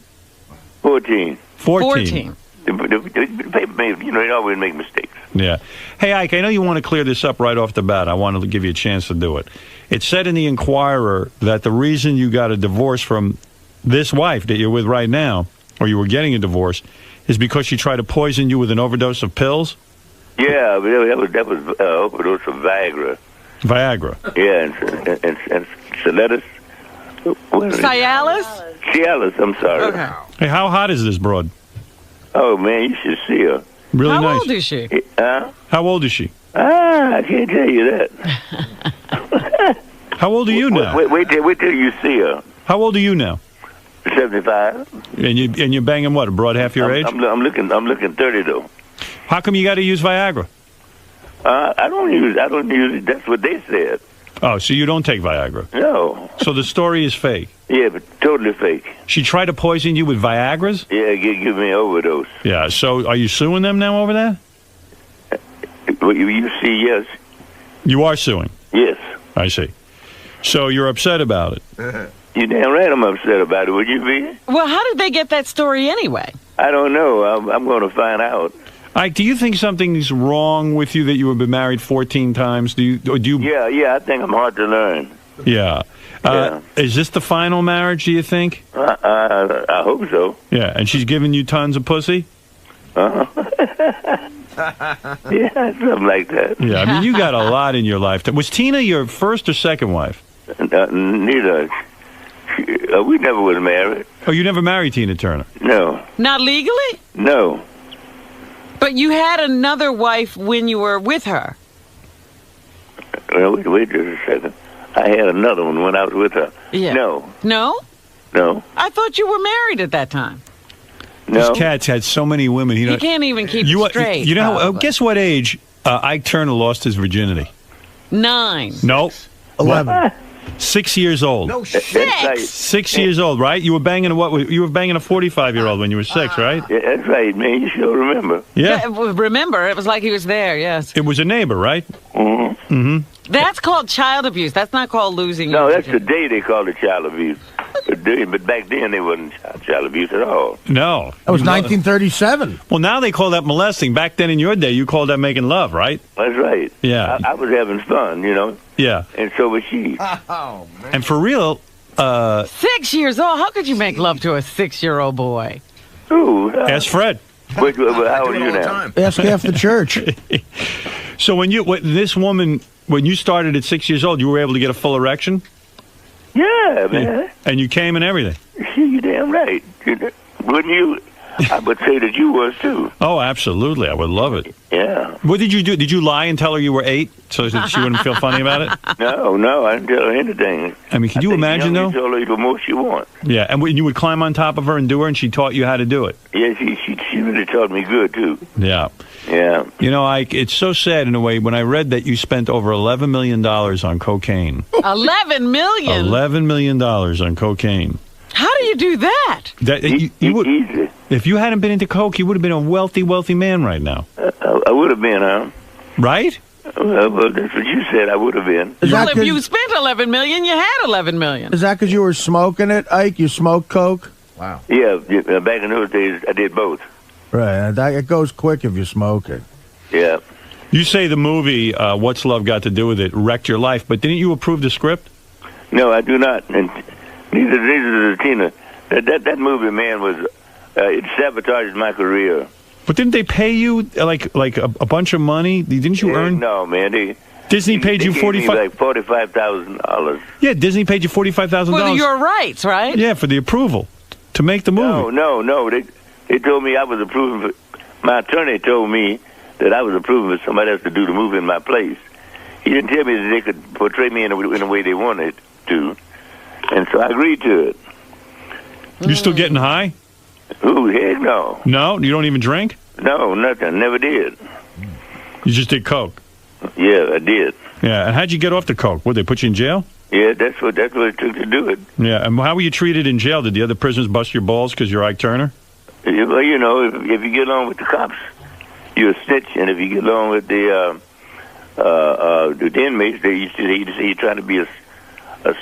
14. 14. They always make mistakes. Yeah. Hey, Ike, I know you want to clear this up right off the bat. I want to give you a chance to do it. It said in the Inquirer that the reason you got a divorce from this wife that you're with right now, or you were getting a divorce, is because she tried to poison you with an overdose of pills? Yeah, but that was overdose of Viagra. Viagra. Yeah, and Cialis. Cialis? Cialis, I'm sorry. Okay. Hey, how hot is this broad? Oh, man, you should see her. Really How nice. old is she? How old is she? I can't tell you that. How old are you now? Wait till you see her. How old are you now? 75. And you're banging what? A broad half your age? I'm looking 30 though. How come you got to use Viagra? I don't use it. That's what they said. Oh, so you don't take Viagra? No. So the story is fake? Yeah, but totally fake. She tried to poison you with Viagras? Yeah, give me an overdose. Yeah, so are you suing them now over that? You see, yes. You are suing? Yes. I see. So you're upset about it? You damn right I'm upset about it. Would you be? Well, how did they get that story anyway? I don't know. I'm going to find out. Ike, do you think something's wrong with you that you have been married 14 times? Do you? Yeah, I think I'm hard to learn. Yeah. Is this the final marriage, do you think? I hope so. Yeah, and she's giving you tons of pussy? Yeah, something like that. Yeah, I mean, you got a lot in your lifetime. Was Tina your first or second wife? Neither. We never was married. Oh, you never married Tina Turner? No. Not legally? No. But you had another wife when you were with her. Well, wait just a second. I had another one when I was with her. Yeah. No. No? No. I thought you were married at that time. No. This cat's had so many women. He can't even keep it straight. You know, guess what age Ike Turner lost his virginity? 9. Nope. 11. 6 years old. No shit. 6? 6 years old, right? You were banging a 45-year-old when you were 6, right? Yeah, that's right, man. You sure remember. Yeah. Remember, it was like he was there, yes. It was a neighbor, right? Mm-hmm. Mm-hmm. That's called child abuse. That's not called losing. No, that's today they call it child abuse. But back then they wasn't child abuse at all. No. That was 1937. Well, now they call that molesting. Back then in your day, you called that making love, right? That's right. Yeah. I was having fun, you know. Yeah. And so was she. Oh, man. And for real... 6 years old? How could you make love to a 6-year-old boy? Ooh. Ask Fred. How old are you now? Ask half the church. So when you started at 6 years old, you were able to get a full erection? Yeah, man. And you came and everything? You damn right. Wouldn't you? I would say that you was too. Oh, absolutely. I would love it. Yeah. What did you do? Did you lie and tell her you were 8 so that she wouldn't feel funny about it? No, I didn't tell her anything. I mean, could you imagine, though? You told her the most you want. Yeah, and you would climb on top of her and do her, and she taught you how to do it? Yeah, she really taught me good, too. Yeah. Yeah. You know, it's so sad in a way. When I read that you spent over $11 million on cocaine. $11 million? $11 million on cocaine. How do you do that? You would, easy. If you hadn't been into coke, you would have been a wealthy, wealthy man right now. I would have been, huh? Right? Well, that's what you said. I would have been. Well, if you spent $11 million, you had $11 million. Is that because you were smoking it, Ike? You smoked coke? Wow. Yeah, back in those days, I did both. Right. It goes quick if you smoke it. Yeah. You say the movie What's Love Got to Do with It wrecked your life, but didn't you approve the script? No, I do not. And neither does Tina. That movie, man, was it sabotaged my career. But didn't they pay you like a bunch of money? Didn't you earn? No, man. Disney paid you $45,000. Yeah, Disney paid you $45,000. For your rights, right? Yeah, for the approval to make the movie. No. They told me I was approving. My attorney told me that I was approving for somebody else to do the movie in my place. He didn't tell me that they could portray me in the way they wanted to, and so I agreed to it. You still getting high? Ooh, heck no. No, you don't even drink? No, nothing. Never did. You just did coke. Yeah, I did. Yeah, and how'd you get off the coke? Would they put you in jail? Yeah, that's what it took to do it. Yeah, and how were you treated in jail? Did the other prisoners bust your balls because you're Ike Turner? Well, you know, if you get along with the cops, you're a snitch, and if you get along with the inmates, they say you're trying to be a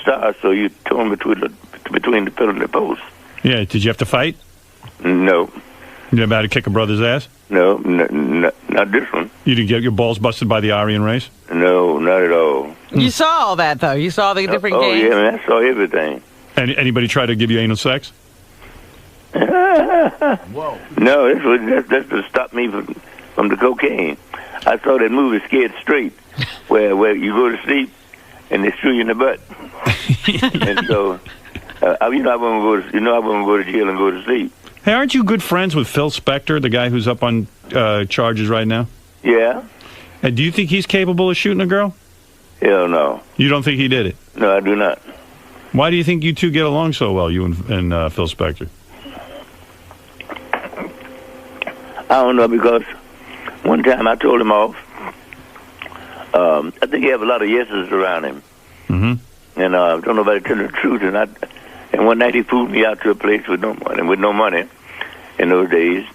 star, so you torn between the pillar and the post. Yeah, did you have to fight? No. You never had to kick a brother's ass? No, not this one. You didn't get your balls busted by the Aryan race? No, not at all. You saw all that, though. You saw the different games. Oh, yeah, man, I saw everything. Anybody try to give you anal sex? Whoa. No, that's to stop me from the cocaine. I saw that movie Scared Straight, where you go to sleep and they screw you in the butt. And so, I wouldn't go to jail and go to sleep. Hey, aren't you good friends with Phil Spector, the guy who's up on charges right now? Yeah. And do you think he's capable of shooting a girl? Hell no. You don't think he did it? No, I do not. Why do you think you two get along so well, you and Phil Spector? I don't know, because one time I told him off. I think he have a lot of yeses around him. Mm-hmm. And don't nobody tell the truth. And one night he pulled me out to a place with no money in those days.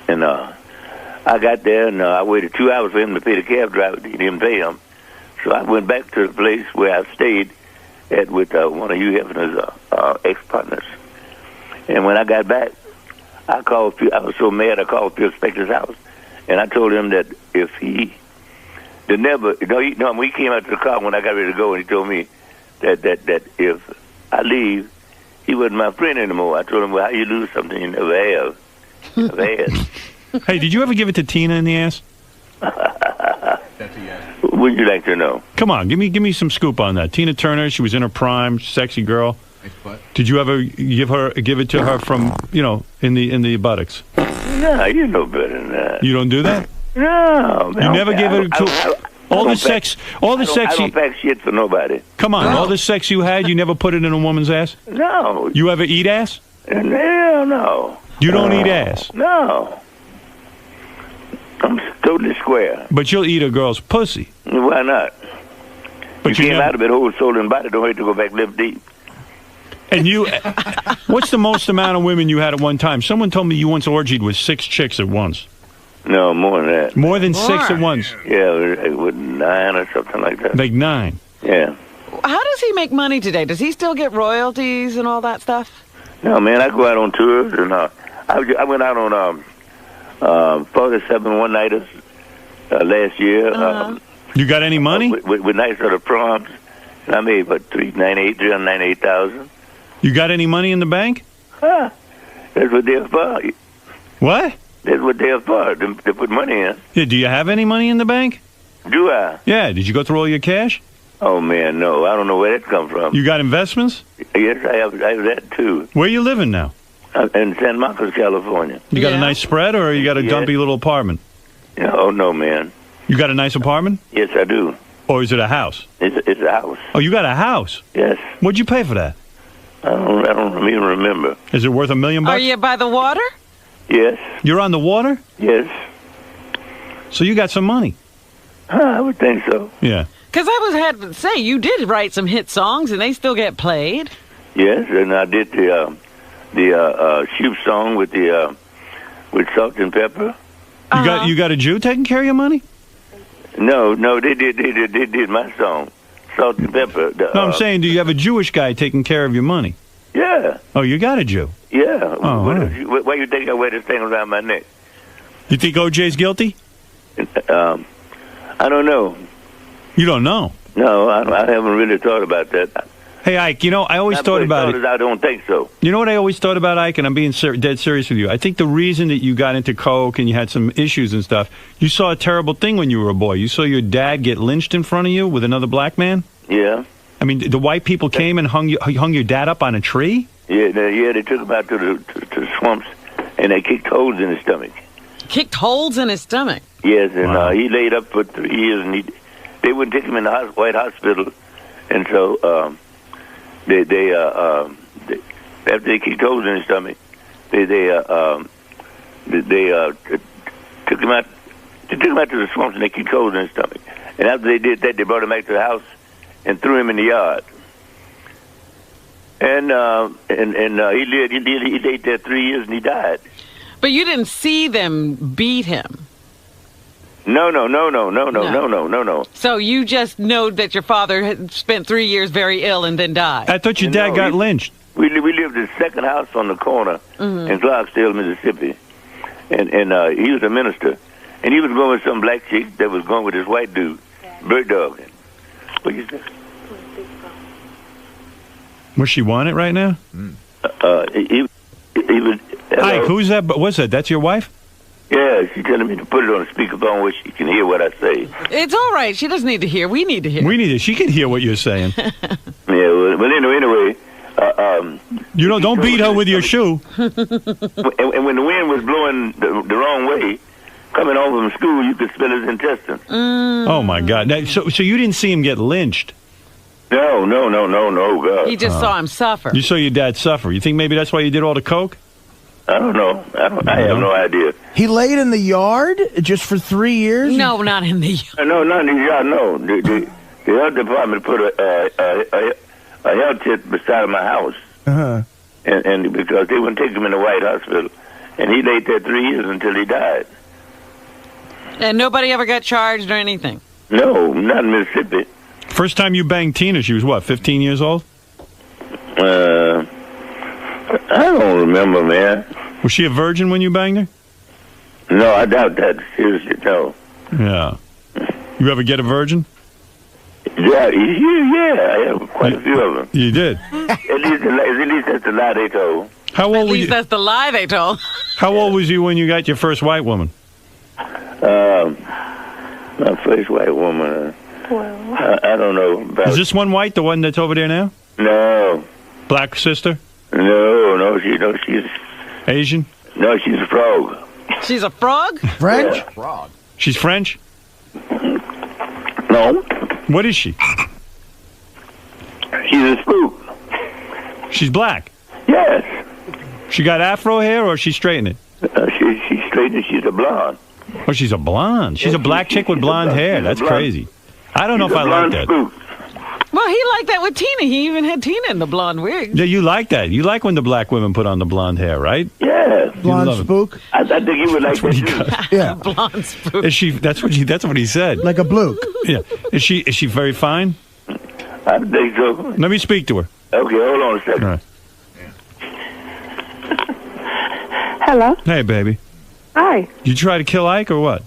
And I got there, and I waited 2 hours for him to pay the cab driver. He didn't pay him. So I went back to the place where I stayed with one of Hugh Hefner's ex-partners. And when I got back, I was so mad, I called Phil Spector's house. And I told him that if we came out to the car when I got ready to go, and he told me that if I leave, he wasn't my friend anymore. I told him, well, how you lose something you never have? Never had. Hey, did you ever give it to Tina in the ass? What would you like to know? Come on, give me some scoop on that. Tina Turner, she was in her prime, sexy girl. Did you ever give it to her from, in the buttocks? No, you know better than that. You don't do that? No, man. You never give it to all the sex. I don't pack shit for nobody. Come on, all the sex you had, you never put it in a woman's ass? No. You ever eat ass? Hell no. You don't eat ass? No. I'm totally square. But you'll eat a girl's pussy. Why not? But you came out of it whole soul and body. Don't have to go back live deep. And what's the most amount of women you had at one time? Someone told me you once orgied with 6 chicks at once. No, more than that. More than 6 at once? Yeah, with 9 or something like that. Like 9? Yeah. How does he make money today? Does he still get royalties and all that stuff? No, man, I go out on tours, and I went out on 47 one-nighters last year. You got any money? With nice sort of proms. And I made, what, $398,000. You got any money in the bank? Huh. That's what they're for. What? That's what they're for, to put money in. Yeah, do you have any money in the bank? Do I? Yeah, did you go through all your cash? Oh, man, no. I don't know where that come from. You got investments? Yes, I have that, too. Where you living now? In San Marcos, California. You got a nice spread, or you got a dumpy little apartment? Oh, no, man. You got a nice apartment? Yes, I do. Or is it a house? It's a house. Oh, you got a house? Yes. What'd you pay for that? I don't even remember. Is it worth $1 million? Are you by the water? Yes. You're on the water? Yes. So you got some money? I would think so. Yeah. Because I had to say, you did write some hit songs, and they still get played. Yes, and I did the Shoop song with Salt and Pepper. You got a Jew taking care of your money? No, they did my song, Salt and Pepper. No, I'm saying, do you have a Jewish guy taking care of your money? Yeah. Oh, you got a Jew. Yeah. Oh, all right. Why you think I wear this thing around my neck? You think OJ's guilty? I don't know. You don't know? No, I haven't really thought about that. Hey, Ike, I always thought about it. I don't think so. You know what I always thought about, Ike, and I'm being dead serious with you. I think the reason that you got into coke and you had some issues and stuff, you saw a terrible thing when you were a boy. You saw your dad get lynched in front of you with another black man? Yeah. I mean, the white people came and hung your dad up on a tree? Yeah, they took him out to the swamps, and they kicked holes in his stomach. Kicked holes in his stomach? Yes, and he laid up for 3 years, and they wouldn't take him in the White Hospital, and so they after they kicked holes in his stomach, they took him out to the swamps, and they kicked holes in his stomach. And after they did that, they brought him back to the house and threw him in the yard. And he laid there 3 years, and he died. But you didn't see them beat him. No. So you just know that your father had spent 3 years very ill and then died. I thought your dad got lynched. We lived in the second house on the corner in Clarksdale, Mississippi, and he was a minister, and he was going with some black chick that was going with this white dude, bird dog. What you say? Was she want it right now? He was. Ike, who's that? What's that? That's your wife? Yeah, she's telling me to put it on the speakerphone where she can hear what I say. It's all right. She doesn't need to hear. We need to hear. We need it. She can hear what you're saying. Yeah, well, anyway. Don't beat her with your shoe. And when the wind was blowing the wrong way, coming home from school, you could smell his intestines. Oh, my God. Now, so you didn't see him get lynched? No, God. He just saw him suffer. You saw your dad suffer. You think maybe that's why you did all the coke? I don't know. I have no idea. He laid in the yard just for 3 years? No, not in the yard. No, not in the yard, no. The health department put a health tip beside my house. Uh-huh. And because they wouldn't take him in the White Hospital. And he laid there 3 years until he died. And nobody ever got charged or anything? No, not in Mississippi. First time you banged Tina, she was what, 15 years old? I don't remember, man. Was she a virgin when you banged her? No, I doubt that. Seriously, no. Yeah. You ever get a virgin? Yeah, I have quite a few of them. You did? At least that's the lie they told. How old were you? That's the lie they told. How old was you when you got your first white woman? My first white woman, I don't know. Is this one white, the one that's over there now? No. Black sister? No, she's... Asian? No, she's a frog. She's a frog? French? Yeah. Frog. She's French? No. What is she? She's a spook. She's black? Yes. She got afro hair or she straightened it? She's straightened. She's a blonde. Oh, she's a blonde. She's a black chick with blonde hair. That's crazy. I don't know if I like that. Spook. Well, he liked that with Tina. He even had Tina in the blonde wig. Yeah, you like that. You like when the black women put on the blonde hair, right? Yeah. Blonde spook? I think you would like that too. Yeah. Blonde spook. Is she? That's what he said. Like a bloke. Yeah. Is she very fine? I think so. Let me speak to her. Okay, hold on a second. All right. Hello. Hey, baby. Hi. You try to kill Ike or what?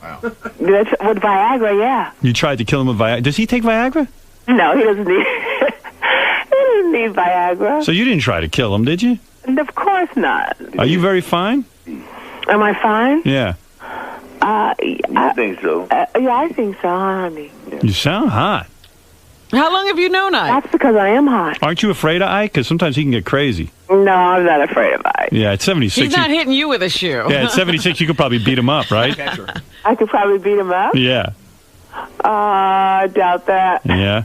That's with Viagra, yeah. You tried to kill him with Viagra. Does he take Viagra? No, he doesn't need. He doesn't need Viagra. So you didn't try to kill him, did you? And of course not. Are you very fine? Am I fine? Yeah. I think so. Yeah, I think so, honey. You sound hot. How long have you known Ike? That's because I am hot. Aren't you afraid of Ike? Because sometimes he can get crazy. No, I'm not afraid of Ike. Yeah, at 76. He's not hitting you with a shoe. Yeah, at 76, you could probably beat him up, right? I could probably beat him up? Yeah. I doubt that. Yeah.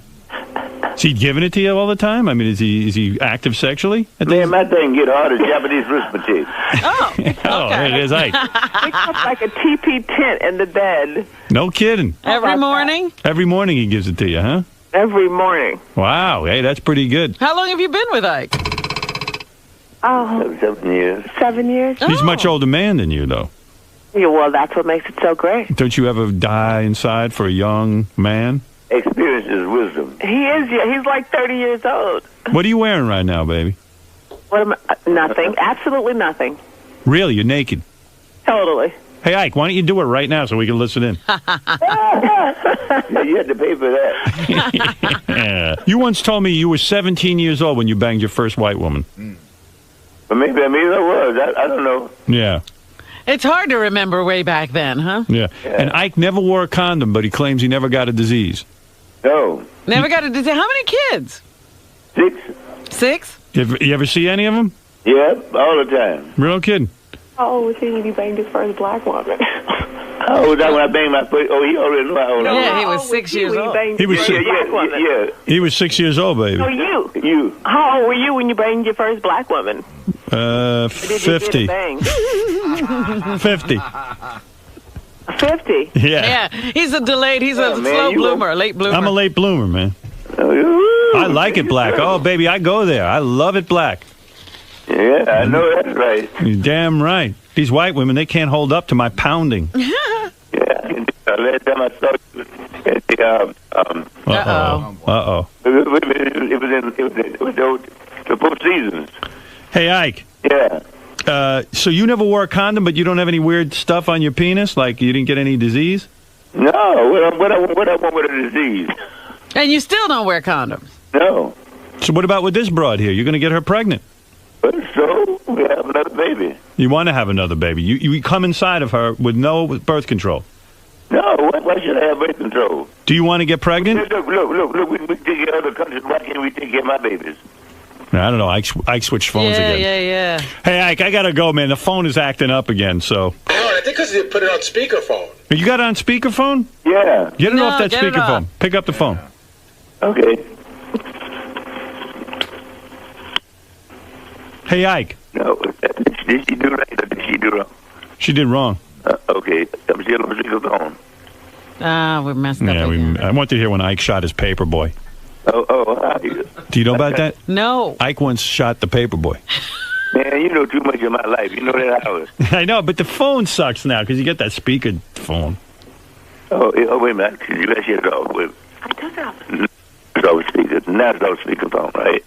Is he giving it to you all the time? I mean, is he active sexually? Man, my thing get hard as Japanese arithmetic. Oh, Oh, there it is, Ike. It's like a TP tent in the bed. No kidding. Every morning? Every morning he gives it to you, huh? Every morning. Wow. Hey, that's pretty good. How long have you been with Ike? Oh, 7 years. 7 years? He's a much older man than you, though. Yeah, well, that's what makes it so great. Don't you ever die inside for a young man? Experience is wisdom. He is, yeah. He's like 30 years old. What are you wearing right now, baby? What am I? Nothing. Absolutely nothing. Really? You're naked? Totally. Hey, Ike, why don't you do it right now so we can listen in? Yeah, you had to pay for that. Yeah. You once told me you were 17 years old when you banged your first white woman. But maybe I was. I don't know. Yeah. It's hard to remember way back then, huh? Yeah. And Ike never wore a condom, but he claims he never got a disease. No. Never got a disease. How many kids? 6. 6? You ever see any of them? Yeah, all the time. Real kidding. How old was he when he banged his first black woman? How old was I when I banged my first? Oh, he already knew how old I was. Yeah, he was 6 years old. He was Yeah. He was 6 years old, baby. Oh, you. You. How old were you when you banged your first black woman? 50. 50. 50? Yeah. He's a delayed, he's a slow bloomer, a late bloomer. I'm a late bloomer, man. I like it black. Oh, baby, I go there. I love it black. Yeah, I know that's right. You're damn right. These white women, they can't hold up to my pounding. Yeah. Last time I saw you at the, Uh-oh. It was the Four Seasons. Hey, Ike. Yeah. So you never wore a condom, but you don't have any weird stuff on your penis? Like you didn't get any disease? No. What I want with a disease? And you still don't wear condoms? No. So what about with this broad here? You're going to get her pregnant. So we have another baby. You want to have another baby. You come inside of her with no birth control. No, why should I have birth control? Do you want to get pregnant? Look, we take care of other countries. Why can't we take care of my babies? I don't know. Ike switched phones again. Yeah. Hey, Ike, I got to go, man. The phone is acting up again, so. No, I think because they put it on speakerphone. You got it on speakerphone? Yeah. Get it off that speakerphone. Pick up the phone. Okay. Hey, Ike. No, did she do right or did she do wrong? She did wrong. Okay, I'm still on speakerphone. We messed up again. I want to hear when Ike shot his paper boy. Oh, Do you know about that? No. Ike once shot the paper boy. Man, you know too much of my life. You know that, Howard. I know, but the phone sucks now because you get that speaker phone. Oh, wait a minute. You got shit off with. I took it off. It's on speaker. Now it's on speakerphone, right?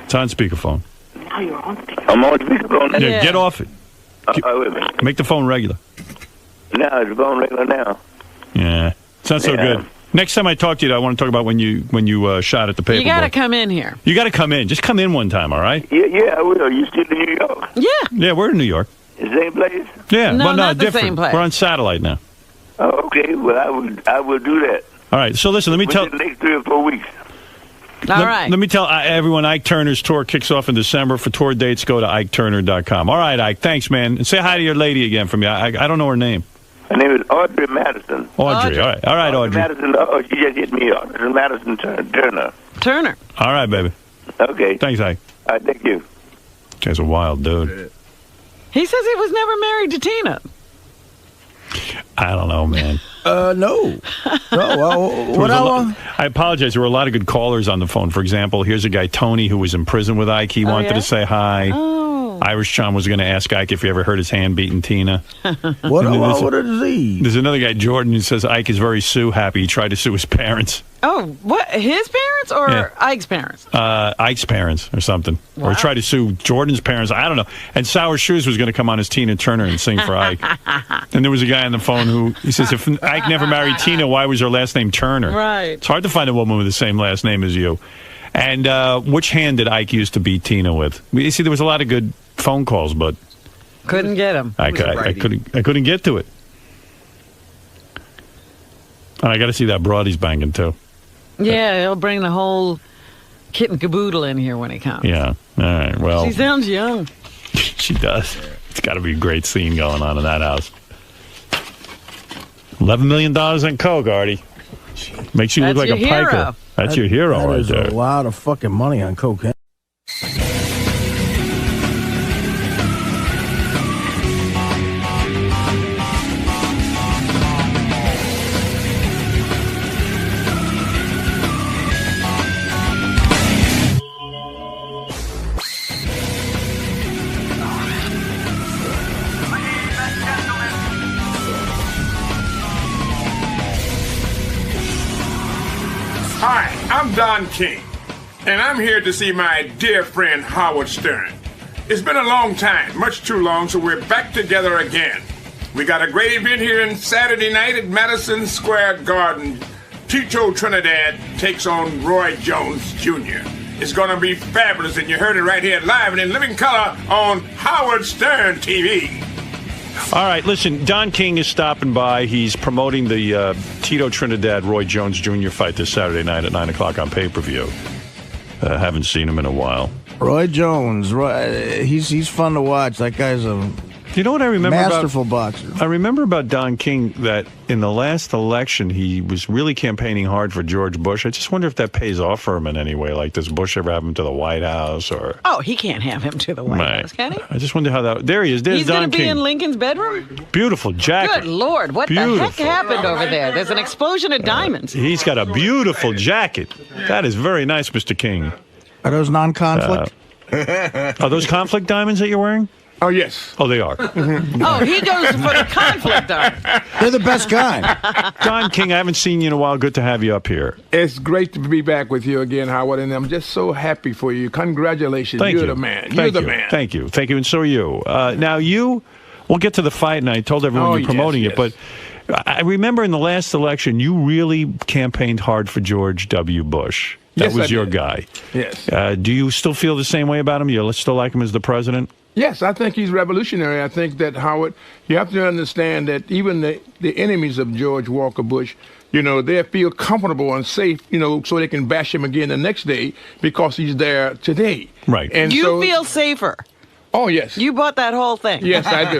It's on speakerphone. Now you're on speakerphone. I'm on speakerphone. Yeah, get off it. Wait a minute. Make the phone regular. Now it's phone regular now. Yeah, it's not so good. Next time I talk to you, I want to talk about when you shot at the paper. You got to come in here. You got to come in. Just come in one time, all right? Yeah, I will. You still in New York? Yeah. Yeah, we're in New York. The same place? Yeah, No, well, not the different. same place. We're on satellite now. Oh, okay. Well, I will do that. All right. So listen, let me tell. Within the next 3 or 4 weeks. All right. Let me tell everyone, Ike Turner's tour kicks off in December. For tour dates, go to IkeTurner.com. All right, Ike. Thanks, man. And say hi to your lady again from me. I don't know her name. Her name is Audrey Madison. Audrey. All right, Audrey. Madison. Oh, she just hit me. Audrey Madison Turner. Turner. All right, baby. Okay. Thanks, Ike. All right, thank you. Guy's a wild dude. He says he was never married to Tina. I don't know, man. No. I apologize. There were a lot of good callers on the phone. For example, here's a guy, Tony, who was in prison with Ike. He wanted to say hi. Oh. Irish Chum was going to ask Ike if he ever heard his hand beating Tina. What a disease. There's another guy, Jordan, who says Ike is very happy. He tried to sue his parents. Oh, what? His parents or Ike's parents? Ike's parents or something. Or he tried to sue Jordan's parents. I don't know. And Sour Shoes was going to come on as Tina Turner and sing for Ike. And there was a guy on the phone who, he says, if Ike never married Tina, why was her last name Turner? Right. It's hard to find a woman with the same last name as you. And which hand did Ike used to beat Tina with? You see, there was a lot of good phone calls, but couldn't get him. I couldn't get to it. And I got to see that broad he's banging too. Yeah, he'll bring the whole kit and caboodle in here when he comes. Yeah. All right. Well, she sounds young. She does. It's got to be a great scene going on in that house. $11 million in coke, Artie. Makes you look like a piker. That's your hero right there. That's a lot of fucking money on cocaine. Hi, I'm Don King, and I'm here to see my dear friend Howard Stern. It's been a long time, much too long, so we're back together again. We got a great event here on Saturday night at Madison Square Garden. Tito Trinidad takes on Roy Jones Jr. It's going to be fabulous, and you heard it right here live and in living color on Howard Stern TV. All right, listen, Don King is stopping by. He's promoting the Tito Trinidad-Roy Jones Jr. fight this Saturday night at 9 o'clock on pay-per-view. Haven't seen him in a while. Roy Jones, he's fun to watch. That guy's a You know what I remember masterful about, boxer. I remember about Don King that in the last election, he was really campaigning hard for George Bush. I just wonder if that pays off for him in any way. Like, does Bush ever have him to the White House? Or Oh, he can't have him to the White House, can he? I just wonder how that... There he is. There's He's Don going to be King. in Lincoln's bedroom? Beautiful jacket. Good Lord, what the Beautiful. heck happened over there? There's an explosion of diamonds. He's got a beautiful jacket. That is very nice, Mr. King. Are those non-conflict? Are those conflict diamonds that you're wearing? Oh, yes. Oh, they are. Oh, he goes for the conflict diamond. They're the best kind. Don King, I haven't seen you in a while. Good to have you up here. It's great to be back with you again, Howard, and I'm just so happy for you. Congratulations. Thank You're you. the man. Thank You're the you. man. Thank you. Thank you, and so are you. Now, we'll get to the fight, and I told everyone you're promoting it, but I remember in the last election, you really campaigned hard for George W. Bush. That Yes, was I your did. guy. Yes. Do you still feel the same way about him? You still like him as the president? Yes, I think he's revolutionary. I think that, Howard, you have to understand that even the enemies of George Walker Bush, they feel comfortable and safe, so they can bash him again the next day because he's there today. Right. And You feel safer. Oh, yes. You bought that whole thing. Yes, I do.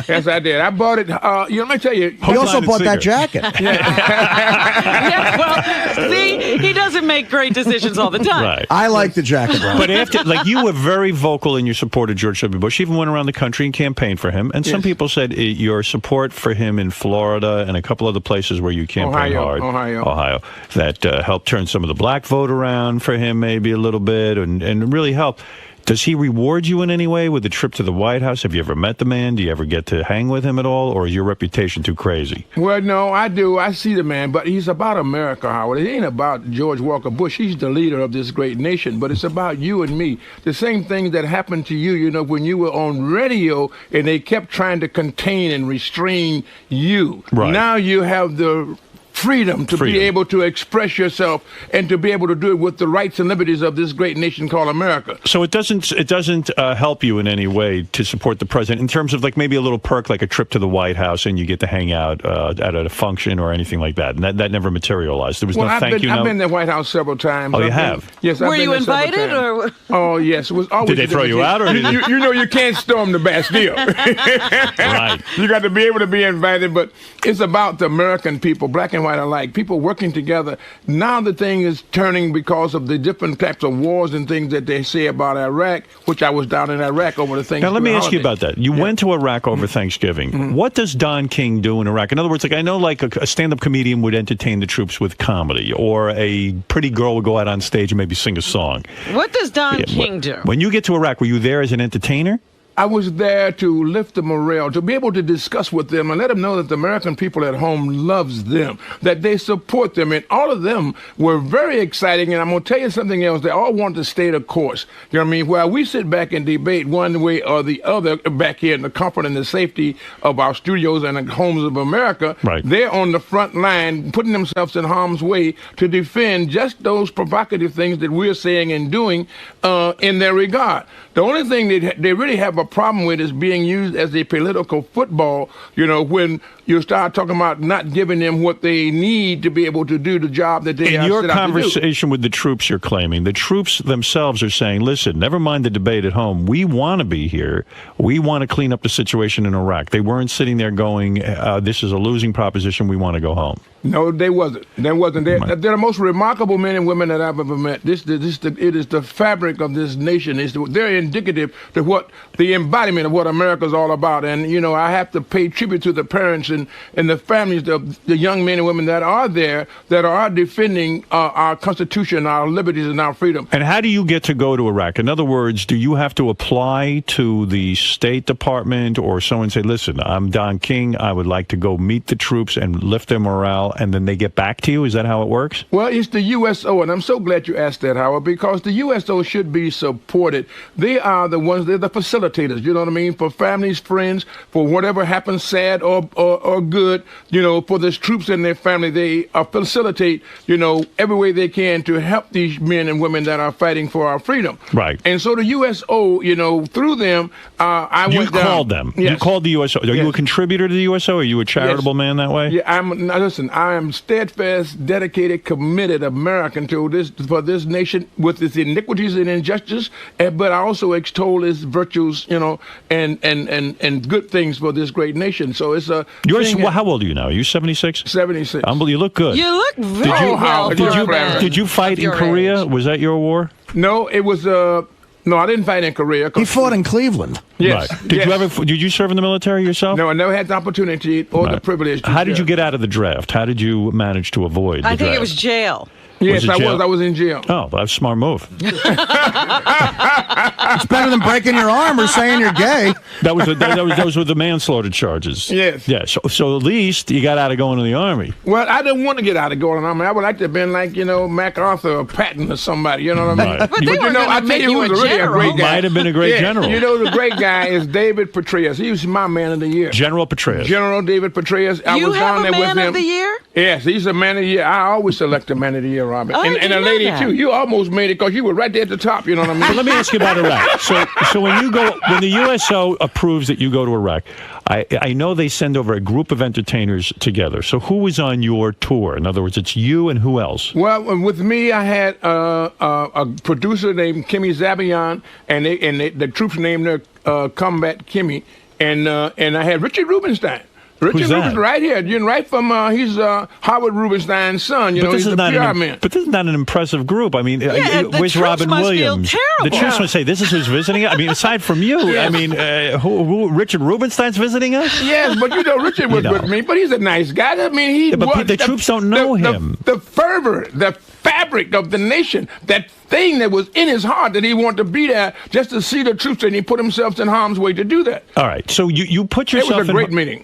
Yes, I did. I bought it. Let me tell you. He also bought that jacket. Yeah, well, see, he doesn't make great decisions all the time. Right. I like the jacket, Ron. But after, you were very vocal in your support of George W. Bush. You even went around the country and campaigned for him. And some people said your support for him in Florida and a couple other places where you campaigned hard, Ohio, that helped turn some of the black vote around for him maybe a little bit and really helped. Does he reward you in any way with the trip to the White House? Have you ever met the man? Do you ever get to hang with him at all? Or is your reputation too crazy? Well, no, I do. I see the man, but he's about America, Howard. It ain't about George Walker Bush. He's the leader of this great nation, but it's about you and me. The same thing that happened to you, when you were on radio and they kept trying to contain and restrain you. Right. Now you have the freedom to be able to express yourself and to be able to do it with the rights and liberties of this great nation called America. So it doesn't help you in any way to support the president in terms of maybe a little perk like a trip to the White House and you get to hang out at a function or anything like that. And that never materialized. There was no thank you note. I've been to the White House several times. Oh, you have? Yes, Were I've been you there several invited times. or? Oh, yes. It was always. Did they throw you out, or did you can't storm the Bastille. Right. You got to be able to be invited, but it's about the American people, black and white alike, people working together. Now the thing is turning because of the different types of wars and things that they say about Iraq, which I was down in Iraq over the thing. Now, let me ask you about that. You went to Iraq over Thanksgiving. What does Don King do in Iraq? In other words, I know a stand-up comedian would entertain the troops with comedy, or a pretty girl would go out on stage and maybe sing a song. What does Don King do? When you get to Iraq, were you there as an entertainer? I was there to lift the morale, to be able to discuss with them and let them know that the American people at home loves them, that they support them, and all of them were very exciting. And I'm going to tell you something else. They all want to stay the course. You know what I mean? While we sit back and debate one way or the other back here in the comfort and the safety of our studios and the homes of America, they're on the front line, putting themselves in harm's way to defend just those provocative things that we're saying and doing in their regard. The only thing they really have a problem with is being used as a political football, when you start talking about not giving them what they need to be able to do the job that they In are your set out to do. conversation with the troops you're claiming, the troops themselves are saying, listen, never mind the debate at home. We want to be here. We want to clean up the situation in Iraq. They weren't sitting there going, this is a losing proposition. We want to go home. No, they wasn't. They wasn't. They're the most remarkable men and women that I've ever met. It is the fabric of this nation. They're indicative to what the embodiment of what America's all about. And, I have to pay tribute to the parents and the families, the young men and women that are there, that are defending our Constitution, our liberties, and our freedom. And how do you get to go to Iraq? In other words, do you have to apply to the State Department or someone say, listen, I'm Don King, I would like to go meet the troops and lift their morale, and then they get back to you? Is that how it works? Well, it's the USO, and I'm so glad you asked that, Howard, because the USO should be supported. They are the ones, they're the facilitators, you know what I mean, for families, friends, for whatever happens, sad or good, you know, for the troops and their family. They facilitate, you know, every way they can to help these men and women that are fighting for our freedom. Right. And so the USO, you know, through them, I went down. You called them. Yes. You called the USO. Are you a contributor to the USO? Are you a charitable man that way? Yeah, now listen, I am steadfast, dedicated, committed American to this, for this nation with its iniquities and injustice, but I also extol its virtues, you know, and good things for this great nation. So it's a. How old are you now? Are you 76? 76. You look good. You look very well. Did you fight in Korea? Was that your war? No, it was no, I didn't fight in Korea. He fought in Cleveland. Yes. Right. Did you serve in the military yourself? No, I never had the opportunity or the privilege. How did you get out of the draft? How did you manage to avoid the draft? I think it was jail. Yes, I was in jail. Oh, that's a smart move. It's better than breaking your arm or saying you're gay. Those were the manslaughter charges. Yes. Yeah. So at least you got out of going to the Army. Well, I didn't want to get out of going to the Army. I would like to have been like, you know, MacArthur or Patton or somebody. You know what I mean? Right. But they were I tell you, he was really a great guy. Might have been a great general. You know, the great guy is David Petraeus. He was my man of the year. General Petraeus. General David Petraeus. I was down there with him. You have a man of the year? Yes, he's a man of the year. I always select a man of the year, Robert. And a lady too. You almost made it because you were right there at the top. You know what I mean? So let me ask you about Iraq. So when the USO approves that you go to Iraq, I know they send over a group of entertainers together. So who was on your tour? In other words, it's you and who else? Well, with me, I had a producer named Kimmy Zabian, and the troops named her Combat Kimmy, and I had Richard Rubenstein. Richard Rubenstein, right here. You're right from, he's Howard Rubenstein's son. You know, he's the PR man. But this is not an impressive group. I mean, where's the Robin must Williams? Feel terrible. The troops must say, this is who's visiting us? I mean, aside from you, I mean, who Richard Rubenstein's visiting us? Yes, but you know, Richard was with me, but he's a nice guy. I mean, the troops don't know him. The fervor, the fabric of the nation, that thing that was in his heart that he wanted to be there just to see the troops, and he put himself in harm's way to do that. All right, so you put yourself. It was a great meeting.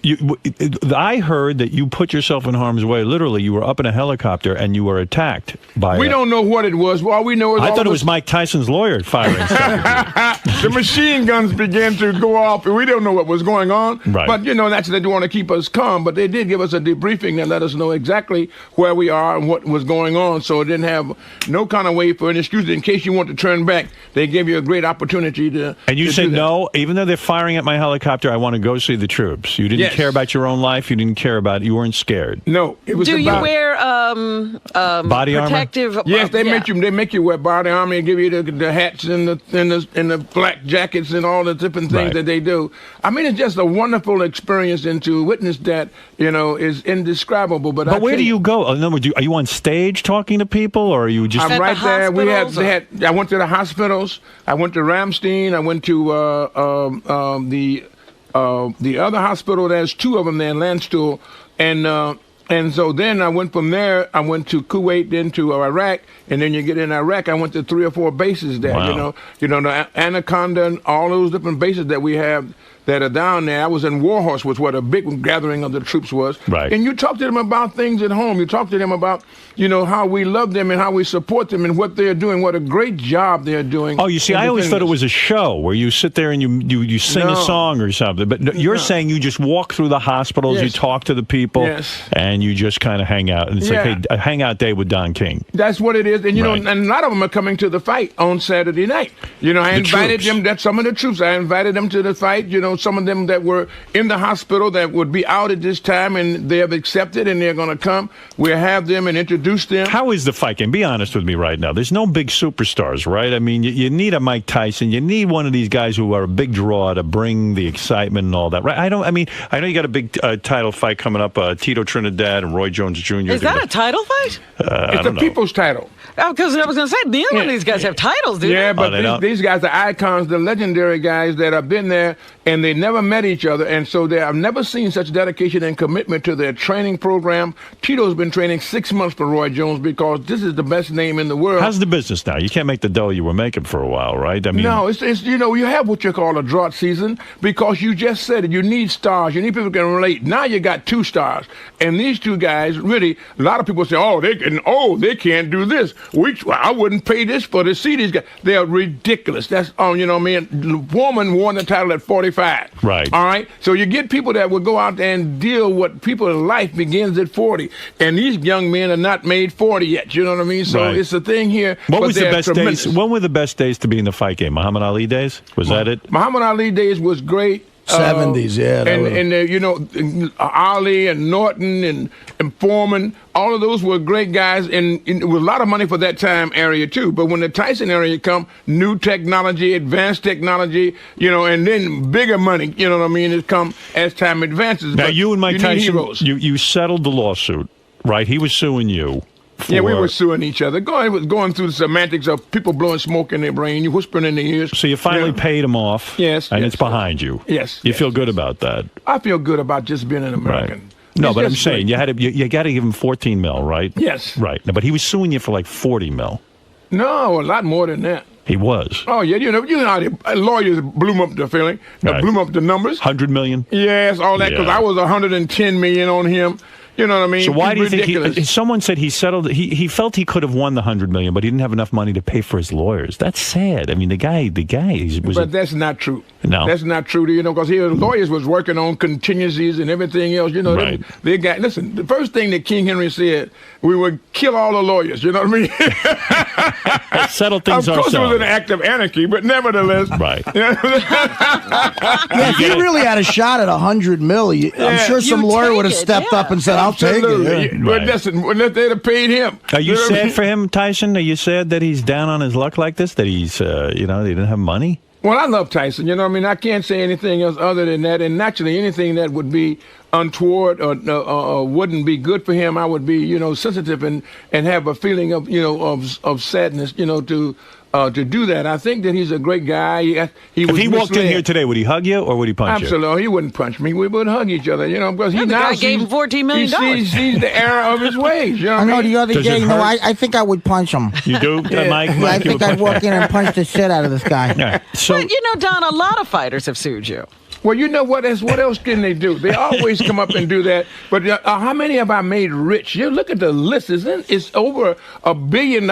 I heard that you put yourself in harm's way. Literally, you were up in a helicopter and you were attacked by. We don't know what it was. All we know is I thought it was Mike Tyson's lawyer firing. The machine guns began to go off, and we don't know what was going on. Right. But you know, naturally, they want to keep us calm. But they did give us a debriefing and let us know exactly where we are and what was going on. So it didn't have no kind of way for an excuse in case you want to turn back. They gave you a great opportunity to. And you said no, even though they're firing at my helicopter, I want to go see the troops. You didn't care about your own life. You didn't care about. You weren't scared. No, it was. Do you wear body protective armor? Yes, they make you. They make you wear body armor and give you the hats and the black jackets and all the different things that they do. I mean, it's just a wonderful experience, and to witness that, you know, is indescribable. But where do you go? In other words, are you on stage talking to people, or are you just? I'm right there. I went to the hospitals. I went to Ramstein. I went to the other hospital. There's two of them there, Landstuhl, and so then I went from there. I went to Kuwait, then to Iraq, and then you get in Iraq. I went to 3 or 4 bases there. Wow. You know, the Anaconda and all those different bases that we have that are down there. I was in Warhorse, was what a big gathering of the troops was. Right. And you talk to them about things at home. You talk to them about, you know, how we love them and how we support them and what they're doing, what a great job they're doing. Oh, you see, I always thought it was a show where you sit there and you sing a song or something. But you're saying you just walk through the hospitals, you talk to the people, and you just kind of hang out. And it's like, hey, a hangout day with Don King. That's what it is. And, you know, and a lot of them are coming to the fight on Saturday night. You know, I invited them, some of the troops, I invited them to the fight. You know, some of them that were in the hospital that would be out at this time, and they have accepted, and they're going to come. We'll have them and introduce them. How is the fight game? Be honest with me right now. There's no big superstars, right? I mean, you need a Mike Tyson. You need one of these guys who are a big draw to bring the excitement and all that, right? I know you got a big title fight coming up, Tito Trinidad and Roy Jones Jr. Is that a title fight? It's a people's title. Oh, because I was going to say, neither of these guys have titles, do they? Yeah, but these guys are icons, the legendary guys that have been there, and they never met each other, and so I've never seen such dedication and commitment to their training program. Tito's been training 6 months for Roy Jones because this is the best name in the world. How's the business now? You can't make the dough you were making for a while, right? I mean, no, it's you have what you call a drought season because you just said it. You need stars. You need people who can relate. Now you got 2 stars, and these 2 guys really. A lot of people say, they can't do this. I wouldn't pay this for to see these guys. They are ridiculous. That's The woman won the title at 45. Right. All right. So you get people that will go out there and deal with people's life begins at 40, and these young men are not made 40 yet. You know what I mean? So it's a thing here. What was the best days? When were the best days to be in the fight game? Muhammad Ali days? Was that it? Muhammad Ali days was great. 70s, yeah. And Ali and Norton and Foreman, all of those were great guys, and it was a lot of money for that time area too. But when the Tyson area come, new technology, advanced technology, and then bigger money, you know what I mean, has come as time advances. Now but you and Mike Tyson, you you settled the lawsuit, right? He was suing you. Yeah, we were suing each other. Going through the semantics of people blowing smoke in their brain, you whispering in their ears. So you finally paid him off. Yes. And it's behind you. Yes. You feel good about that? I feel good about just being an American. Right. No, but I'm saying you got to give him 14 mil, right? Yes. Right. No, but he was suing you for like 40 mil. No, a lot more than that. He was. Oh yeah, you know how the lawyers blew up the feeling, blew up the numbers. 100 million. Yes, all that because I was 110 million on him. You know what I mean? So why do you think someone said he settled? He felt he could have won the 100 million, but he didn't have enough money to pay for his lawyers. That's sad. I mean, the guy was. But that's not true. No, that's not true. Because his lawyers was working on contingencies and everything else. Right. They got. Listen, the first thing that King Henry said, we would kill all the lawyers. You know what I mean? Settle things ourselves. Of course, it was an act of anarchy, but nevertheless, right. If he really had a shot at 100 mil, I'm sure some lawyer would have stepped up and said, "I'll take it." But listen, they'd have paid him. Are you sad for him, Tyson? Are you sad that he's down on his luck like this? That he's, they didn't have money? Well, I love Tyson. You know what I mean? I can't say anything else other than that. And naturally, anything that would be untoward or wouldn't be good for him, I would be, sensitive and have a feeling of, of sadness, to do that. I think that he's a great guy. If he walked in here today, would he hug you or would he punch you? Absolutely. He wouldn't punch me. We would hug each other, because he now gave him $14 million. He sees the error of his ways. You know what I know I mean? the other day, I think I would punch him. You do, Mike? I think I'd walk in and punch the shit out of this guy. Yeah. So, but, Don, a lot of fighters have sued you. Well, you know what? What else can they do? They always come up and do that. But how many have I made rich? You look at the list. It's over $1 billion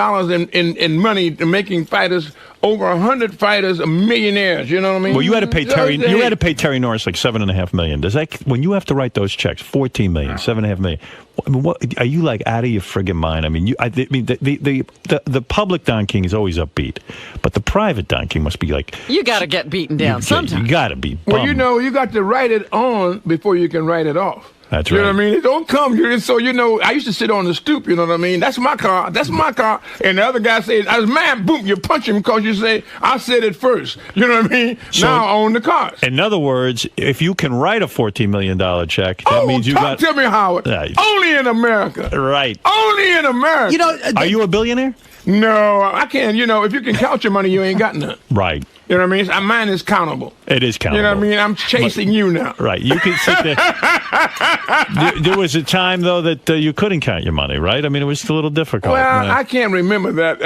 in money making fighters. Over 100 fighters, millionaires. You know what I mean? Well, you had to pay Terry. You had to pay Terry Norris like $7.5 million. Does that when you have to write those checks, $14 million, $7.5 million? I mean, what are you like out of your friggin' mind? I mean, the public Don King is always upbeat, but the private Don King must be like you got to get beaten down sometimes. You got to be. Well, you got to write it on before you can write it off. That's right. You know what I mean? It don't come. So, I used to sit on the stoop, you know what I mean? That's my car. That's my car. And the other guy says, I was mad. Boom, you punch him because you say, I said it first. You know what I mean? So, now I own the cars. In other words, if you can write a $14 million check, that means you got... Talk to me, Howard. Only in America. Right. Only in America. Are you a billionaire? No, I can't. If you can count your money, you ain't got none. Right. You know what I mean? Mine is countable. It is countable. You know what I mean? I'm chasing you now. Right. You can sit there. There was a time, though, that you couldn't count your money, right? I mean, it was a little difficult. Well, I can't remember that.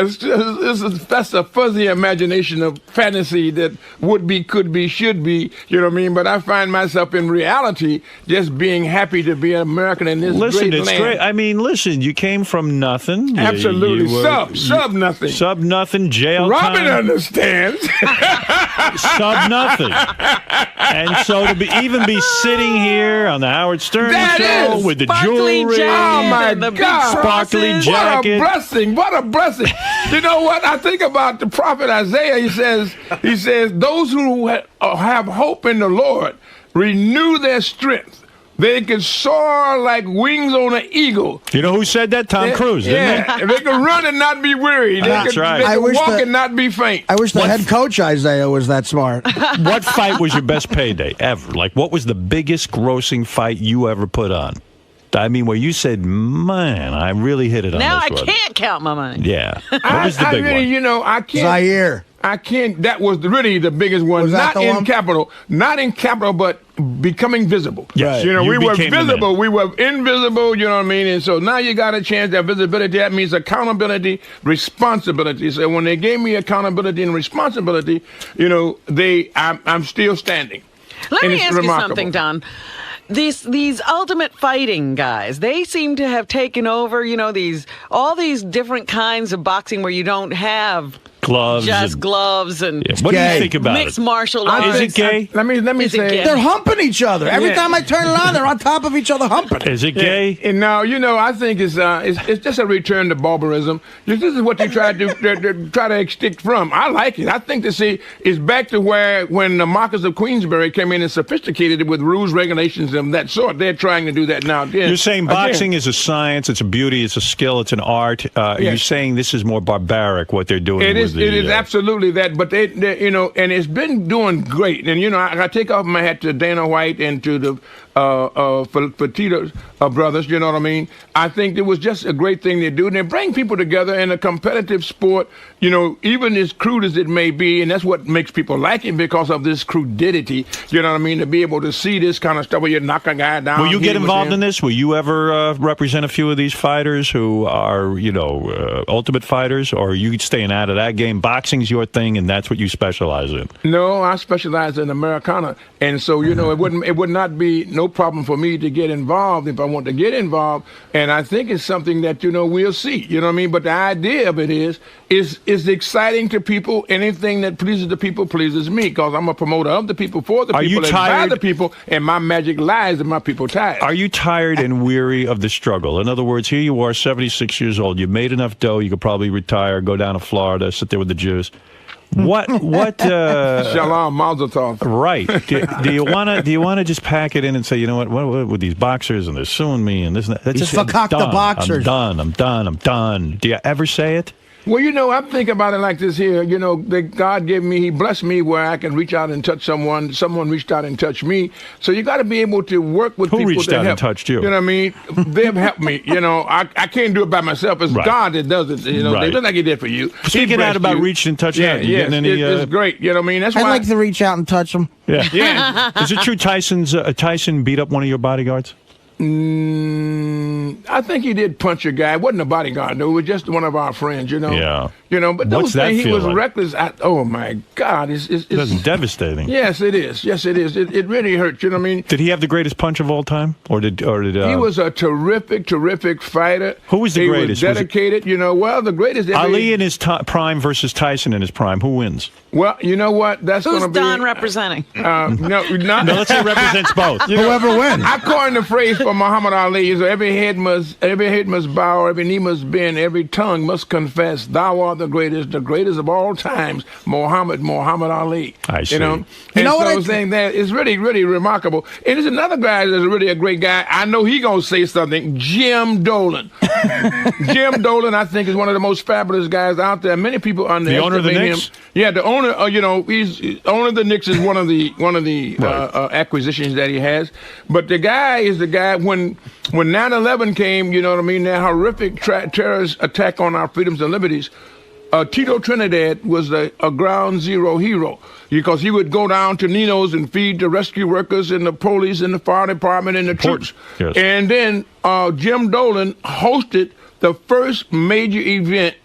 That's a fuzzy imagination of fantasy that would be, could be, should be. You know what I mean? But I find myself in reality just being happy to be an American in this great land. Great. I mean, listen, you came from nothing. Absolutely. Sub nothing. Sub nothing, jail Robin time. understands. Sub nothing. And so to even be sitting here on the Howard Stern show with the jewelry, oh my God, sparkly jacket. What a blessing. What a blessing. You know what? I think about the prophet Isaiah. He says, those who have hope in the Lord renew their strength. They can soar like wings on an eagle. You know who said that? Tom Cruise, didn't he? They can run and not be weary. That's right. They can walk and not be faint. I wish the head coach, Isaiah, was that smart. What fight was your best payday ever? Like, what was the biggest grossing fight you ever put on? I mean, where you said, man, I really hit it on this one. Now I can't count my money. Yeah. What was the big one? I can't. Zaire. I can't. That was really the biggest one. Was that Not the in one? capital, but becoming visible. Yes. You know, You we were became the man. visible. We were invisible. You know what I mean? And so now you got a chance. That visibility. That means accountability, responsibility. So when they gave me accountability and responsibility, you know, I'm still standing. Let And me it's ask you remarkable. something, Don. These ultimate fighting guys, they seem to have taken over, you know, all these different kinds of boxing where you don't have gloves, just gloves and What do you think about mixed it? martial arts. Is it gay? Let me Is it say gay? They're humping each other. Every Yeah. time I turn around, they're on top of each other humping. Is it gay? And now, you know, I think it's just a return to barbarism. This is what they try to stick from. I like it. I think it's back to where when the Marquis of Queensberry came in and sophisticated it with rules, regulations, and that sort. They're trying to do that now. Again. You're saying boxing is a science, it's a beauty, it's a skill, it's an art. You're saying this is more barbaric, what they're doing. It is. With It is absolutely that. But they, you know, and it's been doing great. And you know, I take off my hat to Dana White and to the Fertitta brothers. You know what I mean? I think it was just a great thing to do. And they bring people together in a competitive sport. You know, even as crude as it may be, and that's what makes people like it because of this crudity. You know what I mean? To be able to see this kind of stuff where you knock a guy down. Will you get hit him with involved him. in this? Will you ever represent a few of these fighters who are, you know, ultimate fighters, or are you staying out of that game? Boxing's your thing, and that's what you specialize in. No, I specialize in Americana, and so you know it would not be no problem for me to get involved if I want to get involved. And I think it's something that you know we'll see. You know what I mean? But the idea of it is exciting to people. Anything that pleases the people pleases me because I'm a promoter of the people, for the Are you people, and by tired? the people, and my magic lies in my people tired. Are you tired and weary of the struggle? In other words, here you are, 76 years old. You made enough dough. You could probably retire, go down to Florida, sit there with the Jews. What? Shalom, Mazel Tov. Right. Do you want to just pack it in and say, you know what with these boxers and they're suing me and this and that? That's These just fuck the done. boxers. I'm done. Do you ever say it? Well, you know, I think about it like this here. You know, that God gave me, He blessed me where I can reach out and touch someone. Someone reached out and touched me. So you got to be able to work with Who people reached that out and help. touched you? You know what I mean? They've helped me. You know, I can't do it by myself. It's Right. God that does it. You know, Right. they don't like He did for you. Speaking He out blessed about you. reaching and touching yeah, out, you yes, getting any, it's great. You know what I mean? That's I'd why. like to reach out and touch them. Yeah. Yeah. Is it true Tyson beat up one of your bodyguards? I think he did punch a guy. It wasn't a bodyguard, though. It was just one of our friends, you know. Yeah. You know, but What's those things, that he was feel like? reckless. Oh, my God. It's That's devastating. Yes, it is. Yes, it is. It really hurts. You know what I mean? Did he have the greatest punch of all time, or did He was a terrific fighter. Who was the greatest? He was dedicated. You know, well, the greatest. Ali in his prime versus Tyson in his prime? Who wins? Well, you know what? That's Who's going to be. Don representing? No, not. No, let's say represents both. You know, Whoever wins. I coined the phrase for Muhammad Ali is every head must bow, every knee must bend, every tongue must confess, thou art the greatest of all times, Muhammad Ali. I see. You know, You and know so what I I'm saying that is really remarkable. And there's another guy that's really a great guy. I know he gonna say something. Jim Dolan. Jim Dolan, I think, is one of the most fabulous guys out there. Many people underestimate The owner of the him. Knicks? Yeah, the owner. You know, he's owner of the Knicks is one of the Right. acquisitions that he has. But the guy is the guy when 9/11 came. You know what I mean? That horrific terrorist attack on our freedoms and liberties. Tito Trinidad was a ground zero hero because he would go down to Nino's and feed the rescue workers and the police and the fire department and the troops. Yes. And then Jim Dolan hosted the first major event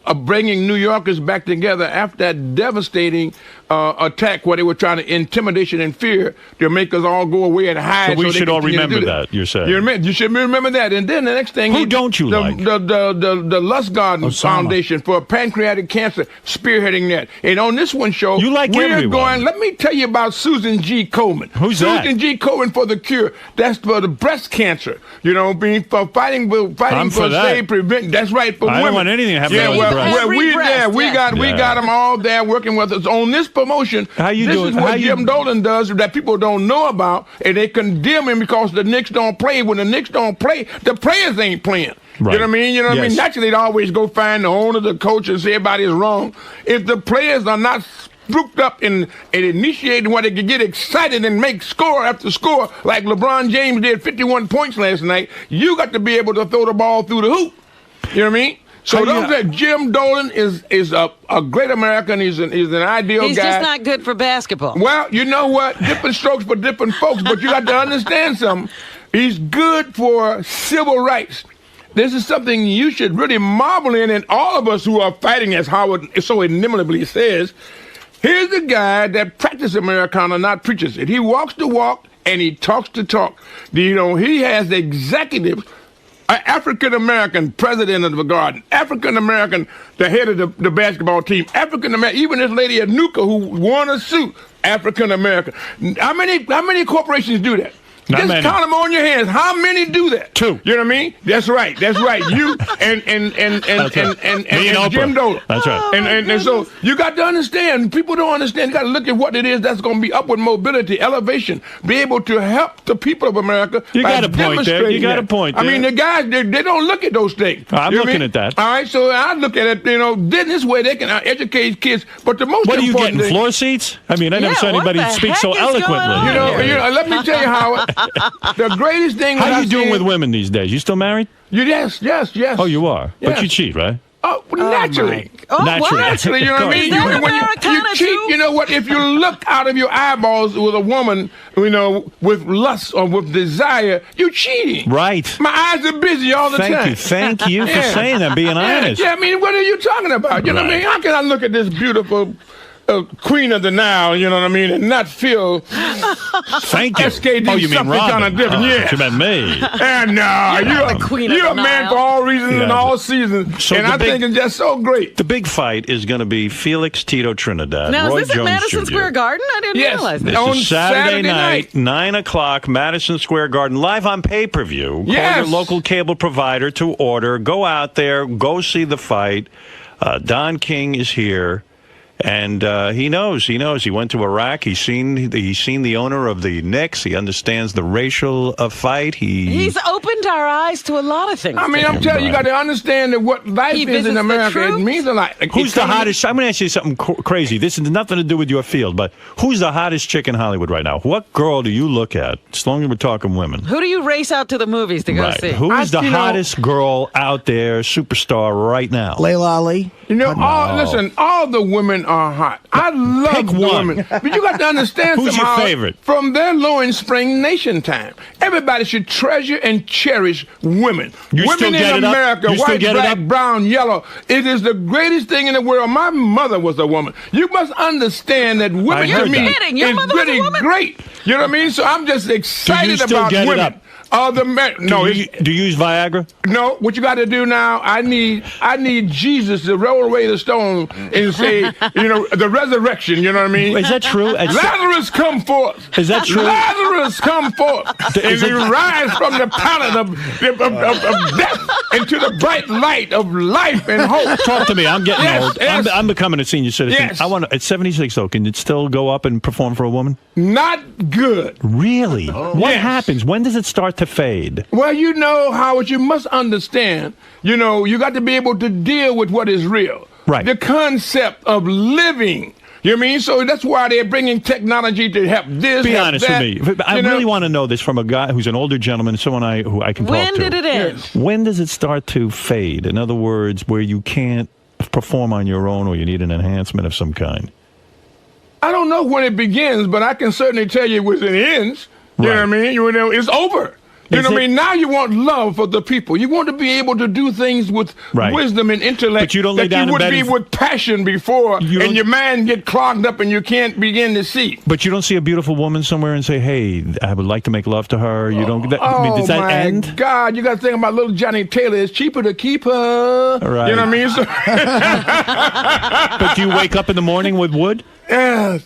of bringing New Yorkers back together after that devastating attack where they were trying to intimidation and fear to make us all go away and hide. So we they should all continue to remember do that, you're saying. You should remember that. And then the next thing... Who don't you like? The Lustgarten Foundation for Pancreatic Cancer, spearheading that. And on this one show... You like we're everyone. going... Let me tell you about Susan G. Komen. Who's that? Susan G. Komen for the cure. That's for the breast cancer. You know, fighting I'm for for that. save, prevent. That's right, for I women. don't want anything to happen Yeah, to well, breast. well, we Breast, there. We yeah. got them all there working with us on this promotion. How you this doing? is what How you- Jim Dolan does that people don't know about, and they condemn him because the Knicks don't play. When the Knicks don't play, the players ain't playing. Right. You know what I mean? You know what I Yes. mean? Naturally, they always go find the owner, the coach, and say everybody's wrong. If the players are not spooked up and initiated where they can get excited and make score after score, like LeBron James did 51 points last night, you got to be able to throw the ball through the hoop. You know what I mean? So don't say Jim Dolan is a great American. He's an ideal guy. He's just not good for basketball. Well, you know what? Different strokes for different folks, but you got to understand something. He's good for civil rights. This is something you should really marvel in, and all of us who are fighting, as Howard so inimitable says, here's a guy that practices Americana, not preaches it. He walks the walk and he talks the talk. You know, he has the executive, African-American president of the Garden, African-American, the head of the basketball team, African-American, even this lady Anuka who won a suit, African-American. How many corporations do that? Not Just many. count them on your hands. How many do that? 2. You know what I mean? That's right. That's right. You and Jim Dolan. That's right. And so you got to understand. People don't understand. You got to look at what it is that's going to be upward mobility, elevation, be able to help the people of America. You by got a point there. You got a point there. I mean, the guys they don't look at those things. I'm You know what I looking mean? at that. All right, so I look at it. You know, this way they can educate kids. But the most What are you important getting, thing, floor seats? I mean, I never Yeah, saw what anybody the speak heck so is going eloquently. on you know, let me tell you how. The greatest thing. How you doing with women these days? You still married? Yes. Oh, you are? Yes. But you cheat, right? Oh, naturally. Naturally. You know what I mean? Is that When you Americana cheat, too? you know what? If you look out of your eyeballs with a woman, you know, with lust or with desire, you're cheating. Right. My eyes are busy all the time. Thank you for saying that, being honest. Yeah, I mean, what are you talking about? You know what I mean? How can I look at this beautiful Queen of the Nile, you know what I mean, and not feel Thank you. SKD Oh, you mean something kind Robin? of different. Oh, Yeah. You meant me. And you're a man for all reasons and all seasons. So and I think it's just so great. The big fight is going to be Felix Tito Trinidad. Now, Roy is this Jones at Madison Jr. Square Garden? I didn't realize This that. On is Saturday night, night. 9 o'clock, Madison Square Garden, live on pay-per-view. Call Yes. your local cable provider to order. Go out there. Go see the fight. Don King is here. And he knows. He went to Iraq. He's seen the owner of the Knicks. He understands the racial fight. He's opened our eyes to a lot of things. I mean, I'm telling you, you got to understand that what life He is visits in the America. It troops. means a lot. Who's the hottest? I'm going to ask you something crazy. This has nothing to do with your field, but who's the hottest chick in Hollywood right now? What girl do you look at? As long as we're talking women. Who do you race out to the movies to go see? Who is the hottest girl out there, superstar right now? Layla Ali. You know, listen, all the women are hot. I love Pick the one. women. But you got to understand Who's your somehow, favorite? From their low in spring nation time, everybody should treasure and cherish women. You women still get in it up? America, You still white, get it black, up? brown, yellow. It is the greatest thing in the world. My mother was a woman. You must understand that women heard to me that. kidding. Your is mother was a really woman? great. You know what I mean? So I'm just excited still about get it women. up? Do you use Viagra? No. What you got to do now? I need Jesus to roll away the stone and say, the resurrection. You know what I mean? Is that true? Lazarus, come forth. Is that true? He come forth, and he rise from the pallet of death into the bright light of life and hope. Talk to me. I'm getting old. Yes. I'm becoming a senior citizen. Yes. I want at 76 though. Can it still go up and perform for a woman? Not good. Really? What Yes. happens? When does it start to fade? Well, you know, Howard, you must understand, you got to be able to deal with what is real. Right. The concept of living. You know what I mean? So that's why they're bringing technology to help this, Be help honest that. with me. I really want to know this from a guy who's an older gentleman, someone who I can talk to. When did it end? When does it start to fade? In other words, where you can't perform on your own or you need an enhancement of some kind? I don't know when it begins, but I can certainly tell you when it ends. You know what I mean? It's over. You know what I mean? Now you want love for the people. You want to be able to do things with wisdom and intellect But you don't lay that down you in would bed be and- with passion before, and your mind get clogged up and you can't begin to see. But you don't see a beautiful woman somewhere and say, hey, I would like to make love to her. You don't. I mean, does that my end? God, you got to think about little Johnny Taylor. It's cheaper to keep her. Right. You know what I mean? So But do you wake up in the morning with wood? yes.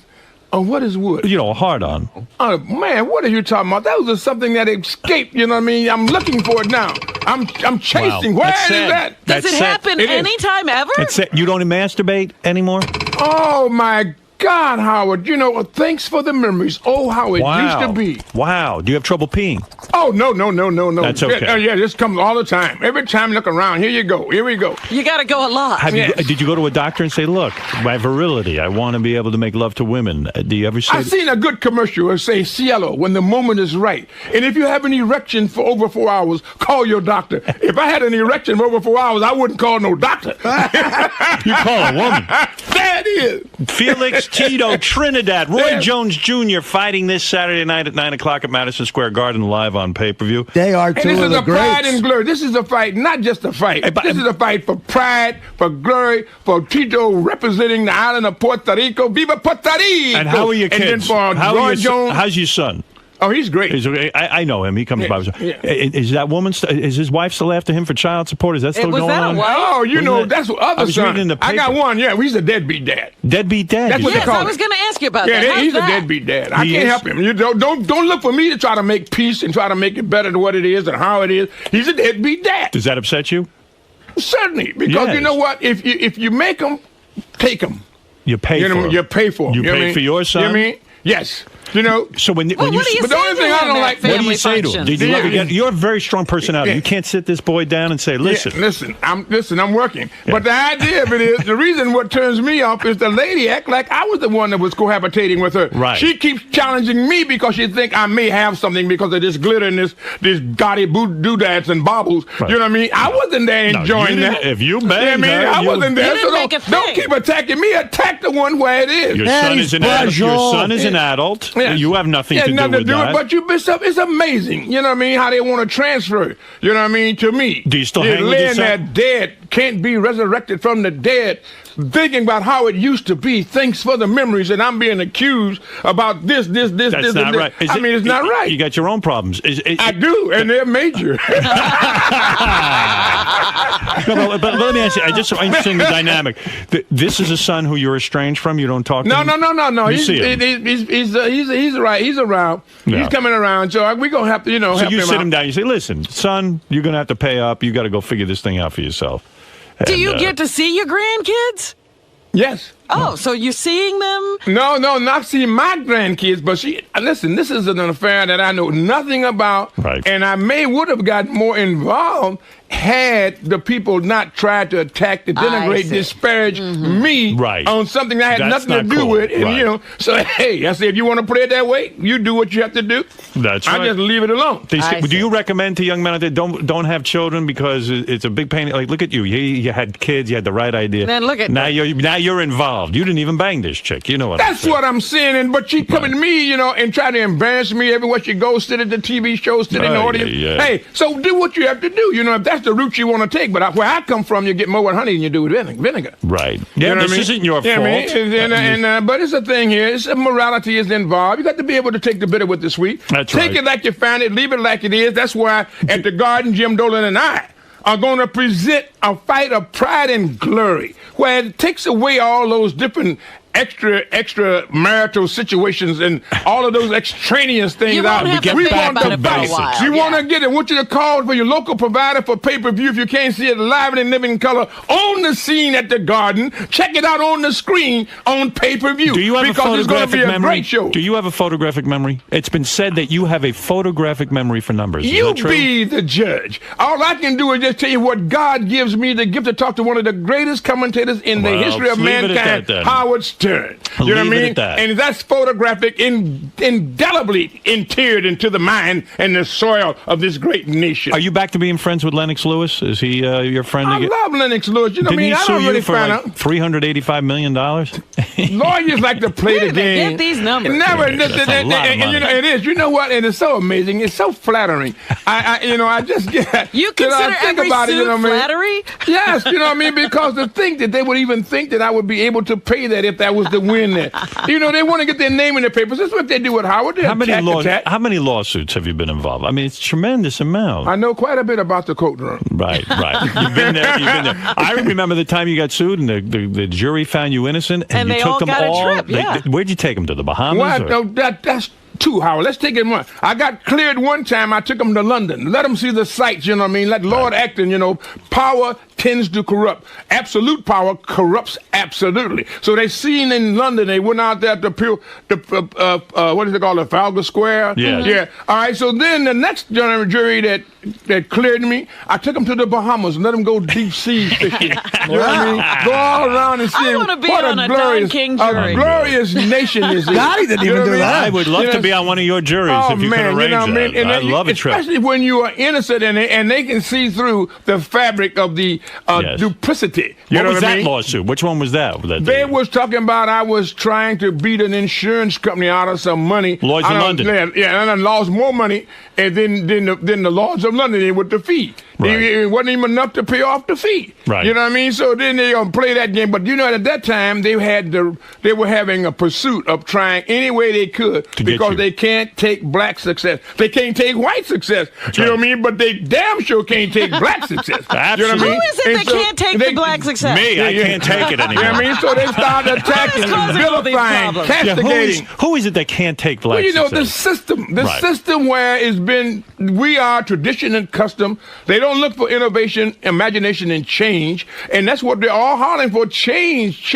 Oh, what is wood? You know, a hard on. Oh, man, what are you talking about? That was something that escaped, you know what I mean? I'm looking for it now. I'm chasing. Wow. Where That's is sad. that? Does it happen It is. anytime ever? You don't masturbate anymore? Oh, my God, Howard, thanks for the memories. Oh, how it used to be. Wow. Do you have trouble peeing? Oh, no. That's okay. Yeah, this comes all the time. Every time I look around, here you go. Here we go. You got to go a lot. Did you go to a doctor and say, look, my virility, I want to be able to make love to women? Do you ever say I've seen a good commercial that say, Cielo, when the moment is right. And if you have an erection for over 4 hours, call your doctor. If I had an erection for over 4 hours, I wouldn't call no doctor. You call a woman. There it is. Felix Tito, Trinidad. Roy Jones Jr. fighting this Saturday night at 9 o'clock at Madison Square Garden live on pay-per-view. They are two of the greats. Pride and glory. This is a fight, not just a fight. This is a fight for pride, for glory, for Tito representing the island of Puerto Rico. Viva Puerto Rico! And how are your kids? And then for Roy Jones. How's your son? Oh, he's great. I know him. He comes by. Is that woman? Is his wife still after him for child support? Is that still going on? Oh, that's what other son. I got one. Yeah, he's a deadbeat dad. Deadbeat dad. That's what they call I was going to ask you about that. Yeah, he's a deadbeat dad. I can't help him. You don't look for me to try to make peace and try to make it better than what it is and how it is. He's a deadbeat dad. Does that upset you? Certainly, because you know what? If you make them, take them. You pay for them. You pay for them. You pay for your son. You know what I mean? Yes. So when you, but the only thing I don't like, what do you say to him? You're a very strong personality. You can't sit this boy down and say, "Listen, I'm working." Yeah. But the idea of it is, the reason what turns me off is the lady act like I was the one that was cohabitating with her. Right. She keeps challenging me because she think I may have something because of this glitter and this gaudy doodads and baubles. Right. You know what I mean? I wasn't there enjoying that. If you banged her, I wasn't there. So don't keep attacking me. Attack the one where it is. Your son is an adult. Yes. You have nothing to do with that. But it's amazing. You know what I mean? How they want to transfer it. You know what I mean? To me. Do you still hang with your son? That dead can't be resurrected from the dead. Thinking about how it used to be. Thanks for the memories, and I'm being accused about this. That's not right. It's not right. You got your own problems. I do, and they're major. but let me ask you. Just so interesting the dynamic. This is a son who you're estranged from. You don't talk to him. No. He's right. He's around. Yeah. He's coming around. So we're gonna have to, So help you him sit out. him down. You say, "Listen, son, you're gonna have to pay up. You got to go figure this thing out for yourself." Do you get to see your grandkids? Yes. Oh, so you're seeing them? No, not seeing my grandkids, but listen, this is an affair that I know nothing about, right. And I would have got more involved had the people not tried to attack, denigrate, disparage me on something I had nothing to do with. And, so, hey, I say, if you want to play it that way, you do what you have to do. That's right. I just leave it alone. Do you recommend to young men out there, don't have children because it's a big pain? Like, look at you. You had kids. You had the right idea. Then look at now you're involved. You didn't even bang this chick. You know what That's what I'm saying. But she coming to me, and try to embarrass me everywhere she goes, sit at the TV shows, sit in the audience. Yeah. Hey, so do what you have to do. If that's the route you want to take. But where I come from, you get more with honey than you do with vinegar. Right. Yeah, this isn't your fault. But it's a thing here. It's morality is involved. You got to be able to take the bitter with the sweet. That's Take it like you found it. Leave it like it is. That's why at the Garden, Jim Dolan and I are going to present a fight of pride and glory, where it takes away all those different extra marital situations and all of those extraneous things. You won't have to think about it for a while. You want to get it. Want you to call for your local provider for pay-per-view if you can't see it live and living color on the scene at the Garden. Check it out on the screen on pay-per-view. Do you have because a photographic it's going to be memory? A great show. Do you have a photographic memory? It's been said that you have a photographic memory for numbers. Is that true? Be the judge. All I can do is just tell you what God gives me the gift to talk to one of the greatest commentators in the history of mankind, Howard Stern. You know what I mean? And that's photographic, indelibly interred into the mind and the soil of this great nation. Are you back to being friends with Lennox Lewis? Is he your friend? I love Lennox Lewis. Didn't he sue you for $385 million? Lawyers like to play the game. Get these numbers. It is. You know what? And it's so amazing. It's so flattering. I just get. You consider every suit flattery? Yes. You know what I mean? Because to think that they would even think that I would be able to pay that if that was the win there. They want to get their name in the papers. That's what they do with Howard. How many lawsuits have you been involved? I mean, it's a tremendous amount. I know quite a bit about the coat room. Right. You've been there. I remember the time you got sued and the jury found you innocent. And you they took all them got all. A trip, yeah. Where'd you take them to? The Bahamas? What? No, that's two, Howard. Let's take it one. I got cleared one time. I took them to London. Let them see the sights, you know what I mean? Let Lord Acton, you know, power tends to corrupt. Absolute power corrupts absolutely. So they seen in London, they went out there to what is it called, Trafalgar Square? Yeah. Yeah. All right, so then the next jury that cleared me, I took them to the Bahamas and let them go deep sea fishing. You know what I mean? Go all around and see I want to be what on a a glorious, Don King jury. a glorious nation is it. God, he didn't even do that. I would love to be on one of your juries if you could arrange that. And I'd love a trip. Especially when you are innocent and they can see through the fabric of the duplicity. What was that lawsuit? Which one was that? They was talking about I was trying to beat an insurance company out of some money. Lloyd's of London. Yeah, and I lost more money and then the Lloyd's of London with the fee. Right. It wasn't even enough to pay off the fee. Right. You know what I mean? So then they gonna play that game. But you know, at that time they were having a pursuit of trying any way they could because they can't take black success. They can't take white success. You know what I mean? But they damn sure can't take black success. Absolutely. You know what I mean? Who is it that can't take the black success? Me, I can't take it anymore. You know what I mean? So they started attacking, vilifying, castigating. Who is it that can't take black Well, you know, success? the system where it's been, we are tradition and custom. They don't look for innovation, imagination, and change. And that's what they're all hollering for, change.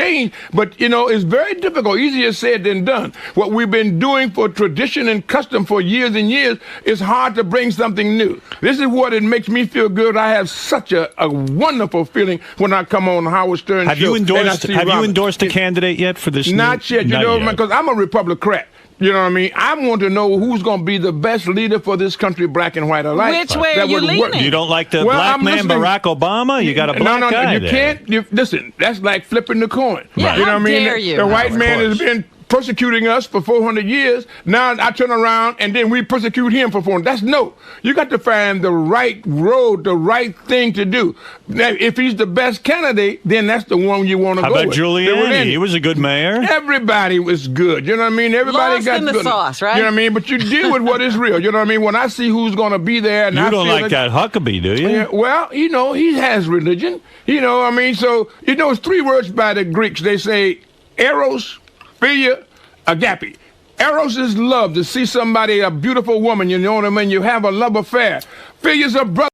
But, you know, it's very difficult, easier said than done. What we've been doing for tradition and custom for years and years, it's hard to bring something new. This is what it makes me feel good. I have such a wonderful feeling when I come on Howard Stern Have show. you endorsed a candidate yet for this? Not yet. You know, because I'm a Republican. You know what I mean? I want to know who's going to be the best leader for this country, black and white alike. Which way are you leaning? You don't like the black man, Barack Obama? You got a black guy you there. can't. Listen, that's like flipping the coin. Yeah, You know how what I mean? dare you? The white man has been persecuting us for 400 years. Now I turn around and then we persecute him for 400. That's no. You got to find the right road, the right thing to do. Now, if he's the best candidate, then that's the one you want to go with. How about Giuliani? He was a good mayor. Everybody was good. You know what I mean? Everybody Lost got in the good. sauce, right? You know what I mean? But you deal with what is real. You know what I mean? When I see who's going to be there, and You I don't feel like that Huckabee, do you? Yeah, well, you know, he has religion. You know what I mean? So, you know, it's three words by the Greeks. They say eros, philia, agape. Eros is love, to see somebody, a beautiful woman, you know what I mean? You have a love affair. Philia's a brother.